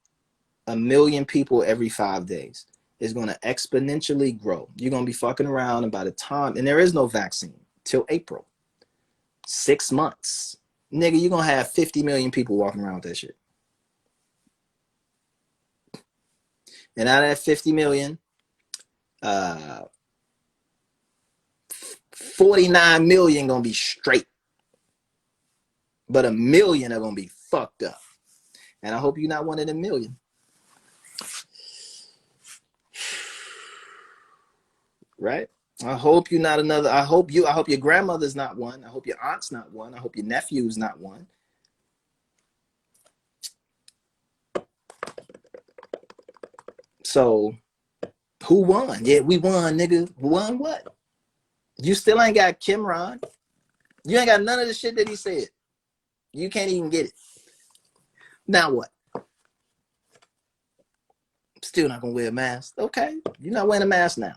1 million people every 5 days. It's gonna exponentially grow. You're gonna be fucking around, and by the time, and there is no vaccine till April. 6 months. Nigga, you're gonna have 50 million people walking around with that shit. And out of that 50 million, 49 million gonna be straight. But 1 million are gonna be fucked up. And I hope you're not one of the million. Right? I hope you're not another. I hope your grandmother's not one. I hope your aunt's not one. I hope your nephew's not one. So who won? Yeah, we won, nigga. Won what? You still ain't got Kimron. You ain't got none of the shit that he said. You can't even get it. Now what? Still not gonna wear a mask. Okay, you're not wearing a mask now.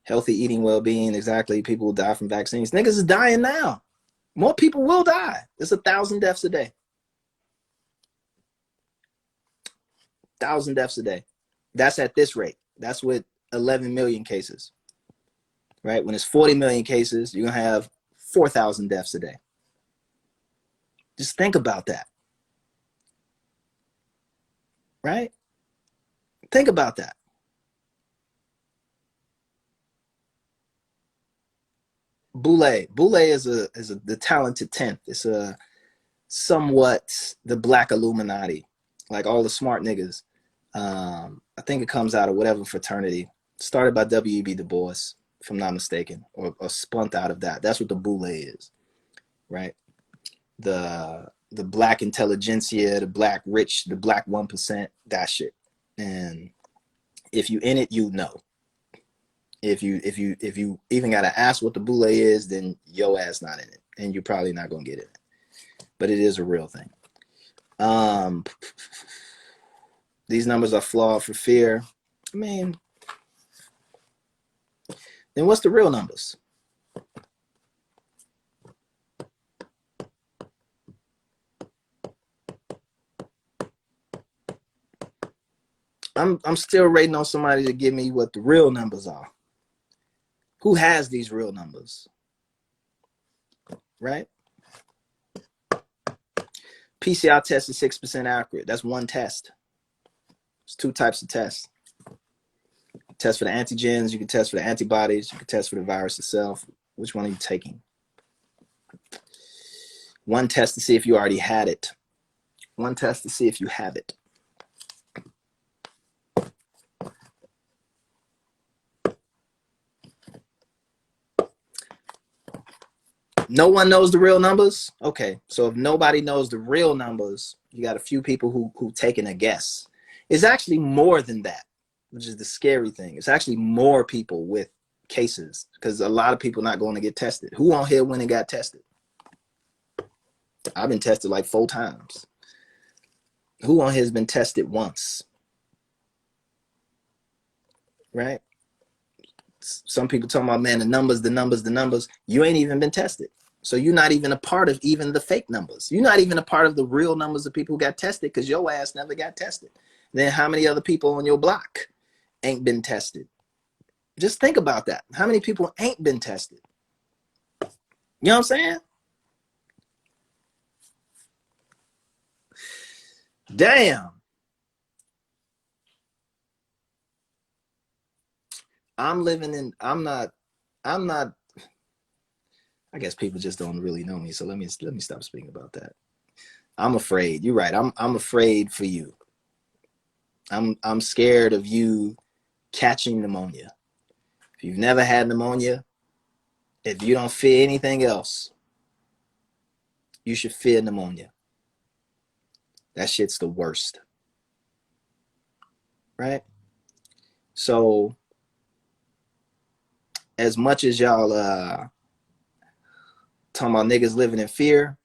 Healthy eating, well-being, exactly. People will die from vaccines. Niggas is dying now. More people will die. There's 1,000 deaths a day. 1,000 deaths a day. That's at this rate. That's with 11 million cases. Right? When it's 40 million cases, you're going to have 4,000 deaths a day. Just think about that. Right? Think about that. Boule is the talented 10th. It's a somewhat the black Illuminati, like all the smart niggas. I think it comes out of whatever fraternity, started by W.E.B. Du Bois, if I'm not mistaken, or spun out of that. That's what the Boule is, right? The black intelligentsia, the black rich, the black 1%, that shit. And if you in it, you know. If you even gotta ask what the boule is, then your ass not in it, and you're probably not gonna get it. But it is a real thing. These numbers are flawed for fear. I mean, then what's the real numbers? I'm still waiting on somebody to give me what the real numbers are. Who has these real numbers? Right? PCR test is 6% accurate. That's one test. There's 2 types of tests. Test for the antigens, you can test for the antibodies, you can test for the virus itself. Which one are you taking? One test to see if you already had it. One test to see if you have it. No one knows the real numbers? Okay, so if nobody knows the real numbers, you got a few people who taking a guess. It's actually more than that, which is the scary thing. It's actually more people with cases because a lot of people not going to get tested. Who on here went and got tested? I've been tested like 4 times. Who on here has been tested once? Right? Some people talking about, man, the numbers. You ain't even been tested. So you're not even a part of even the fake numbers. You're not even a part of the real numbers of people who got tested because your ass never got tested. Then how many other people on your block ain't been tested? Just think about that. How many people ain't been tested? You know what I'm saying? Damn. I'm not, I guess people just don't really know me. So let me stop speaking about that. I'm afraid. You're right. I'm afraid for you. I'm scared of you catching pneumonia. If you've never had pneumonia, if you don't fear anything else, you should fear pneumonia. That shit's the worst. Right? So as much as y'all talking about niggas living in fear,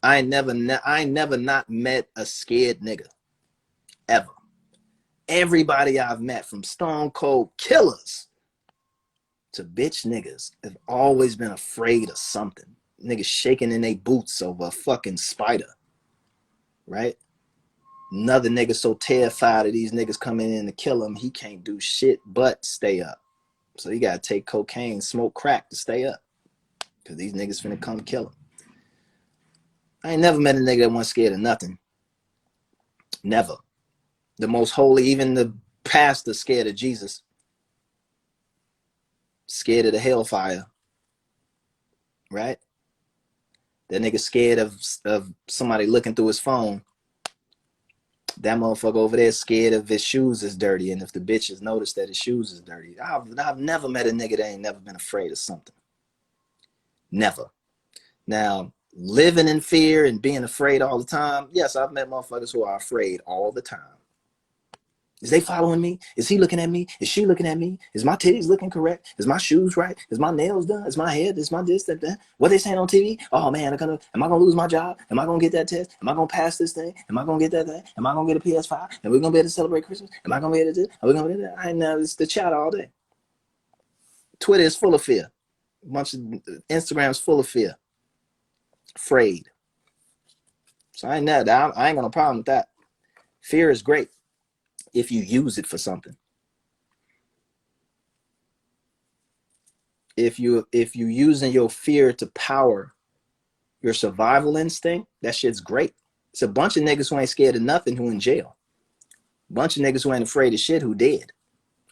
I ain't never not met a scared nigga. Ever. Everybody I've met, from stone cold killers to bitch niggas, have always been afraid of something. Niggas shaking in their boots over a fucking spider. Right? Another nigga so terrified of these niggas coming in to kill him, he can't do shit but stay up. So he gotta take cocaine, smoke crack to stay up. Because these niggas finna come kill him. I ain't never met a nigga that wasn't scared of nothing. Never. The most holy, even the pastor scared of Jesus. Scared of the hellfire. Right? That nigga scared of somebody looking through his phone. That motherfucker over there scared of his shoes is dirty, and if the bitches notice that his shoes is dirty. I've never met a nigga that ain't never been afraid of something. Never. Now, living in fear and being afraid all the time, yes, I've met motherfuckers who are afraid all the time. Is they following me? Is he looking at me? Is she looking at me? Is my titties looking correct? Is my shoes right? Is my nails done? Is my hair? Is my this, that? What they saying on TV? Oh man, am I gonna lose my job? Am I gonna get that test? Am I gonna pass this thing? Am I gonna get that thing? Am I gonna get a PS5? Am we gonna be able to celebrate Christmas? Am I gonna be able to do? Are we gonna be able to do that? I know it's the chat all day. Twitter is full of fear. A bunch of Instagram's full of fear. Afraid. So I ain't got no problem with that. Fear is great if you use it for something. If you using your fear to power your survival instinct, that shit's great. It's a bunch of niggas who ain't scared of nothing who in jail. A bunch of niggas who ain't afraid of shit who dead.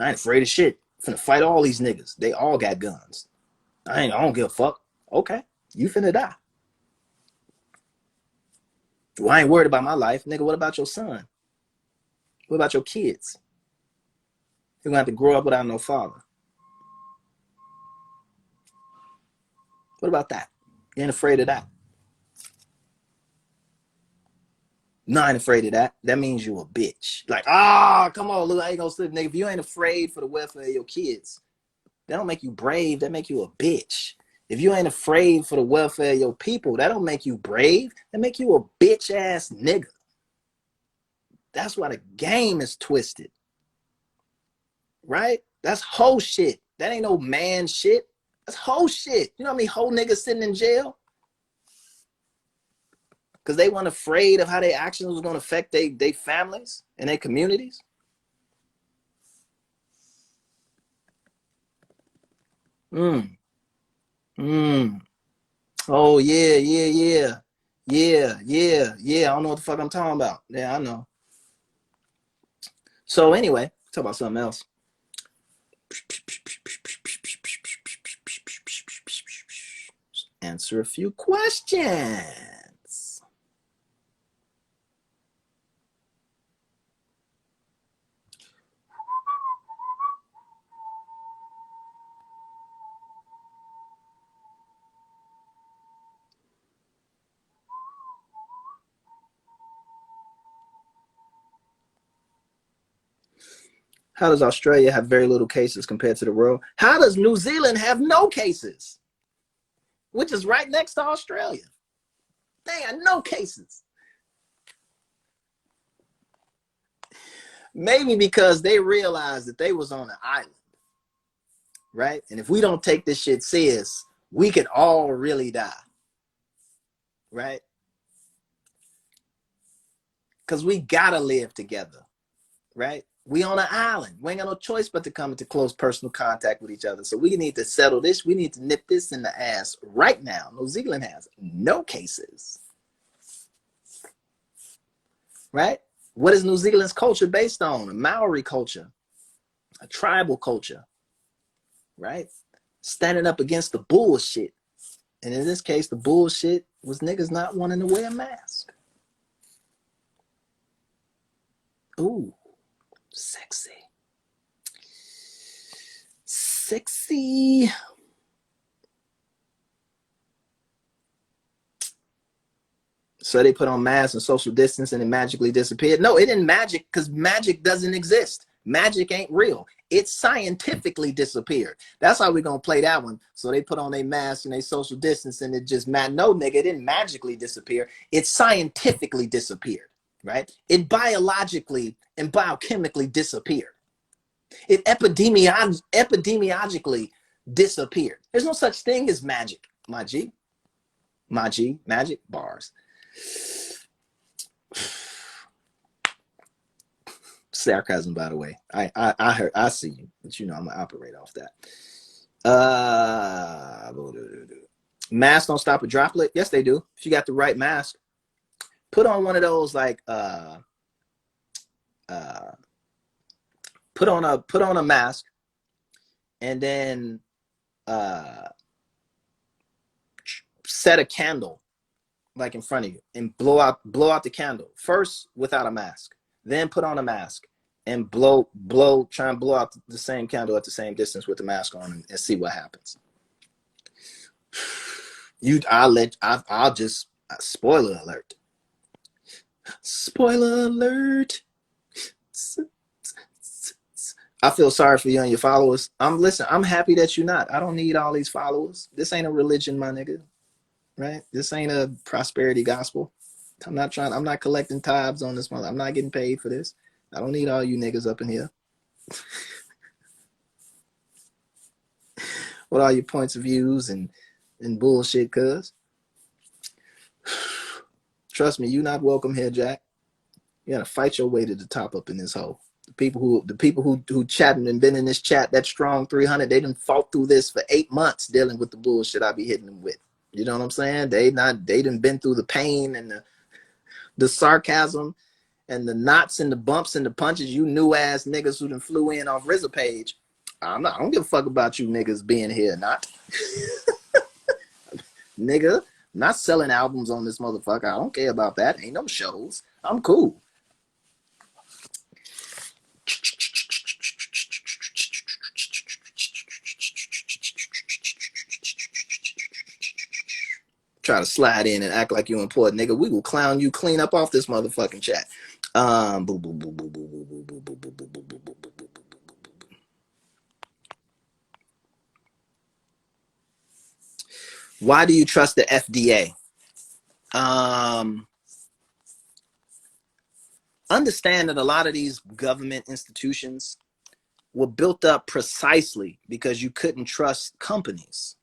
I ain't afraid of shit. I'm finna fight all these niggas. They all got guns. I don't give a fuck. Okay, you finna die. Well, I ain't worried about my life. Nigga, what about your son? What about your kids? You're gonna have to grow up without no father. What about that? You ain't afraid of that? No, I ain't afraid of that. That means you a bitch. Like, come on, look, I ain't gonna slip, nigga. If you ain't afraid for the welfare of your kids, that don't make you brave. That make you a bitch. If you ain't afraid for the welfare of your people, that don't make you brave. That make you a bitch ass nigga. That's why the game is twisted. Right? That's whole shit. That ain't no man shit. That's whole shit. You know how many whole niggas sitting in jail? Because they weren't afraid of how their actions was going to affect their families and their communities. Oh, yeah. I don't know what the fuck I'm talking about. Yeah, I know. So anyway, talk about something else. answer a few questions. How does Australia have very little cases compared to the world? How does New Zealand have no cases? Which is right next to Australia. They had no cases. Maybe because they realized that they was on an island, right? And if we don't take this shit serious, we could all really die, right? Because we gotta live together, right? We on an island. We ain't got no choice but to come into close personal contact with each other. So we need to settle this. We need to nip this in the ass right now. New Zealand has no cases, right? What is New Zealand's culture based on? A Maori culture, a tribal culture, right? Standing up against the bullshit. And in this case, the bullshit was niggas not wanting to wear a mask. Ooh, sexy. Sexy. So they put on masks and social distance and it magically disappeared. No, it didn't magic because magic doesn't exist. Magic ain't real. It scientifically disappeared. That's how we're going to play that one. So they put on their mask and they social distance and it just, no, nigga, it didn't magically disappear. It scientifically disappeared, right? It biologically and biochemically disappeared. It epidemiologically disappeared. There's no such thing as magic, my G. My G, magic bars. Sarcasm, by the way. I heard, I see you, but you know I'm gonna operate off that. Masks don't stop a droplet. Yes, they do. If you got the right mask, put on one of those like put on a mask, and then set a candle like in front of you and blow out the candle first without a mask, then put on a mask and try and blow out the same candle at the same distance with the mask on and see what happens. I'll just spoiler alert. Spoiler alert. I feel sorry for you and your followers. I'm happy that you're not. I don't need all these followers. This ain't a religion, my nigga. Right? This ain't a prosperity gospel. I'm not collecting tithes on this one. I'm not getting paid for this. I don't need all you niggas up in here. With all your points of views and bullshit, cuz. Trust me, you're not welcome here, Jack. You gotta fight your way to the top up in this hole. The people who chatting and been in this chat, that strong 300, they done fought through this for 8 months dealing with the bullshit I be hitting them with. You know what I'm saying? They done been through the pain and the sarcasm and the knots and the bumps and the punches. You new ass niggas who done flew in off Rizza page. I don't give a fuck about you niggas being here or not. Nigga, I'm not selling albums on this motherfucker. I don't care about that. Ain't no shows. I'm cool. Try to slide in and act like you important, nigga. We will clown you clean up off this motherfucking chat. Why do you trust the FDA? Understand that a lot of these government institutions were built up precisely because you couldn't trust companies.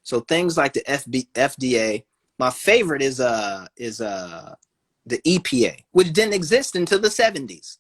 So things like the FDA, my favorite is the EPA, which didn't exist until the 70s.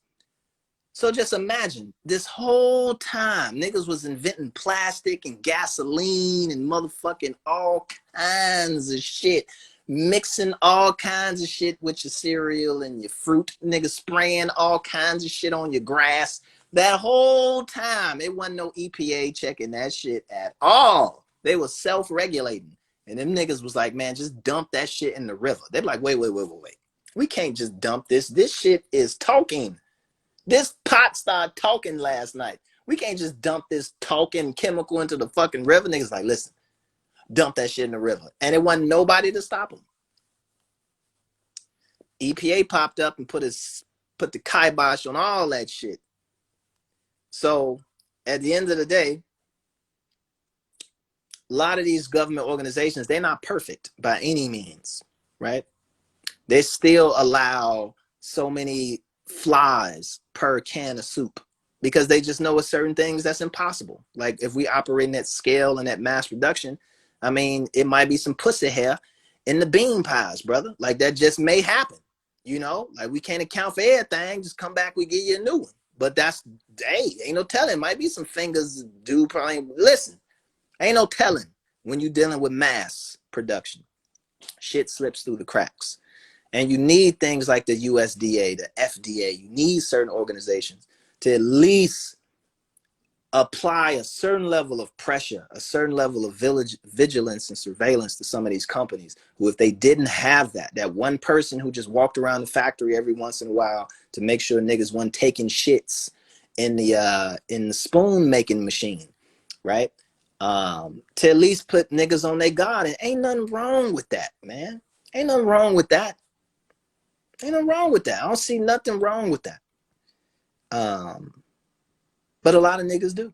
So just imagine this whole time niggas was inventing plastic and gasoline and motherfucking all kinds of shit, mixing all kinds of shit with your cereal and your fruit, niggas spraying all kinds of shit on your grass. That whole time, it wasn't no EPA checking that shit at all. They were self-regulating. And them niggas was like, man, just dump that shit in the river. They're like, wait. We can't just dump this. This shit is talking. This pot started talking last night. We can't just dump this talking chemical into the fucking river. Niggas like, listen, dump that shit in the river. And it wasn't nobody to stop them. EPA popped up and put the kibosh on all that shit. So at the end of the day, a lot of these government organizations, they're not perfect by any means, right? They still allow so many flies per can of soup because they just know with certain things that's impossible. Like if we operate at scale and at mass production, I mean, it might be some pussy hair in the bean pies, brother. Like that just may happen, you know? Like we can't account for everything. Just come back, we give you a new one. But that's, hey, ain't no telling. Might be some fingers, dude, probably. Listen, ain't no telling when you're dealing with mass production. Shit slips through the cracks. And you need things like the USDA, the FDA. You need certain organizations to at least apply a certain level of pressure, a certain level of vigilance and surveillance to some of these companies who, if they didn't have that one person who just walked around the factory every once in a while to make sure niggas weren't taking shits in the spoon making machine, right? To at least put niggas on their guard. And ain't nothing wrong with that, man. Ain't nothing wrong with that. Ain't nothing wrong with that. I don't see nothing wrong with that. But a lot of niggas do.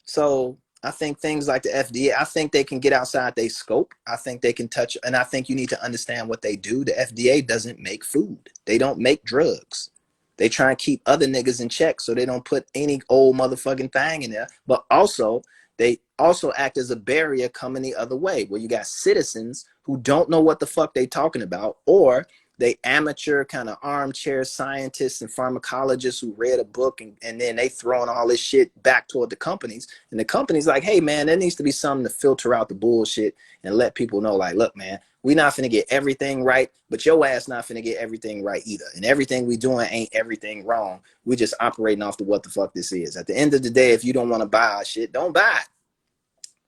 So I think things like the FDA, I think they can get outside their scope. I think they can touch, and I think you need to understand what they do. The FDA doesn't make food. They don't make drugs. They try and keep other niggas in check so they don't put any old motherfucking thing in there. But also, they also act as a barrier coming the other way, where you got citizens who don't know what the fuck they talking about, or they amateur kind of armchair scientists and pharmacologists who read a book and then they throwing all this shit back toward the companies. And the company's like, hey, man, there needs to be something to filter out the bullshit and let people know, like, look, man, we not finna get everything right, but your ass not finna get everything right either. And everything we doing ain't everything wrong. We just operating off the what the fuck this is. At the end of the day, if you don't want to buy our shit, don't buy it.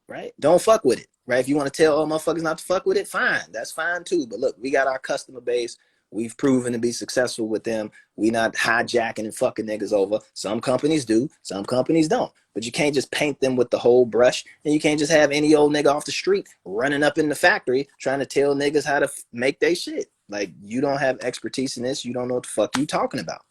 Right? Don't fuck with it. Right? If you want to tell all motherfuckers not to fuck with it, fine. That's fine too. But look, we got our customer base. We've proven to be successful with them. We not hijacking and fucking niggas over. Some companies do. Some companies don't. But you can't just paint them with the whole brush. And you can't just have any old nigga off the street running up in the factory trying to tell niggas how to make their shit. Like, you don't have expertise in this. You don't know what the fuck you talking about.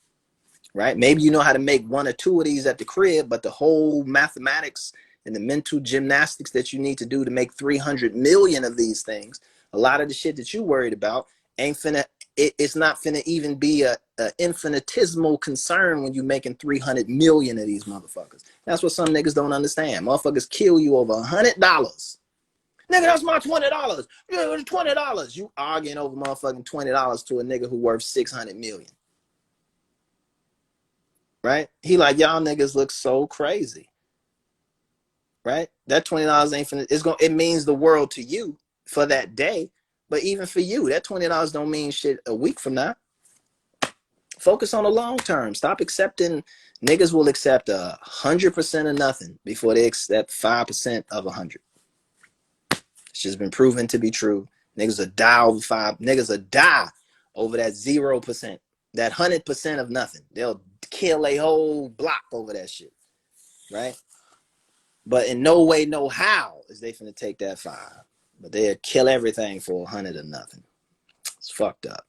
Right? Maybe you know how to make one or two of these at the crib, but the whole mathematics and the mental gymnastics that you need to do to make 300 million of these things, a lot of the shit that you worried about ain't finna, it's not finna even be a infinitesimal concern when you're making 300 million of these motherfuckers. That's what some niggas don't understand. Motherfuckers kill you over $100. Nigga, that's my $20. $20. You arguing over motherfucking $20 to a nigga who worth 600 million. Right? He like, y'all niggas look so crazy. Right? That $20 ain't finna, it means the world to you for that day. But even for you, that $20 don't mean shit a week from now. Focus on the long term. Stop accepting. Niggas will accept 100% of nothing before they accept 5% of 100. It's just been proven to be true. Niggas will die over Niggas will die over that 0%, that 100% of nothing. They'll kill a whole block over that shit, right? But in no way, no how is they finna take that 5. But they'll kill everything for 100 or nothing. It's fucked up.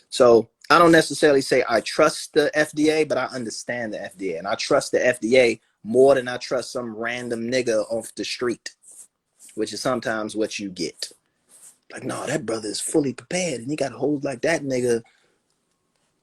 So I don't necessarily say I trust the FDA, but I understand the FDA. And I trust the FDA more than I trust some random nigga off the street, which is sometimes what you get. Like, no, that brother is fully prepared and he got a hold like that nigga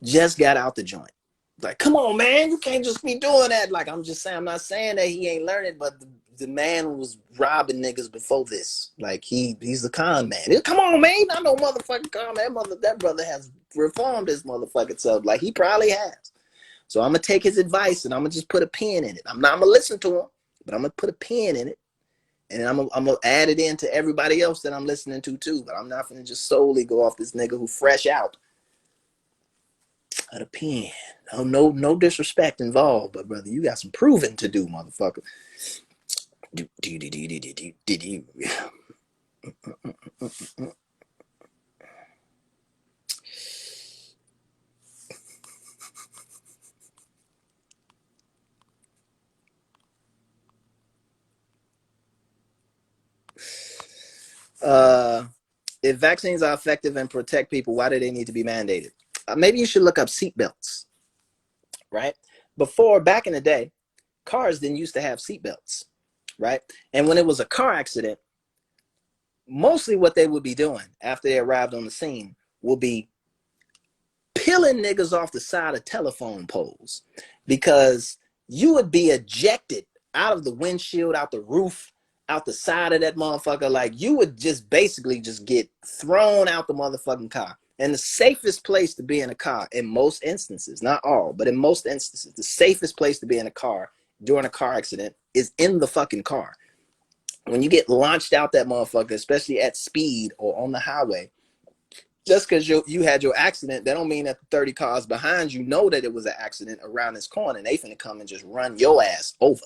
just got out the joint. Like, come on, man, you can't just be doing that. Like, I'm just saying, I'm not saying that he ain't learning, but the man was robbing niggas before this. Like, he's the con man. Come on, man, I know motherfucking con man. That brother has reformed his motherfucking self. Like, he probably has. So I'm gonna take his advice and I'm gonna just put a pin in it. I'm not gonna listen to him, but I'm gonna put a pin in it. And I'm gonna add it in to everybody else that I'm listening to too. But I'm not gonna just solely go off this nigga who fresh out. Of the pen. No disrespect involved, but brother, you got some proving to do, motherfucker. Did you? If vaccines are effective and protect people, why do they need to be mandated? Maybe you should look up seatbelts, right? Before, back in the day, cars didn't used to have seatbelts, right? And when it was a car accident, mostly what they would be doing after they arrived on the scene will be peeling niggas off the side of telephone poles, because you would be ejected out of the windshield, out the roof, out the side of that motherfucker. Like, you would just basically just get thrown out the motherfucking car. And the safest place to be in a car, in most instances, not all, but in most instances, the safest place to be in a car during a car accident is in the fucking car. When you get launched out that motherfucker, especially at speed or on the highway, just because you had your accident, that don't mean that the 30 cars behind you know that it was an accident around this corner and they finna come and just run your ass over.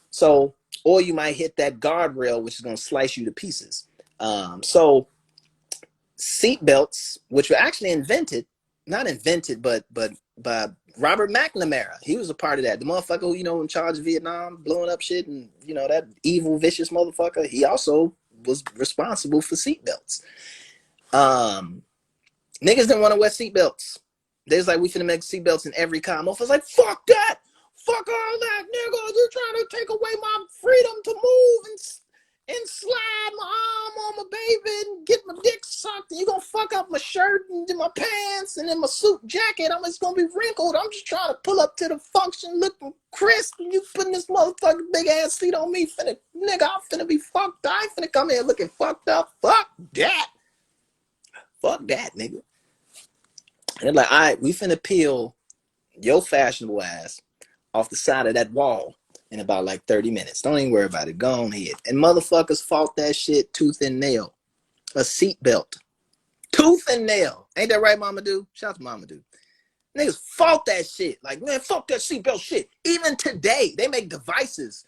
So, or you might hit that guardrail, which is gonna slice you to pieces. So seat belts, which were actually not invented, but by Robert McNamara. He was a part of that. The motherfucker who, in charge of Vietnam, blowing up shit, and that evil, vicious motherfucker. He also was responsible for seat belts. Niggas didn't want to wear seatbelts. They was like, we finna make seatbelts in every car. Motherfuckers like, fuck that. Fuck all that, nigga. You're trying to take away my freedom to move and slide my arm on my baby and get my dick sucked. And you're going to fuck up my shirt and my pants and then my suit jacket. It's going to be wrinkled. I'm just trying to pull up to the function looking crisp. And you putting this motherfucking big ass seat on me. Nigga, I'm finna be fucked. I ain't finna come here looking fucked up. Fuck that. Fuck that, nigga. And they're like, all right, we finna peel your fashionable ass off the side of that wall in about like 30 minutes. Don't even worry about it. Go on ahead. And motherfuckers fought that shit tooth and nail. A seatbelt. Tooth and nail. Ain't that right, Mama Do? Shout out to Mama Do. Niggas fought that shit. Like, man, fuck that seatbelt shit. Even today, they make devices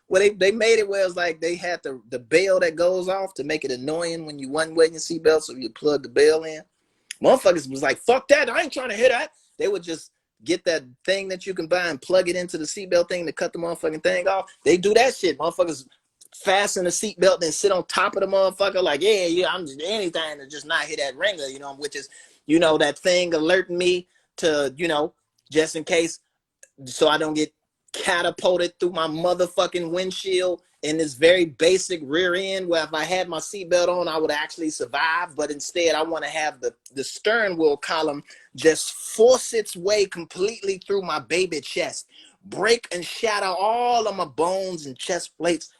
where they made it where it's like they had the bell that goes off to make it annoying when you wasn't wearing your seatbelt, so you plug the bell in. Motherfuckers was like, fuck that. I ain't trying to hear that. They would just get that thing that you can buy and plug it into the seatbelt thing to cut the motherfucking thing off. They do that shit. Motherfuckers fasten the seatbelt and sit on top of the motherfucker like, yeah, I'm just anything to just not hit that ringer, which is, that thing alerting me to, just in case, so I don't get catapulted through my motherfucking windshield in this very basic rear end where if I had my seatbelt on, I would actually survive. But instead, I want to have the stern wheel column just force its way completely through my baby chest, break and shatter all of my bones and chest plates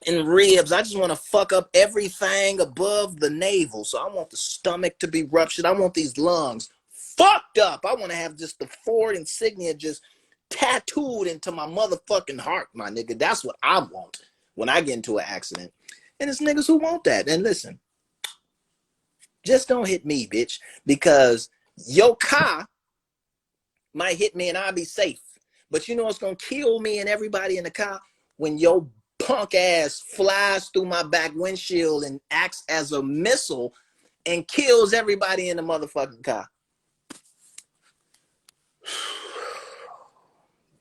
and ribs. I just want to fuck up everything above the navel. So I want the stomach to be ruptured. I want these lungs fucked up. I want to have just the Ford insignia just tattooed into my motherfucking heart, my nigga. That's what I want when I get into an accident. And it's niggas who want that. And listen, just don't hit me, bitch, because your car might hit me and I'll be safe. But you know what's going to kill me and everybody in the car? When your punk ass flies through my back windshield and acts as a missile and kills everybody in the motherfucking car.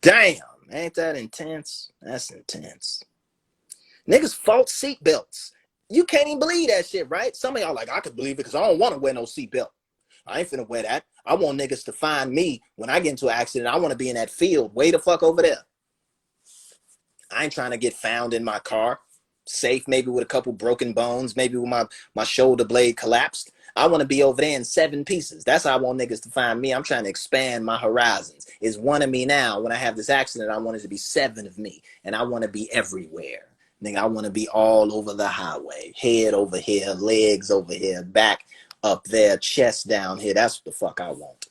Damn, ain't that intense? That's intense. Niggas fought seatbelts. You can't even believe that shit, right? Some of y'all like, I could believe it because I don't want to wear no seatbelt. I ain't finna wear that. I want niggas to find me when I get into an accident. I want to be in that field way the fuck over there. I ain't trying to get found in my car, safe, maybe with a couple broken bones, maybe with my shoulder blade collapsed. I want to be over there in 7 pieces. That's how I want niggas to find me. I'm trying to expand my horizons. It's 1 of me now. When I have this accident, I want it to be 7 of me. And I want to be everywhere. Nigga, I want to be all over the highway. Head over here, legs over here, back up there, chest down here. That's what the fuck I want.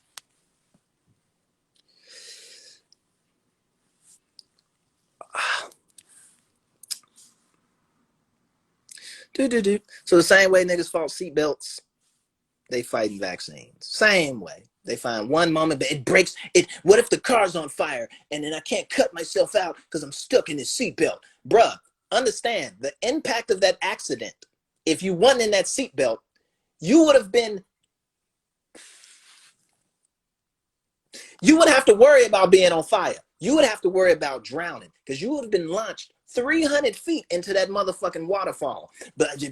So the same way niggas fought seatbelts, they fighting vaccines. Same way. They find one moment, but it breaks. It. What if the car's on fire and then I can't cut myself out because I'm stuck in this seatbelt? Bruh, understand the impact of that accident. If you weren't in that seatbelt, you would have been. You would have to worry about being on fire. You would have to worry about drowning because you would have been launched 300 feet into that motherfucking waterfall. But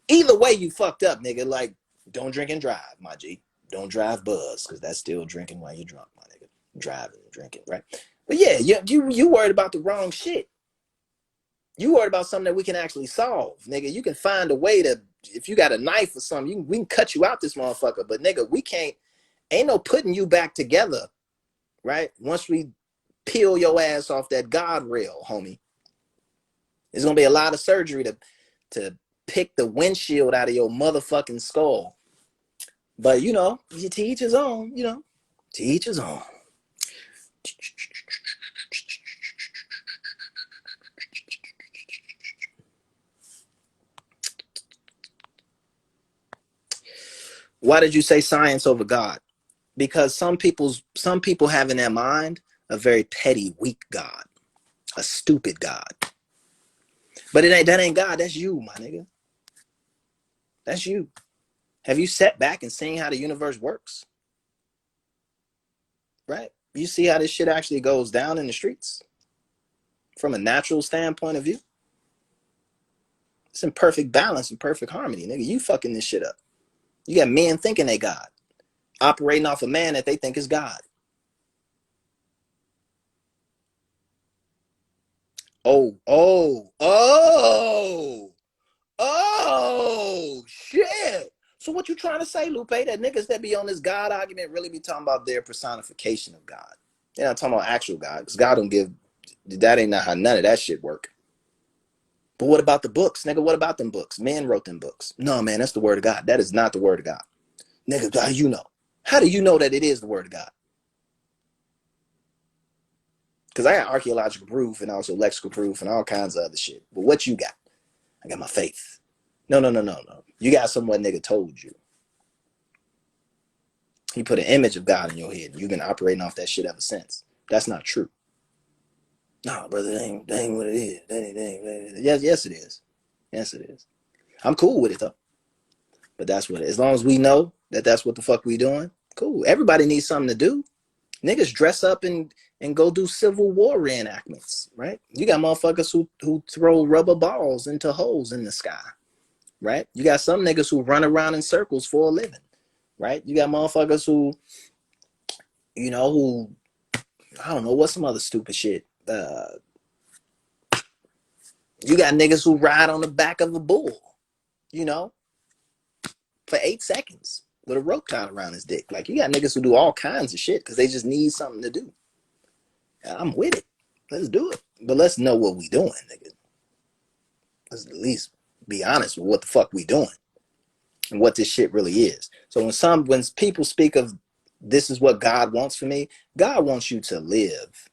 either way, you fucked up, nigga. Like, don't drink and drive, my G. Don't drive buzz because that's still drinking while you're drunk, my nigga. Driving and drinking, right? But yeah, you worried about the wrong shit. You worried about something that we can actually solve, nigga. You can find a way to, if you got a knife or something, we can cut you out this motherfucker. But nigga, we can't, ain't no putting you back together, right? Once we peel your ass off that guardrail, homie. There's gonna be a lot of surgery to pick the windshield out of your motherfucking skull. But you know, to each his own, you know. To each his own. Why did you say science over God? Because some people have in their mind a very petty, weak God, a stupid God. But that ain't God. That's you, my nigga. That's you. Have you sat back and seen how the universe works? Right? You see how this shit actually goes down in the streets from a natural standpoint of view? It's in perfect balance and perfect harmony, nigga. You fucking this shit up. You got men thinking they God, operating off a man that they think is God. Oh, shit. So what you trying to say, Lupe, that niggas that be on this God argument really be talking about their personification of God? They're not talking about actual God, because God don't give, that ain't not how none of that shit work. But what about the books? Nigga, what about them books? Men wrote them books. No, man, that's the word of God. That is not the word of God. Nigga, how do you know? How do you know that it is the word of God? Because I got archaeological proof and also lexical proof and all kinds of other shit. But what you got? I got my faith. No. You got someone nigga told you. He put an image of God in your head. You've been operating off that shit ever since. That's not true. No, brother, that ain't what it is. That ain't. Yes, it is. Yes, it is. I'm cool with it though. But that's what it is. As long as we know that that's what the fuck we doing, cool. Everybody needs something to do. Niggas dress up and go do Civil War reenactments, right? You got motherfuckers who throw rubber balls into holes in the sky, right? You got some niggas who run around in circles for a living, right? You got motherfuckers who, you know, who, I don't know, what's some other stupid shit? You got niggas who ride on the back of a bull, you know, for 8 seconds with a rope tied around his dick. Like, you got niggas who do all kinds of shit because they just need something to do. I'm with it. Let's do it. But let's know what we doing, nigga. Let's at least be honest with what the fuck we doing and what this shit really is. So when people speak of this is what God wants for me, God wants you to live.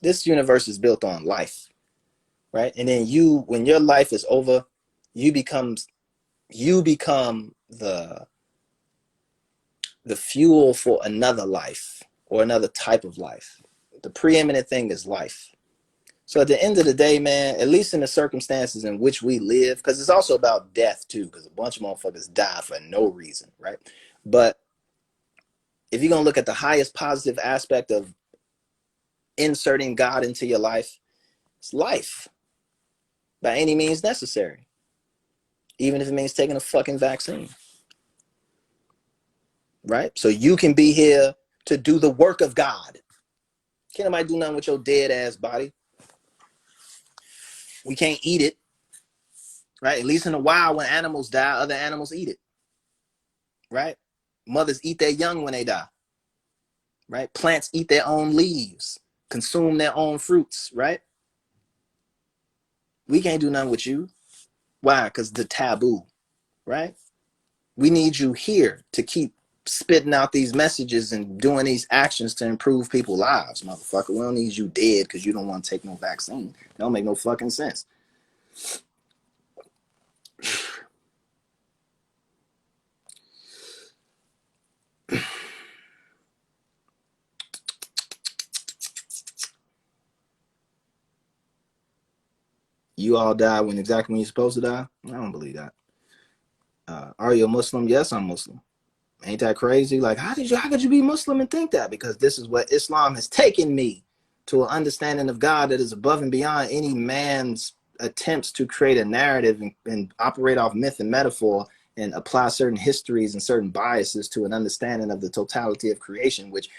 This universe is built on life, right? And then when your life is over, you become the fuel for another life or another type of life. The preeminent thing is life. So at the end of the day, man, at least in the circumstances in which we live, because it's also about death too, because a bunch of motherfuckers die for no reason, right? But if you're going to look at the highest positive aspect of inserting God into your life, it's life by any means necessary, even if it means taking a fucking vaccine, right? So you can be here to do the work of God. Can't nobody do nothing with your dead ass body. We can't eat it, right? At least in the wild, when animals die, other animals eat it, right? Mothers eat their young when they die, right? Plants eat their own leaves, consume their own fruits, right? We can't do nothing with you. Why? Because the taboo, right? We need you here to keep spitting out these messages and doing these actions to improve people's lives, motherfucker. We don't need you dead because you don't want to take no vaccine. That don't make no fucking sense. You all die when exactly when you're supposed to die? I don't believe that. Are you a Muslim? Yes, I'm Muslim. Ain't that crazy? Like, how could you be Muslim and think that? Because this is what Islam has taken me to, an understanding of God that is above and beyond any man's attempts to create a narrative and operate off myth and metaphor and apply certain histories and certain biases to an understanding of the totality of creation, which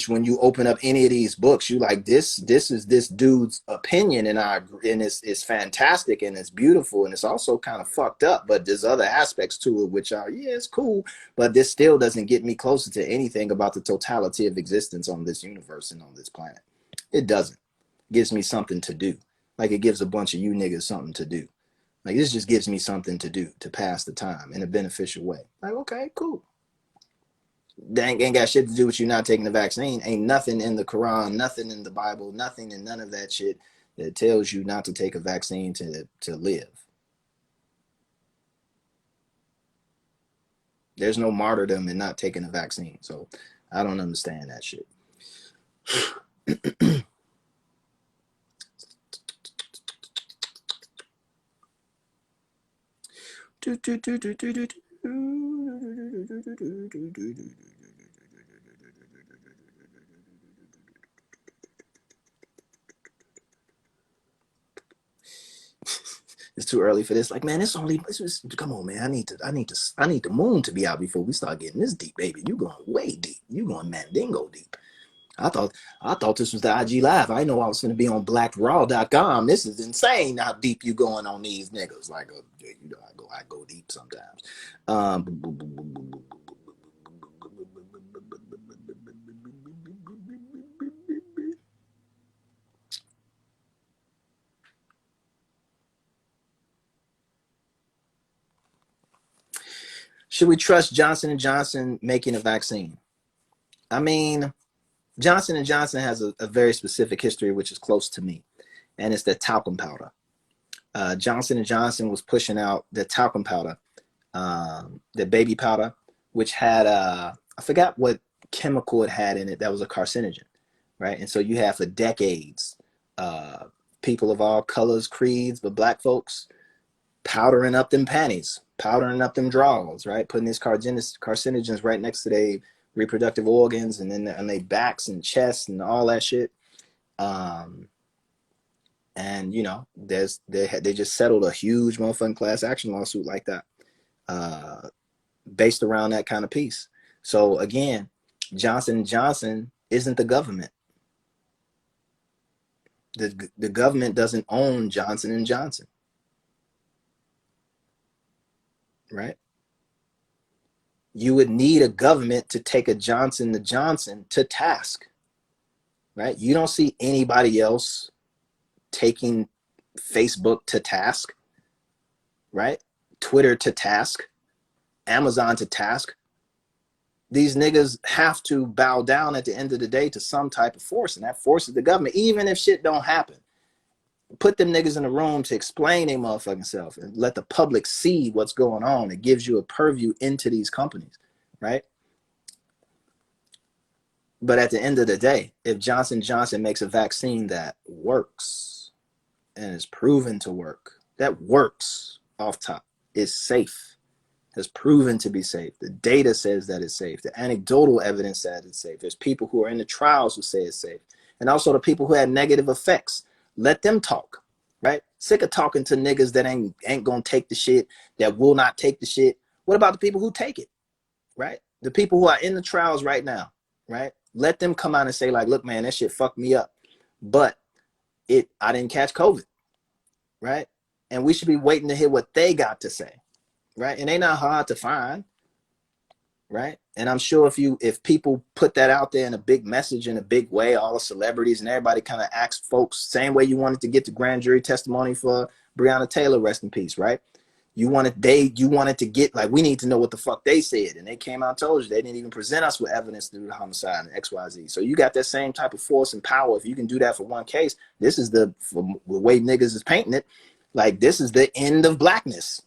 when you open up any of these books, you like, this is this dude's opinion, and it's fantastic and it's beautiful, and it's also kind of fucked up, but there's other aspects to it which are, yeah, it's cool, but this still doesn't get me closer to anything about the totality of existence on this universe and on this planet. It doesn't. It gives me something to do, like it gives a bunch of you niggas something to do. Like, this just gives me something to do to pass the time in a beneficial way. Like, okay, cool. That ain't got shit to do with you not taking the vaccine. Ain't nothing in the Quran, nothing in the Bible, nothing in none of that shit that tells you not to take a vaccine to live. There's no martyrdom in not taking a vaccine. So I don't understand that shit. It's too early for this. Like, man, come on, man. I need the moon to be out before we start getting this deep, baby. You going way deep. You going Mandingo deep. I thought this was the IG Live. I know I was going to be on blackraw.com. This is insane how deep you going on these niggas. Like, you know, I go deep sometimes. Should we trust Johnson & Johnson making a vaccine? I mean, Johnson & Johnson has a very specific history, which is close to me, and it's the talcum powder. Johnson & Johnson was pushing out the talcum powder, the baby powder, which had, I forgot what chemical it had in it that was a carcinogen, right? And so you have for decades, people of all colors, creeds, but black folks powdering up them panties, powdering up them drawers, right? Putting these carcinogens right next to their reproductive organs and then on their backs and chests and all that shit. And you know, they just settled a huge motherfucking class action lawsuit like that, based around that kind of piece. So again, Johnson & Johnson isn't the government. The government doesn't own Johnson & Johnson. Right? You would need a government to take a Johnson & Johnson to task, right? You don't see anybody else taking Facebook to task, right? Twitter to task, Amazon to task. These niggas have to bow down at the end of the day to some type of force, and that force is the government, even if shit don't happen. Put them niggas in a room to explain their motherfucking self and let the public see what's going on. It gives you a purview into these companies, right? But at the end of the day, if Johnson & Johnson makes a vaccine that works and is proven to work, that works off top, is safe, has proven to be safe. The data says that it's safe. The anecdotal evidence says it's safe. There's people who are in the trials who say it's safe. And also the people who had negative effects. Let them talk, right? Sick of talking to niggas that ain't gonna take the shit, that will not take the shit. What about the people who take it, right? The people who are in the trials right now, right? Let them come out and say, like, look, man, that shit fucked me up, but I didn't catch COVID, right? And we should be waiting to hear what they got to say, right? And they not hard to find, right? And I'm sure if people put that out there in a big message in a big way, all the celebrities and everybody kind of asks folks, same way you wanted to get the grand jury testimony for Breonna Taylor, rest in peace, right? You wanted to get, like, we need to know what the fuck they said. And they came out and told you they didn't even present us with evidence to do the homicide and XYZ. So you got that same type of force and power. If you can do that for one case, this is the way niggas is painting it. Like, this is the end of blackness.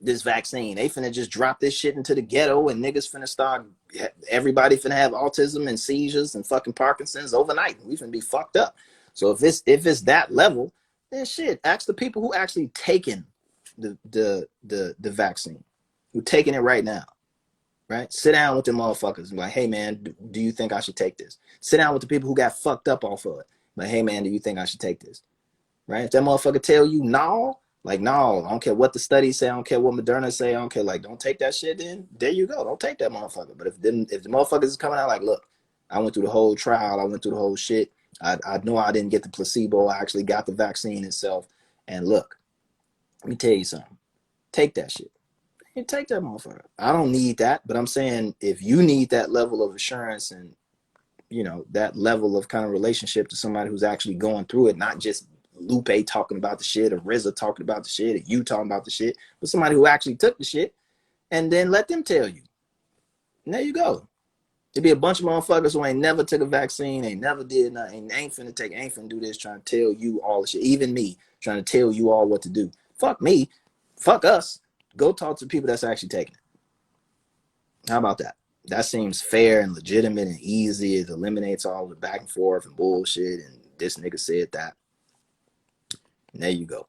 This vaccine, they finna just drop this shit into the ghetto, and niggas finna start, everybody finna have autism and seizures and fucking Parkinson's overnight. We finna be fucked up. So if it's that level, Then shit, ask the people who actually taken the vaccine, who taking it right now. Right? Sit down with the motherfuckers and be like, hey man, do you think I should take this? Sit down with the people who got fucked up off of it. Like, hey man, do you think I should take this? Right? If that motherfucker tell you no, like no, I don't care what the studies say, I don't care what Moderna say, I don't care, like don't take that shit, then there you go. Don't take that motherfucker. But if the motherfuckers is coming out like, look, I went through the whole trial, I went through the whole shit. I know I didn't get the placebo, I actually got the vaccine itself. And look, let me tell you something. Take that shit. You take that motherfucker. I don't need that, but I'm saying if you need that level of assurance and that level of kind of relationship to somebody who's actually going through it, not just Lupe talking about the shit or Rizza talking about the shit or you talking about the shit, but somebody who actually took the shit, and then let them tell you. And there you go. There'd be a bunch of motherfuckers who ain't never took a vaccine, ain't never did nothing, ain't finna do this, trying to tell you all the shit. Even me, trying to tell you all what to do. Fuck me. Fuck us. Go talk to people that's actually taking it. How about that? That seems fair and legitimate and easy. It eliminates all the back and forth and bullshit. And this nigga said that. And there you go.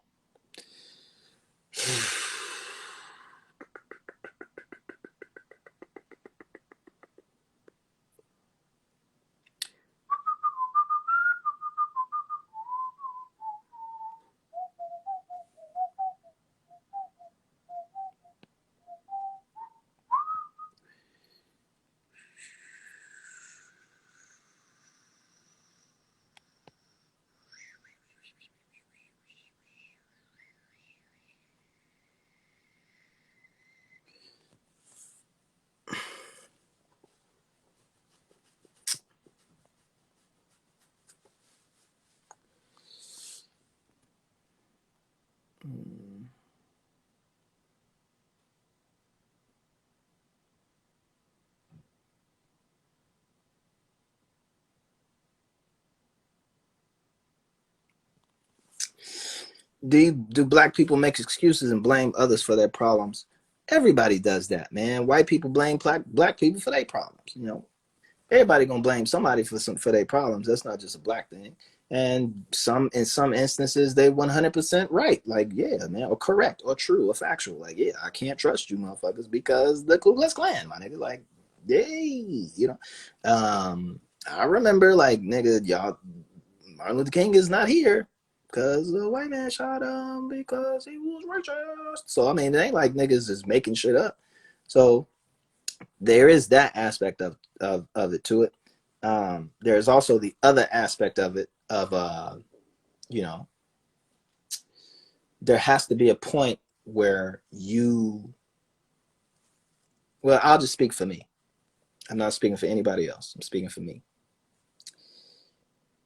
Do black people make excuses and blame others for their problems? Everybody does that, man. White people blame black people for their problems. Everybody gonna blame somebody for their problems. That's not just a black thing. And in some instances they 100% right. Like, yeah, man, or correct or true or factual. Like, yeah, I can't trust you motherfuckers because the Ku Klux Klan, my nigga. Like, yay, I remember, like, nigga, y'all, Martin Luther King is not here because the white man shot him because he was racist. So I mean, it ain't like niggas is making shit up. So there is that aspect of it to it. There's also the other aspect of it of there has to be a point where I'll just speak for me. I'm not speaking for anybody else. I'm speaking for me.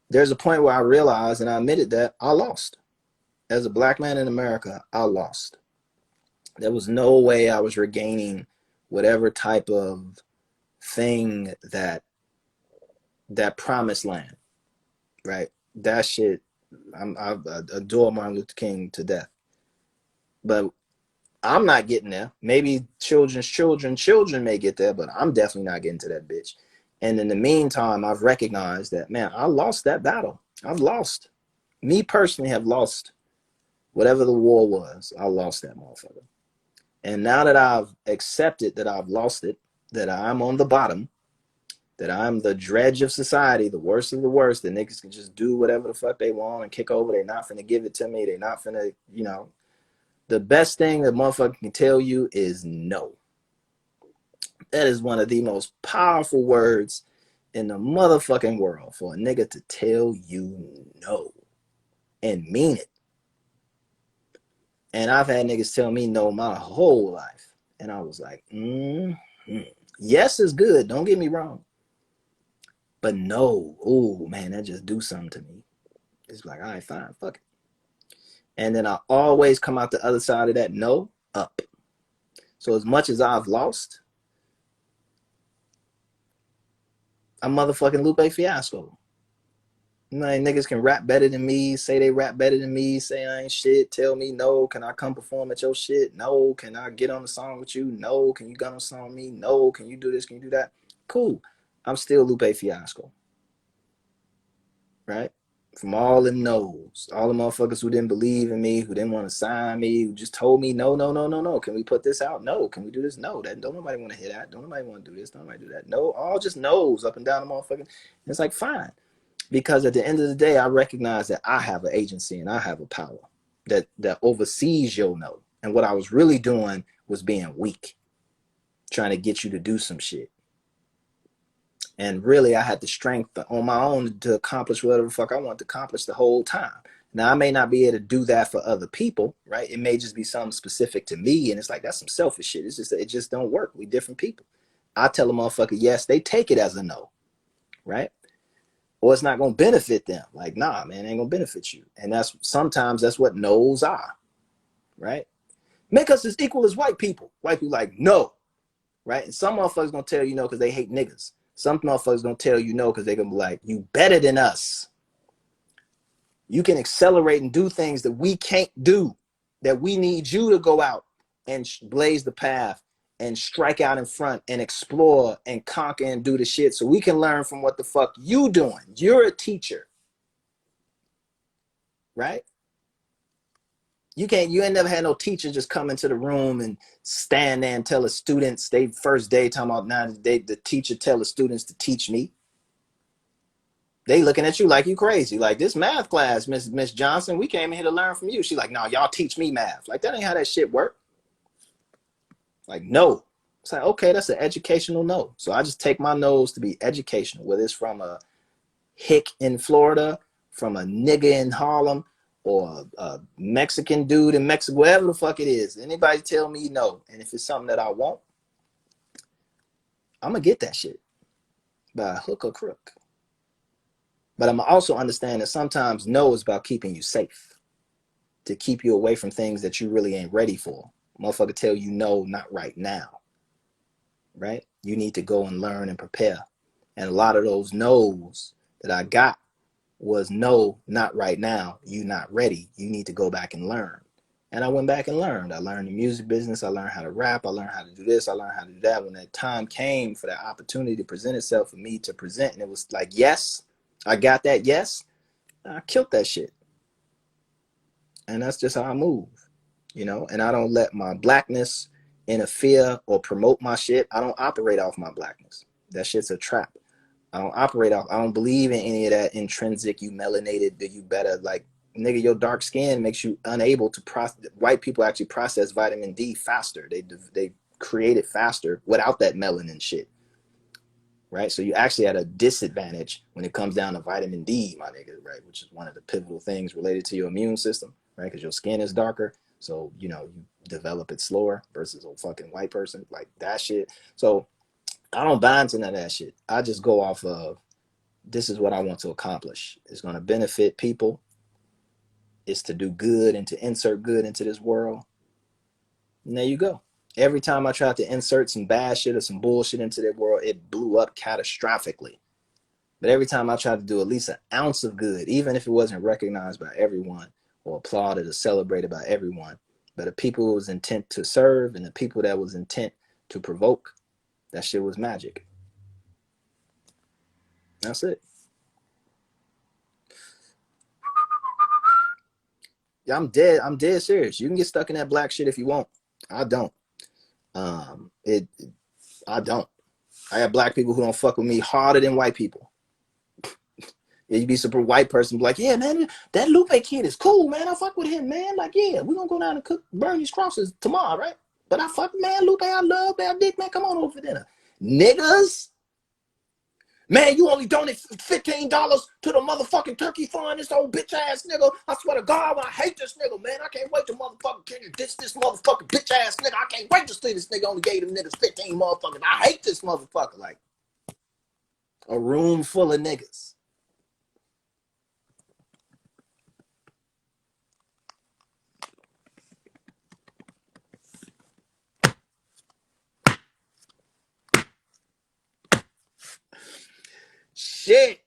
There's a point where I realized and I admitted that I lost. As a black man in America, I lost. There was no way I was regaining whatever type of thing that promised land, right? That shit, I adore Martin Luther King to death, but I'm not getting there. Maybe children may get there, but I'm definitely not getting to that bitch. And in the meantime, I've recognized that, man, I lost that battle. I've lost. Me personally have lost whatever the war was. I lost that motherfucker. And now that I've accepted that I've lost it, that I'm on the bottom, that I'm the dredge of society, the worst of the worst, that niggas can just do whatever the fuck they want and kick over. They're not finna give it to me. They're not finna, the best thing that motherfucker can tell you is no. That is one of the most powerful words in the motherfucking world, for a nigga to tell you no and mean it. And I've had niggas tell me no my whole life. And I was like, yes is good, don't get me wrong. But no, oh man, that just do something to me. It's like, all right, fine, fuck it. And then I always come out the other side of that no, up. So as much as I've lost, I'm motherfucking Lupe Fiasco. Like, niggas can rap better than me, say they rap better than me, say I ain't shit, tell me no, can I come perform at your shit? No, can I get on the song with you? No, can you get on the song with me? No, can you do this? Can you do that? Cool. I'm still Lupe Fiasco. Right? from all them no's, all the motherfuckers who didn't believe in me, who didn't want to sign me, who just told me no, no, no, no, no. Can we put this out? No. Can we do this? No. That don't nobody want to hear that. Don't nobody want to do this. Don't nobody do that. No, all just no's up and down the motherfucking. It's like fine, because at the end of the day, I recognize that I have an agency and I have a power that oversees your no. And what I was really doing was being weak, trying to get you to do some shit. And really, I had the strength on my own to accomplish whatever the fuck I wanted to accomplish the whole time. Now, I may not be able to do that for other people, right? It may just be something specific to me. And it's like, that's some selfish shit. It's just, it just don't work. We different people. I tell a motherfucker, yes, they take it as a no, right? Or it's not going to benefit them. Like, nah, man, it ain't going to benefit you. And sometimes that's what no's are, right? Make us as equal as white people. White people like, no, right? And some motherfuckers going to tell you no because they hate niggas. Some motherfuckers gonna tell you no because they're gonna be like, you better than us. You can accelerate and do things that we can't do, that we need you to go out and blaze the path and strike out in front and explore and conquer and do the shit so we can learn from what the fuck you doing. You're a teacher, right? You ain't never had no teacher just come into the room and stand there and tell the students, they first day talking about now the teacher tell the students to teach me. They looking at you like you crazy. Like, this math class, Miss Johnson, we came in here to learn from you. She like, no, y'all teach me math. Like, that ain't how that shit work. Like, no. It's like, okay, that's an educational no. So I just take my no's to be educational, whether it's from a hick in Florida, from a nigga in Harlem, or a Mexican dude in Mexico, whatever the fuck it is. Anybody tell me no, and if it's something that I want, I'm gonna get that shit by hook or crook. But I'm also understand that sometimes no is about keeping you safe, to keep you away from things that you really ain't ready for. Motherfucker tell you no, not right now, right? You need to go and learn and prepare. And a lot of those no's that I got was no, not right now. You not ready. You need to go back and learn. And I went back and learned. I learned the music business. I learned how to rap. I learned how to do this. I learned how to do that. When that time came for that opportunity to present itself for me to present, and it was like, yes, I got that. Yes, I killed that shit. And that's just how I move, you know? And I don't let my blackness interfere or promote my shit. I don't operate off my blackness. That shit's a trap. I don't believe in any of that intrinsic, you melanated, that you better, like, nigga, your dark skin makes you unable to process. White people actually process vitamin D faster. They create it faster without that melanin shit. Right? So you actually at a disadvantage when it comes down to vitamin D, my nigga, right? Which is one of the pivotal things related to your immune system, right? Because your skin is darker. So, you know, you develop it slower versus a fucking white person, like that shit. So I don't buy into none of that shit. I just go off of, this is what I want to accomplish. It's going to benefit people. It's to do good and to insert good into this world. And there you go. Every time I tried to insert some bad shit or some bullshit into that world, it blew up catastrophically. But every time I tried to do at least an ounce of good, even if it wasn't recognized by everyone or applauded or celebrated by everyone, but the people who was intent to serve and the people that was intent to provoke, that shit was magic. That's it. Yeah, I'm dead serious. You can get stuck in that black shit if you want. I don't. I don't. I have black people who don't fuck with me harder than white people. Yeah, you be super white person be like, yeah, man, that Lupe kid is cool, man. I fuck with him, man. Like, yeah, we gonna go down and burn these crosses tomorrow, right? But I fuck, man, Lupe, I love that dick, man. Come on over for dinner. Niggas, man, you only donate $15 to the motherfucking turkey fund, this old bitch ass nigga. I swear to God, I hate this nigga, man. I can't wait to motherfucking kill you. This motherfucking bitch ass nigga. I can't wait to see this nigga only gave them niggas 15 motherfuckers. I hate this motherfucker. Like, a room full of niggas. Shit.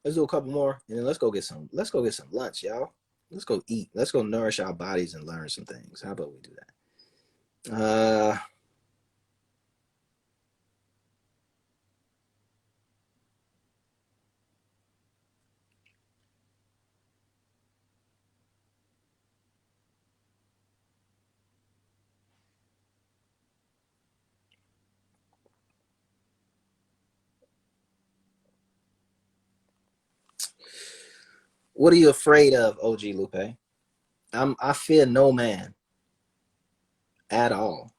Let's do a couple more, and then let's go get some lunch, y'all. Let's go eat. Let's go nourish our bodies and learn some things. How about we do that? What are you afraid of, OG Lupe? I fear no man at all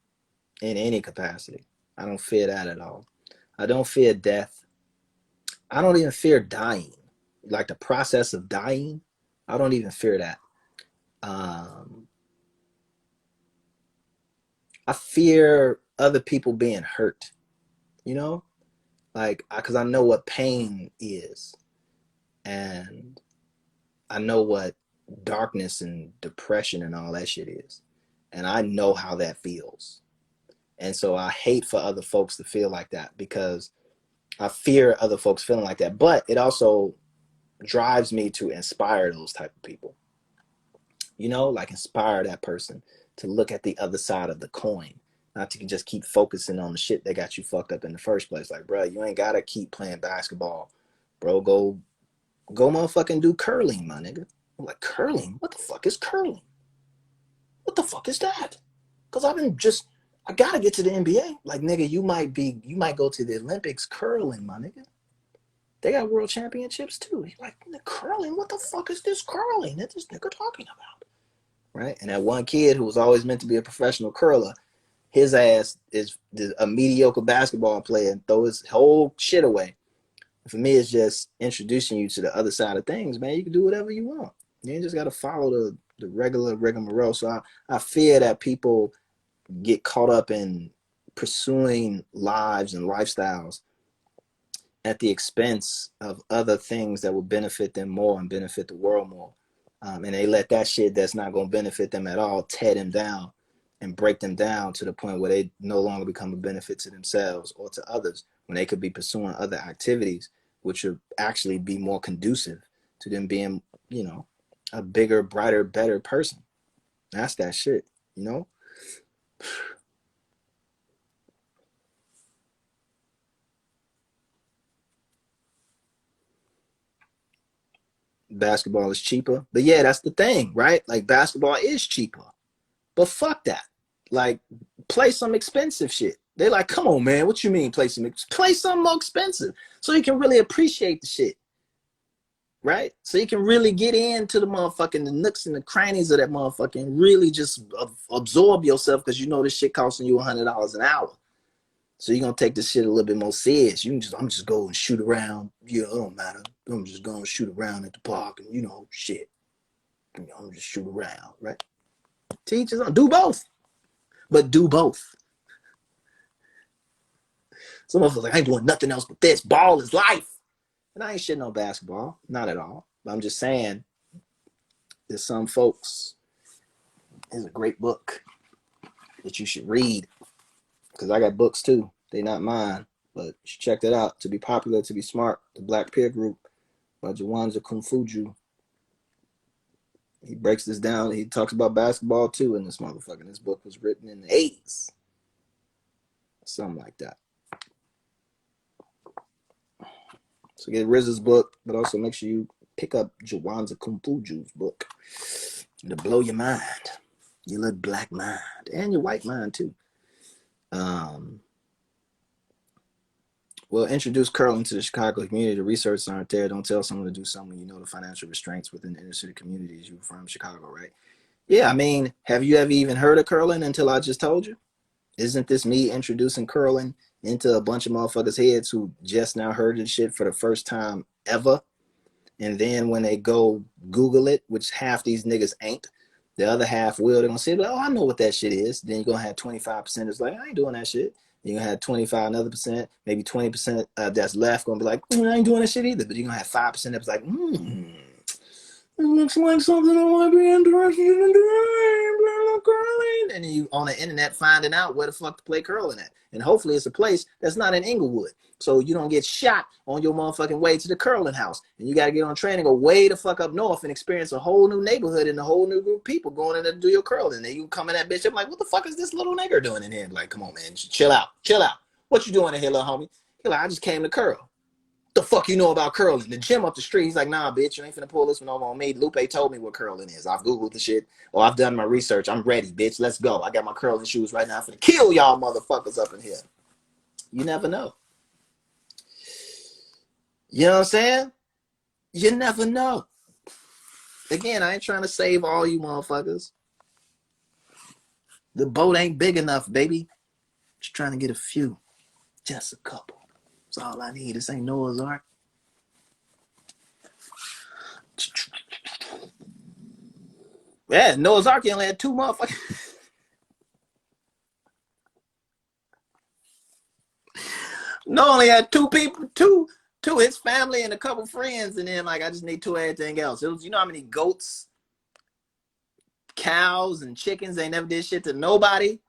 in any capacity. I don't fear that at all. I don't fear death. I don't even fear dying. Like the process of dying, I don't even fear that. Um, I fear other people being hurt, you know? Like, because I know what pain is. And I know what darkness and depression and all that shit is. And I know how that feels. And so I hate for other folks to feel like that because I fear other folks feeling like that. But it also drives me to inspire those type of people. You know, like inspire that person to look at the other side of the coin, not to just keep focusing on the shit that got you fucked up in the first place. Like, bro, you ain't gotta keep playing basketball, bro. Go motherfucking do curling, my nigga. I'm like, curling? What the fuck is curling? What the fuck is that? Because I gotta get to the NBA. Like, nigga, you might go to the Olympics curling, my nigga. They got world championships too. He's like, curling? What the fuck is this curling that this nigga talking about? Right? And that one kid who was always meant to be a professional curler, his ass is a mediocre basketball player and throw his whole shit away. For me, it's just introducing you to the other side of things, man. You can do whatever you want. You ain't just got to follow the regular rigmarole. So I fear that people get caught up in pursuing lives and lifestyles at the expense of other things that will benefit them more and benefit the world more. And they let that shit that's not going to benefit them at all tear them down and break them down to the point where they no longer become a benefit to themselves or to others when they could be pursuing other activities, which would actually be more conducive to them being, you know, a bigger, brighter, better person. That's that shit, you know? Basketball is cheaper. But yeah, that's the thing, right? Like basketball is cheaper. But fuck that. Like, play some expensive shit. They're like, come on, man. What you mean play something more expensive so you can really appreciate the shit, right? So you can really get into the motherfucking the nooks and the crannies of that motherfucking really just absorb yourself because you know this shit costing you $100 an hour. So you're gonna take this shit a little bit more serious. I'm just go and shoot around. Yeah, it don't matter. I'm just gonna shoot around at the park and shit. I'm just shoot around, right? Teachers do both. But do both. Some of us like, I ain't doing nothing else but this. Ball is life. And I ain't shitting on basketball. Not at all. But I'm just saying there's some folks. There's a great book that you should read. Because I got books too. They not mine. But you should check that out. To Be Popular, To Be Smart. The Black Peer Group by Jawanza Kumfuju. He breaks this down. He talks about basketball too in this motherfucker. This book was written in the 80s. Something like that. So get Rizza's book, but also make sure you pick up Jawanza Kumfuju's book. It'll blow your mind. Your little black mind. And your white mind too. Well, introduce curling to the Chicago community. The research aren't there. Don't tell someone to do something you know the financial restraints within the inner city communities. You're from Chicago, right? Yeah, I mean, have you ever even heard of curling until I just told you? Isn't this me introducing curling into a bunch of motherfuckers' heads who just now heard this shit for the first time ever? And then when they go Google it, which half these niggas ain't, the other half will, they're gonna say, oh, I know what that shit is. Then you're gonna have 25% that's like, I ain't doing that shit. You're gonna have 25 another percent, maybe 20% that's left gonna be like, I ain't doing that shit either. But you're gonna have 5% that's like, it looks like something I might be interested in doing. curling, and you on the internet finding out where the fuck to play curling at. And hopefully it's a place that's not in Inglewood, so you don't get shot on your motherfucking way to the curling house. And you got to get on train and go way the fuck up north and experience a whole new neighborhood and a whole new group of people going in there to do your curling. And you come in that bitch, I'm like, what the fuck is this little nigger doing in here? Like, come on, man, chill out, chill out. What you doing in here, little homie? He's like, I just came to curl. The fuck you know about curling? The gym up the street. He's like, nah, bitch, you ain't finna pull this one over on me. Lupe told me what curling is. I've Googled the shit, or I've done my research. I'm ready, bitch. Let's go. I got my curling shoes right now. I'm finna kill y'all motherfuckers up in here. You never know. You know what I'm saying? You never know. Again, I ain't trying to save all you motherfuckers. The boat ain't big enough, baby. Just trying to get a few. Just a couple. That's all I need. This ain't Noah's Ark. Yeah, Noah's Ark only had 2 motherfuckers. Noah only had 2 people, two, his family and a couple friends, and then like I just need 2 everything else. It was, you know how many goats, cows, and chickens they never did shit to nobody?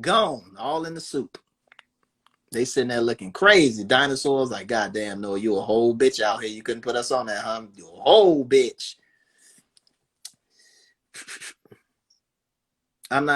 Gone, all in the soup. They sitting there looking crazy. Dinosaurs, like, goddamn, Noah, you a whole bitch out here. You couldn't put us on that, huh? You a whole bitch. I'm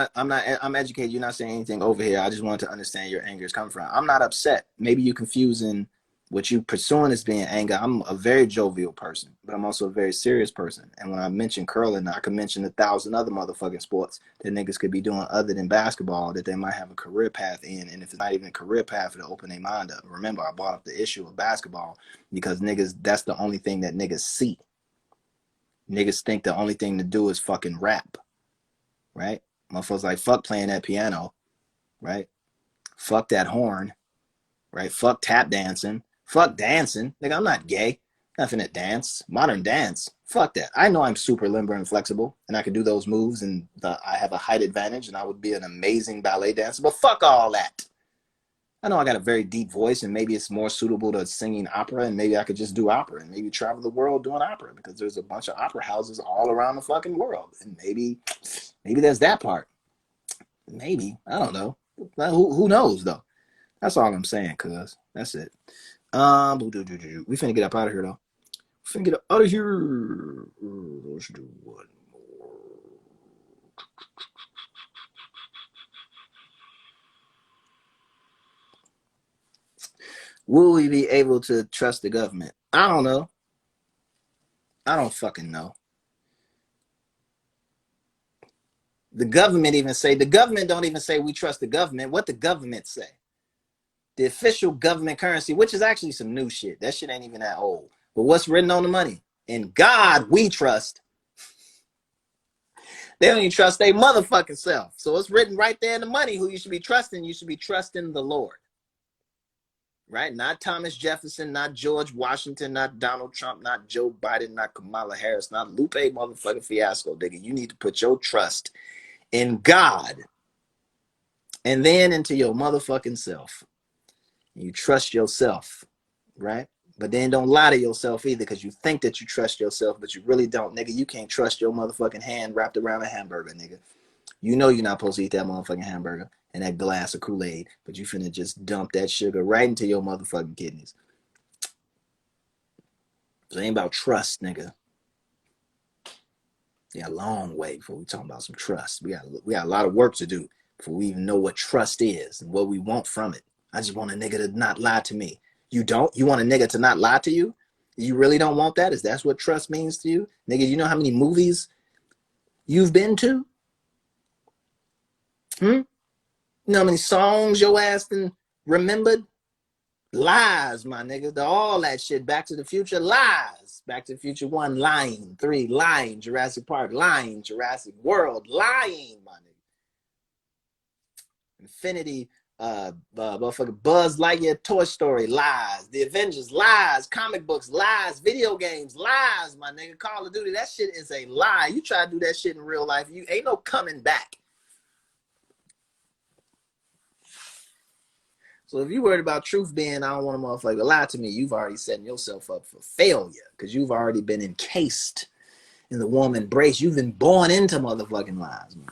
educated. You're not saying anything over here. I just wanted to understand your anger is coming from. I'm not upset. Maybe you confusing what you pursuing as being anger. I'm a very jovial person, but I'm also a very serious person. And when I mention curling, I can mention 1,000 other motherfucking sports that niggas could be doing other than basketball that they might have a career path in. And if it's not even a career path, it'll open their mind up. Remember, I brought up the issue of basketball because niggas, that's the only thing that niggas see. Niggas think the only thing to do is fucking rap, right? Motherfuckers like, fuck playing that piano, right? Fuck that horn, right? Fuck tap dancing. Fuck dancing. Nigga, I'm not gay. Nothing to dance. Modern dance. Fuck that. I know I'm super limber and flexible, and I can do those moves, and I have a height advantage, and I would be an amazing ballet dancer, but fuck all that. I know I got a very deep voice, and maybe it's more suitable to singing opera, and maybe I could just do opera, and maybe travel the world doing opera, because there's a bunch of opera houses all around the fucking world, and maybe there's that part. Maybe. I don't know. Who knows, though? That's all I'm saying, cuz. That's it. We finna get up out of here, though. Finna get up out of here. Let's do one more. Will we be able to trust the government? I don't know. I don't fucking know. The government don't even say we trust the government. What the government say? The official government currency, which is actually some new shit. That shit ain't even that old. But what's written on the money? In God we trust. They don't even trust their motherfucking self. So it's written right there in the money who you should be trusting. You should be trusting the Lord. Right? Not Thomas Jefferson, not George Washington, not Donald Trump, not Joe Biden, not Kamala Harris, not Lupe motherfucking Fiasco, nigga. You need to put your trust in God and then into your motherfucking self. You trust yourself, right? But then don't lie to yourself either, because you think that you trust yourself, but you really don't, nigga. You can't trust your motherfucking hand wrapped around a hamburger, nigga. You know you're not supposed to eat that motherfucking hamburger and that glass of Kool-Aid, but you finna just dump that sugar right into your motherfucking kidneys. So it ain't about trust, nigga. Yeah, a long way before we talk about some trust. We got a lot of work to do before we even know what trust is and what we want from it. I just want a nigga to not lie to me. You don't? You want a nigga to not lie to you? You really don't want that? Is that what trust means to you? Nigga, you know how many movies you've been to? You know how many songs your ass done remembered? Lies, my nigga. All that shit. Back to the Future, lies. Back to the Future 1, lying. 3, lying. Jurassic Park, lying. Jurassic World, lying, my nigga. Infinity, motherfucking Buzz Lightyear, Toy Story, lies. The Avengers, lies. Comic books, lies. Video games, lies, my nigga. Call of Duty, that shit is a lie. You try to do that shit in real life, you ain't no coming back. So if you worried about truth being, I don't want a motherfucker to lie to me, you've already setting yourself up for failure, because you've already been encased in the warm embrace. You've been born into motherfucking lies, man.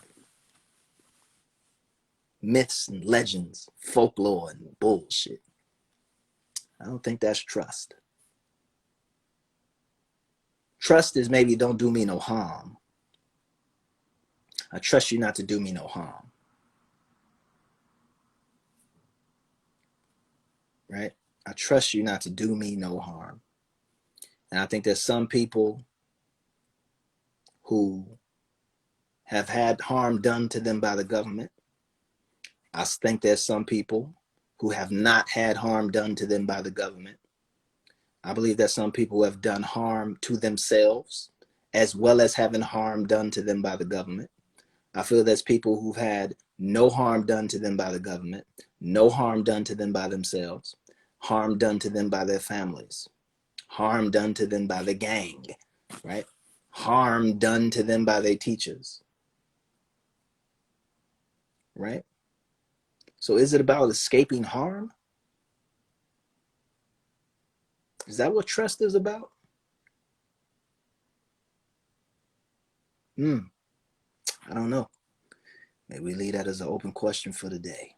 myths and legends, folklore and bullshit. I don't think that's trust. Trust is maybe don't do me no harm. I trust you not to do me no harm. Right? I trust you not to do me no harm. And I think there's some people who have had harm done to them by the government. I think there's some people who have not had harm done to them by the government. I believe that some people who have done harm to themselves as well as having harm done to them by the government. I feel there's people who've had no harm done to them by the government, no harm done to them by themselves, harm done to them by their families, harm done to them by the gang, right? Harm done to them by their teachers, right? So is it about escaping harm? Is that what trust is about? I don't know. Maybe we leave that as an open question for the day.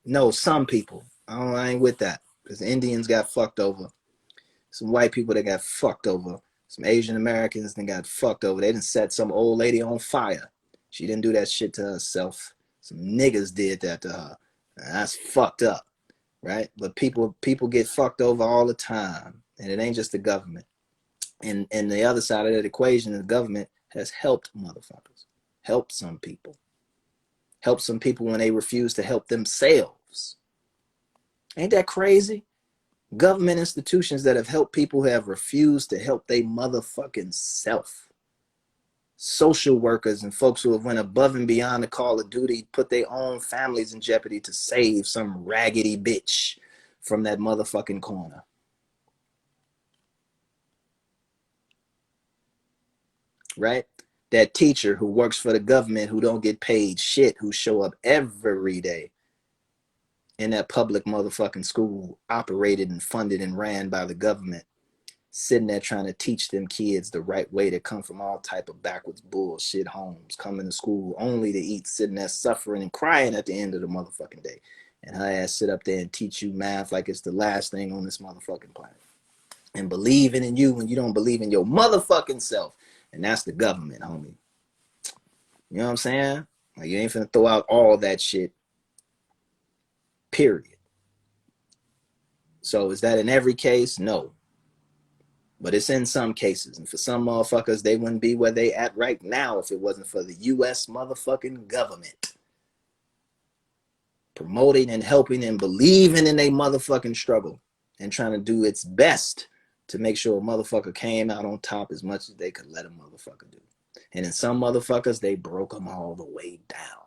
No, some people. I ain't with that. Because the Indians got fucked over. Some white people that got fucked over. Some Asian Americans that got fucked over. They didn't set some old lady on fire. She didn't do that shit to herself. Some niggas did that to her. That's fucked up, right? But people get fucked over all the time. And it ain't just the government. And the other side of that equation, the government has helped motherfuckers. Helped some people. Help some people when they refuse to help themselves. Ain't that crazy? Government institutions that have helped people who have refused to help their motherfucking self. Social workers and folks who have went above and beyond the call of duty, put their own families in jeopardy to save some raggedy bitch from that motherfucking corner. Right? That teacher who works for the government who don't get paid shit, who show up every day in that public motherfucking school operated and funded and ran by the government, sitting there trying to teach them kids the right way to come from all type of backwards bullshit homes, coming to school only to eat, sitting there suffering and crying at the end of the motherfucking day. And her ass sit up there and teach you math like it's the last thing on this motherfucking planet. And believing in you when you don't believe in your motherfucking self. And that's the government, homie. You know what I'm saying? Like, you ain't finna throw out all that shit. Period. So is that in every case? No. But it's in some cases. And for some motherfuckers, they wouldn't be where they at right now if it wasn't for the U.S. motherfucking government promoting and helping and believing in their motherfucking struggle and trying to do its best to make sure a motherfucker came out on top as much as they could let a motherfucker do. And in some motherfuckers, they broke them all the way down.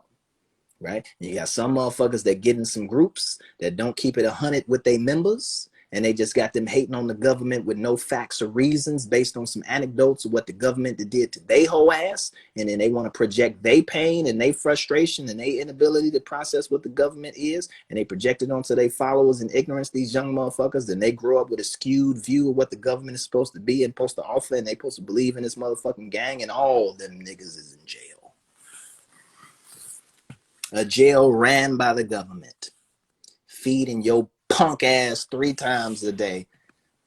Right? And you got some motherfuckers that get in some groups that don't keep it 100 with their members, and they just got them hating on the government with no facts or reasons based on some anecdotes of what the government did to their whole ass, and then they want to project their pain and their frustration and their inability to process what the government is, and they project it onto their followers in ignorance, these young motherfuckers, then they grow up with a skewed view of what the government is supposed to be and supposed to offer, and they supposed to believe in this motherfucking gang, and all them niggas is in jail. A jail ran by the government, feeding your punk ass 3 times a day,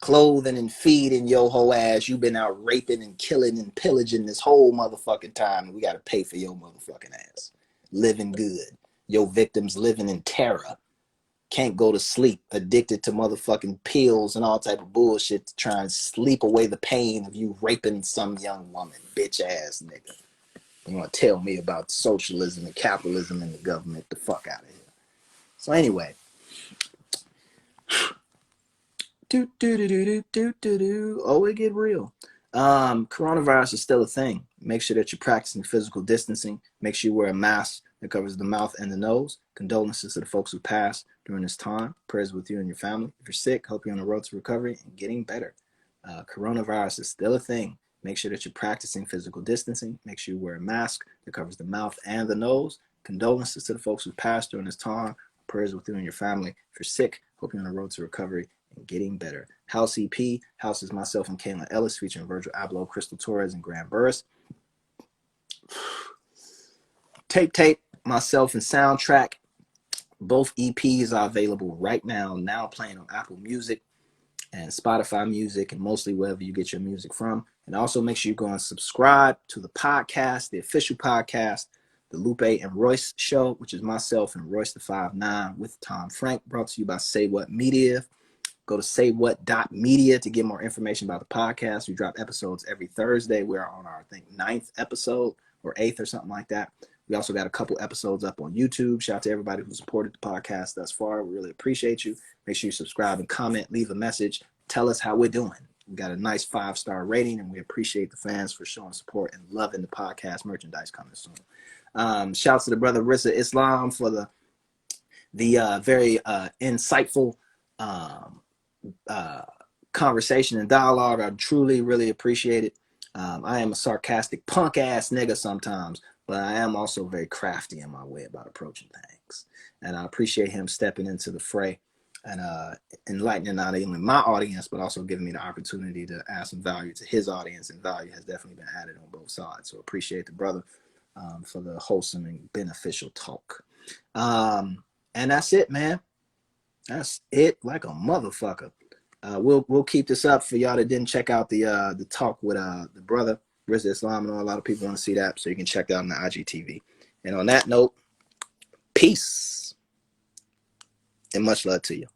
clothing and feeding your whole ass. You've been out raping and killing and pillaging this whole motherfucking time, and we got to pay for your motherfucking ass. Living good. Your victims living in terror. Can't go to sleep, addicted to motherfucking pills and all type of bullshit to try and sleep away the pain of you raping some young woman, bitch ass nigga. You want to tell me about socialism and capitalism and the government? The fuck out of here. So anyway. Oh, it get real. Coronavirus is still a thing. Make sure that you're practicing physical distancing. Make sure you wear a mask that covers the mouth and the nose. Condolences to the folks who passed during this time. Prayers with you and your family. If you're sick, hope you're on the road to recovery and getting better. Coronavirus is still a thing. Make sure that you're practicing physical distancing. Make sure you wear a mask that covers the mouth and the nose. Condolences to the folks who passed during this time. Prayers with you and your family. If you're sick, hope you're on the road to recovery and getting better. House EP. House is myself and Kayla Ellis, featuring Virgil Abloh, Crystal Torres, and Graham Burris. Tape. myself and Soundtrack. Both EPs are available right now playing on Apple Music and Spotify Music, and mostly wherever you get your music from. And also make sure you go and subscribe to the podcast, the official podcast, the Lupe and Royce Show, which is myself and Royce the 5'9" with Tom Frank, brought to you by Say What Media. Go to saywhat.media to get more information about the podcast. We drop episodes every Thursday. We're on our, I think, 9th episode or 8th or something like that. We also got a couple episodes up on YouTube. Shout out to everybody who supported the podcast thus far. We really appreciate you. Make sure you subscribe and comment, leave a message. Tell us how we're doing. We got a nice 5-star rating, and we appreciate the fans for showing support and loving the podcast. Merchandise coming soon. Shouts to the brother Rizza Islam for the very insightful conversation and dialogue. I truly, really appreciate it. I am a sarcastic punk ass nigga sometimes, but I am also very crafty in my way about approaching things. And I appreciate him stepping into the fray and enlightening not only my audience, but also giving me the opportunity to add some value to his audience, and value has definitely been added on both sides. So appreciate the brother for the wholesome and beneficial talk. And that's it, man. That's it, like a motherfucker. We'll keep this up for y'all that didn't check out the talk with the brother Rizza Islam. I know a lot of people want to see that, so you can check that out on the IGTV. And on that note, peace and much love to you.